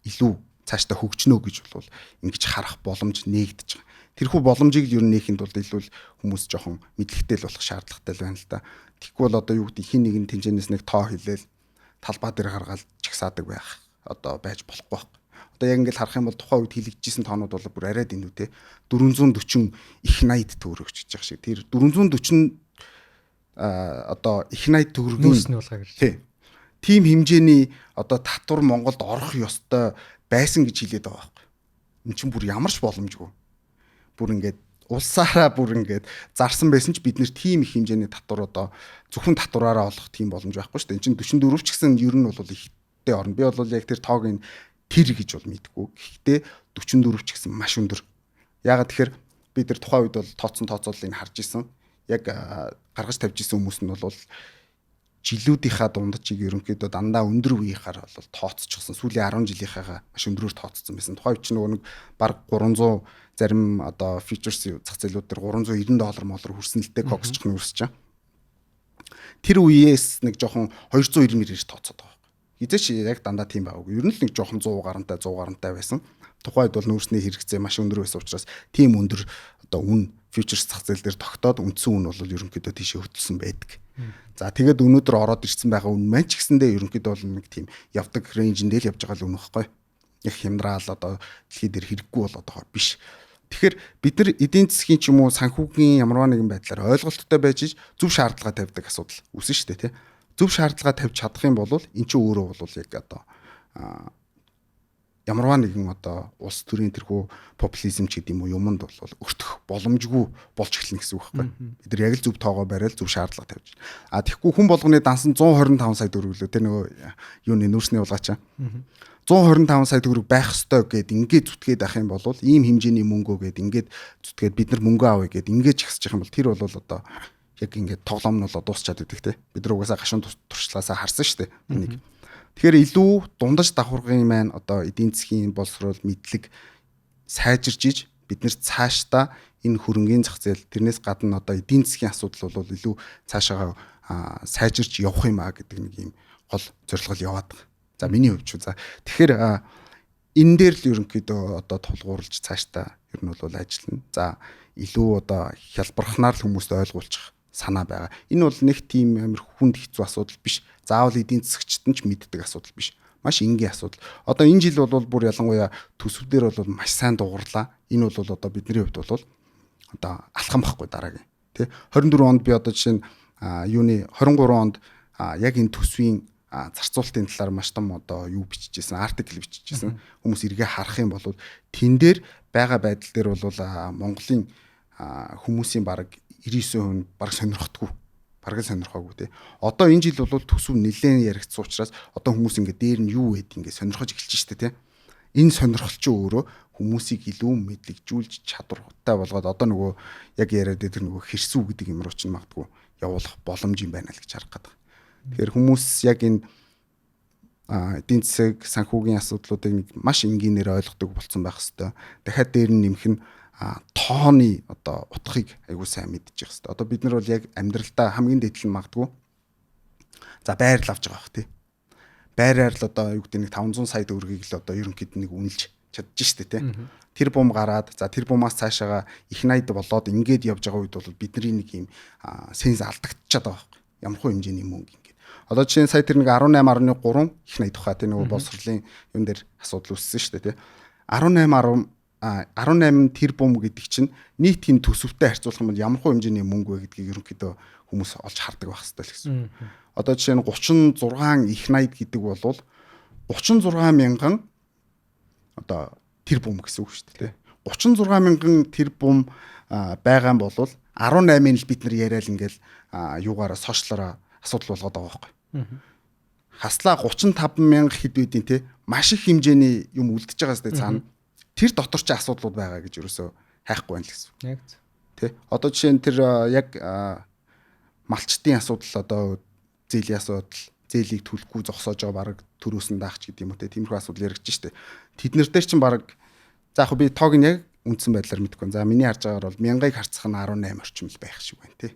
илүү цаашдаа хөгжнө гэж бол ингэж харах боломж нээгдэж байгаа. Тэрхүү боломжийг ер нь нээхэд бол илүү хүмүүс жоохон мэдлэгтэй л болох шаардлагатай байна л да. Тэгэхгүй бол одоо юу гэдэг хин нэгэн тэнцэнээс нэг тоо хэлээл талбай дээр гаргаад чагсаадаг байх одоо байж болохгүй байна. Одоо яг ингээд харах юм бол тухайн үед хэлэгдэжсэн тоонууд бол бүр арай дэндүү те 440 их 80 төгрөгч гэж байгаа шиг. Тэр 440 одоо их найд төгрөгийн
нүүрсний булгаа гэж.
тийм хэмжээний одоо татвар Монголд орох ёстой байсан гэж хэлээд байгаа байхгүй. Энд чинь бүр ямарч боломжгүй. Бүр ингээд улсаараа бүр ингээд зарсан байсан ч бид нэр тийм их хэмжээний татвар одоо зөвхөн татвараараа олох тийм боломж байхгүй шүү дээ. Энд чинь 44 ч гэсэн ер нь бол ихтэй орно. Би бол яг тэр тоог нь тэр гэж бол мэдгүй. Гэхдээ 44 ч гэсэн маш өндөр. Яагаад тэгэхээр бид нар тухайн үед бол тооцооллыг харж исэн. Яг гаргаж тавьж исэн хүмүүс нь бол жилүүдийнхаа дундчийг ерөнхийдөө дандаа өндөр үеийнхаар бол тооцчихсон. Сүүлийн 10 жилийнхаа маш өндөрөөр тооцсон байсан. Тухайн үед чинь нөгөө нэг баг 300 зарим одоо фьючерс зах зээлүүд дээр $390 молор хүрсэнэлтэй коксч нь үрсэж байгаа. Тэр үеэс нэг жоохон 290 мэрэж тооцоод байгаа. Хизээч яг дандаа тийм байгаагүй. Ер нь л нэг жоохон 100 гарантай байсан. Тухайн үед бол нүүрсний хэрэгцээ маш өндөр байсан учраас тийм өндөр одоо үн фьючерс зах зээл дээр тогтоод үндсэн үн бол ерөнхийдөө тийшээ хөтлсөн байдаг. За тэгээд өнөөдөр ороод ирсэн байгаа үн маань ч гэсэндээ ерөнхийдөө бол нэг тийм явдаг рейнжэнд л явж байгаа л үн байхгүй. Их хямдраал одоо дэлхий дээр хэрэггүй болоод байгаа биш. Тэгэхээр бид нар эдийн засгийн ч юм уу санхүүгийн ямарваа нэгэн байдлаар ойлголттой байж зөв шаардлага тавьдаг асуудал үүснэ шүү дээ тий. Зөв шаардлага тавьж чадах юм бол эн чинь өөрөө бол яг одоо ямарваа нэгэн одоо улс төрийн тэрхүү популизм ч гэдэг юм уу юмд бол өртөх боломжгүй болж эхэлнэ гэсэн үг байхгүй. Бид нар яг л зөв тоогоо бариад зөв шаардлага тавьж. Тэгэхгүй хүн болгоны дансан 125 сая төгрөг лөө тэр нөгөө юуны нүүрсний улгаачаа. 125 сая төгрөг байх ёстой гэд ингээд зүтгээд ах юм бол ийм хэмжээний мөнгөө гэд ингээд зүтгээд бид нар мөнгө авъя гэд ингээд чагсчих юм бол тэр бол одоо яг ингээд тоглоом нь бол дуусчаад идэх те. Бид нар угаасаа гашуун туршлаасаа харсан шүү дээ. Энийг. Тэгэхээр илүү дундаж давхаргын маань одоо эдийн засгийн боловсрол мэдлэг сайжирж иж бид нэр цаашдаа энэ хөрөнгөний зах зээл тэрнээс гадна одоо эдийн засгийн асуудал бол илүү цаашаа сайжирч явах юм а гэдэг нэг юм гол зорилго яваад байгаа. За миний хувьд ч за тэгэхээр энэ дээр л ерөнхийдөө одоо тулгуурлаж цаашдаа ер нь бол ажиллана. За илүү одоо хялбархнаар л хүмүүст ойлгуулчих санаа байгаа. Энэ бол нэг тийм амир хүнд хэцүү асуудал биш. Заавал эдийн засагчд нь ч мэддэг асуудал биш. Маш энгийн асуудал. Одоо энэ жил бол бүр ялангуяа төсвүүдээр бол маш сайн дууралаа. Энэ бол одоо бидний хувьд бол одоо алхам байхгүй дараагийн. Тэ 24 онд би одоо жишээ нь юуны 23 онд яг энэ төсвийн зарцуулалтын талаар маш том одоо юу бичижсэн, артикл бичижсэн. Хүмүүс эргээ харах юм бол тэн дээр байгаа байдал дээр бол Монголын хүмүүсийн бараг 99% бараг сонирхдаггүй. Бараг сонирхоогүй тий. Одоо энэ жил бол төсөв нэлээд яригдсан учраас одоо хүмүүс ингээд дээр нь юу вэ ингээд сонирхож эхэлж штэ тий. Энэ сонирхол чи өөрөө хүмүүсийг илүү мэдлэгжүүлж чадвартай болгоод одоо нөгөө яг яриад тэр нөгөө хэрсүү гэдэг юм руу ч магадгүй явуулах боломж юм байна л гэж харах гэдэг. Тэгэхээр хүмүүс яг энэ эдийн засаг санхүүгийн асуудлуудыг нэг маш энгийнээр ойлгодог болсон байх хэвээр. Дахиад дээр нь нэмэх нь тооны одоо утгыг айгуу сайн мэдчих хэвээр. Одоо бид нар бол яг амьдралдаа хамгийн дээдл нь магадгүй за байр л авч байгаа бах тий. Байраар л одоо юу гэдэг нэг 500 сая төгрөгийг л одоо ерөнхийд нэг үнэлж чадчих штэ тий. Тэр бум гараад за тэр бумаас цаашаага их найд болоод ингээд явж байгаа үед бол бидний нэг юм сенс алдагдчихад байгаа байхгүй. Ямар хөө хэмжээний мөнгө ингээд. Одоо жишээ нь сая тэр нэг 18.3 их найд тухай тий нөгөө боловсролын юм дээр асуудал үүссэн штэ тий. 18 тэр бум гэдэг чинь нийтийн төсөвтэй харьцуулах юм бол ямар хөө хэмжээний мөнгө вэ гэдгийг ерөнхийдөө хүмүүс олж хардаг байх хэрэгтэй л гэсэн. Одоо жишээ нь 36 их найд гэдэг бол 36 мянган одоо тэр бум гэсэн үг шүү дээ. 36 мянган тэр бум байгаа юм бол 18-ыг л бид нар яриад ингээл юугаараа сошиалаараа асуудал болгоод байгаа байхгүй. Хаслаа 35 мянга хэд үдийн те маш их хэмжээний юм үлдчихэж байгаа сте цаана. Тэр дотор ч асуудлууд байгаа гэж юусоо хайхгүй байна л гэсэн. Яг тий. Одоо жишээ нь тэр яг малчтын асуудал одоо зээлийн асуудал, зээлийг төлөхгүй зогсоож байгаа баг төрөөсөн даахч гэдэг юм уу те. Тиймэрхүү асуудал яригдж штэ. Тэд нар дээр чинь баг за яг би тоог нь яг үндсэн байдлаар мэдэхгүй. За миний харж байгаагаар бол 1000-ыг харьцах нь 18 орчим л байх шиг байна те.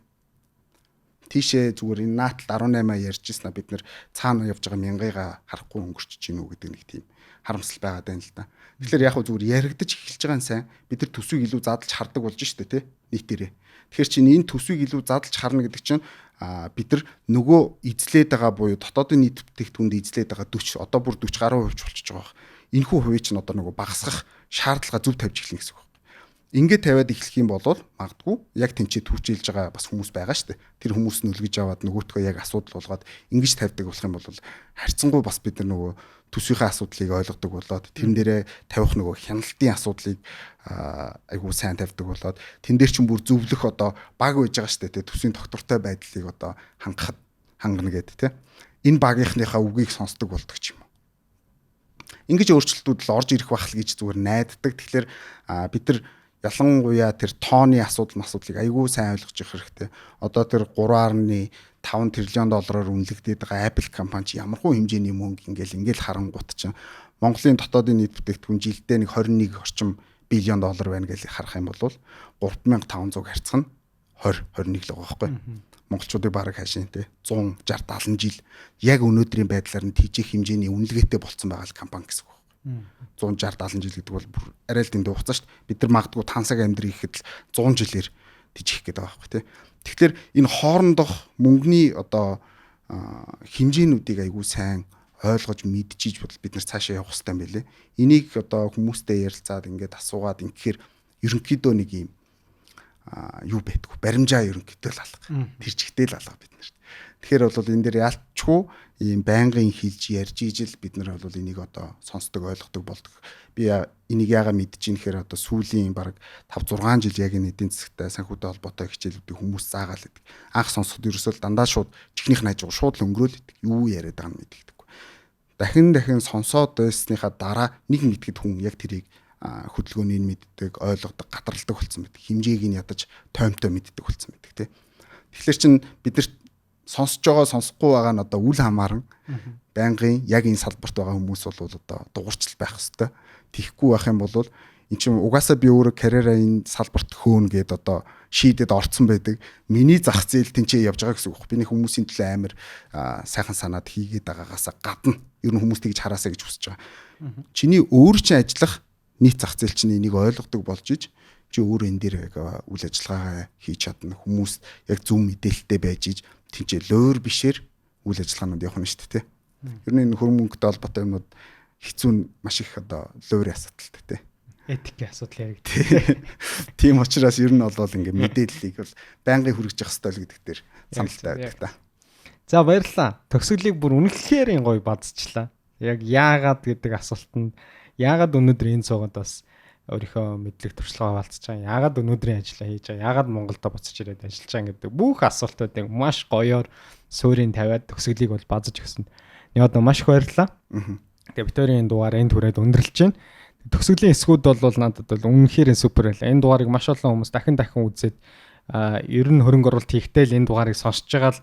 Тийшээ зүгээр энэ наатал 18 ярьжсэн бид нар цаана явж байгаа 1000-ыг харахгүй өнгөрч чинь үү гэдэг нэг тийм харамсал байгаад байна л да. Тэгэхээр яг хөө зүгээр яригдаж эхэлж байгаа нь сайн. Бид нар төсвийг илүү задлж хардаг болж штэ тий нийтээрээ. Тэгэхээр чинь энэ төсвийг илүү задлж харна гэдэг чинь бид нар нөгөө эзлээд байгаа буюу дотоодын нийт бүтээгдэхүүнд эзлээд байгаа 40 одоо бүр 40 гаруй хувьч болчихж байгаа. Энэхүү хувийг чинь одоо нөгөө багасгах шаардлага зөв тавьж эхэлнэ гэсэн үг. Ингээд тавиад эхлэх юм бол магадгүй яг тэнцээ түүчилж байгаа бас хүмүүс байгаа шүү дээ. Тэр хүмүүс нь үлгэж аваад нөгөөтгөө яг асуудал болгоод ингэж тавьдаг болох юм бол харьцангуй бас бид нар нөгөө төсвийнхээ асуудлыг ойлгодог болоод тэрэн дээрээ тавих нөгөө хяналтын асуудлыг айгуу сайн тавьдаг болоод тэн дээр чинь бүр зөвлөх одоо баг байж байгаа шүү дээ. Төсвийн доктортой байдлыг одоо хангана гэдэг тийм. Энэ багийнхныхаа үгийг сонсдог болдог ч юм уу. Ингэж өөрчлөлтүүд л орж ирэх байх л гэж зүгээр найддаг. Тэгэхээр бид нар ялангуяа тэр тооны асуудлыг айгүй сайн ойлгож явах хэрэгтэй. Одоо тэр 3.5 тэрлион доллараар үнэлэгдээд байгаа Apple компани чи ямархуу хэмжээний мөнгө ингээл харангуут чинь Монголын дотоодын нийт бүтээгдэхүүн жилдээ нэг 21 орчим биллион доллар байна гэж харах юм бол 3500 харьцах нь 21 л байгаа байхгүй. Монголчуудыг бараг хаашийн те 160 70 жил яг өнөөдрийн байдлаар нь тийжих хэмжээний үнэлгээтэй болцсон байгаа л компани гэсэн үг. 160 70 жил гэдэг бол бүр арай л дэндүү хугацаа шүү дээ. Бид нар магадгүй тансаг амьдрыг ихэд л 100 жилээр тийжих гээд байгаа байхгүй тий. Тэгэхээр энэ хоорондох мөнгөний одоо хэмжээнүүдийг айгүй сайн ойлгож мэдчихийж бодол бид нар цаашаа явах хэрэгтэй юм билэ. Энийг одоо хүмүүстэй ярилцаад ингээд асуугаад ингэхээр ерөнхийдөө нэг юм юу байдгүй баримжаа ерөнхийдөө л алга. Тэр чигтэй л алга бид нарт. Тэгэхээр бол энэ дээр ялчгүй ийм байнгын хэлж ярьж ижил бид нар бол энийг одоо сонсдог ойлгодог болдог. Би энийг яага мэдчихээн гэхээр одоо сүүлийн бараг 5 6 жил яг энэ эдийн засгтай санхүүтэй холбоотой хичээлүүдийг хүмүүс заагаал гэдэг. Анх сонсоход ерөөсөө дандаа шууд чихнийх нь хажуу шууд л өнгөрөөл идэг. Юу яриад байгааг нь мэддэггүй. Дахин сонсоод байсныхаа дараа нэг мэдгэд хүн яг тэрийг хөдөлгөөнийг мэддэг, ойлгодог, гадралдаг болсон байдаг. Хэмжээг нь ядаж тоймтой мэддэг болсон байдаг тий. Тэгэхээр чин бид нар сонсож байгаа сонсохгүй байгаа нь одоо үл хамааран байнгын яг энэ салбарт байгаа хүмүүс бол одоо дуурчл байх хэвээр. Тихгүй байх юм бол эн чинь угаасаа би өөрөө карьераа энэ салбарт хөөн гээд одоо шийдэд орцсон байдаг. Миний зах зээл тэнцээ явж байгаа гэсэн үг. Би нэг хүмүүсийн төлөө амар сайхан санаад хийгээд байгаагаас гадна ер нь хүмүүс тэгж хараасаа гэж хүсэж байгаа. Чиний өөр чинь ажиллах нийт зах зээл чинь энийг ойлгодог болж иж чи өөр энэ дээр яг үйл ажиллагаа хийж чадна. Хүмүүс яг зөв мэдээлэлтэй байж иж тэнцээ лөөр бишээр үйл ажиллагаанууд явах нь шүү дээ. Ер нь энэ хөрмөнгөтэй холбоотой юмнууд хэцүү маш их одоо лөөрийн асуудалтай тий.
Этикийн асуудал яригддаг.
Тийм учраас ер нь бол ингээ мэдээллийг бол байнгын хүргэж явах хэрэгтэй л гэдэг дээр саналтай байдаг та.
За баярлалаа. Төгсгөлийг бүр үнэхээр гоё бадцчлаа. Яг яагаад гэдэг асуултанд яагаад өнөөдөр энэ цугад бас өөрийнхөө мэдлэг туршлагаа хуваалцаж байгаа. Яагаад өнөөдрийн ажлаа хийж байгаа. Яагаад Монголдо буцаж ирээд ажиллаж байгаа гэдэг бүх асуултуудыг маш гоёор суурийн тавиад төгсгөлийг бол базаж өгсөн. Яг маш их баярлалаа. Тэгээ Викторийн дугаар энд хүрээд өндөрлж байна. Төгсгөлийн эсгүүд бол надад бол үнэхээр супер байл. Энэ дугаарыг маш олон хүмүүс дахин үзээд ер нь хөрөнгө оруулалт хийхдээ л энэ дугаарыг сонсож байгаа л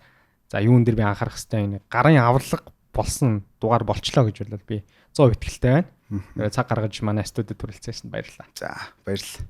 за юун дээр би анхаарах хэрэгтэй нэг гарын авлага болсон дугаар болчлоо гэж бол би 100% итгэлтэй байна. Цаг гаргаж манай студид хүрэлцээсэн баярлалаа.
За баярлалаа.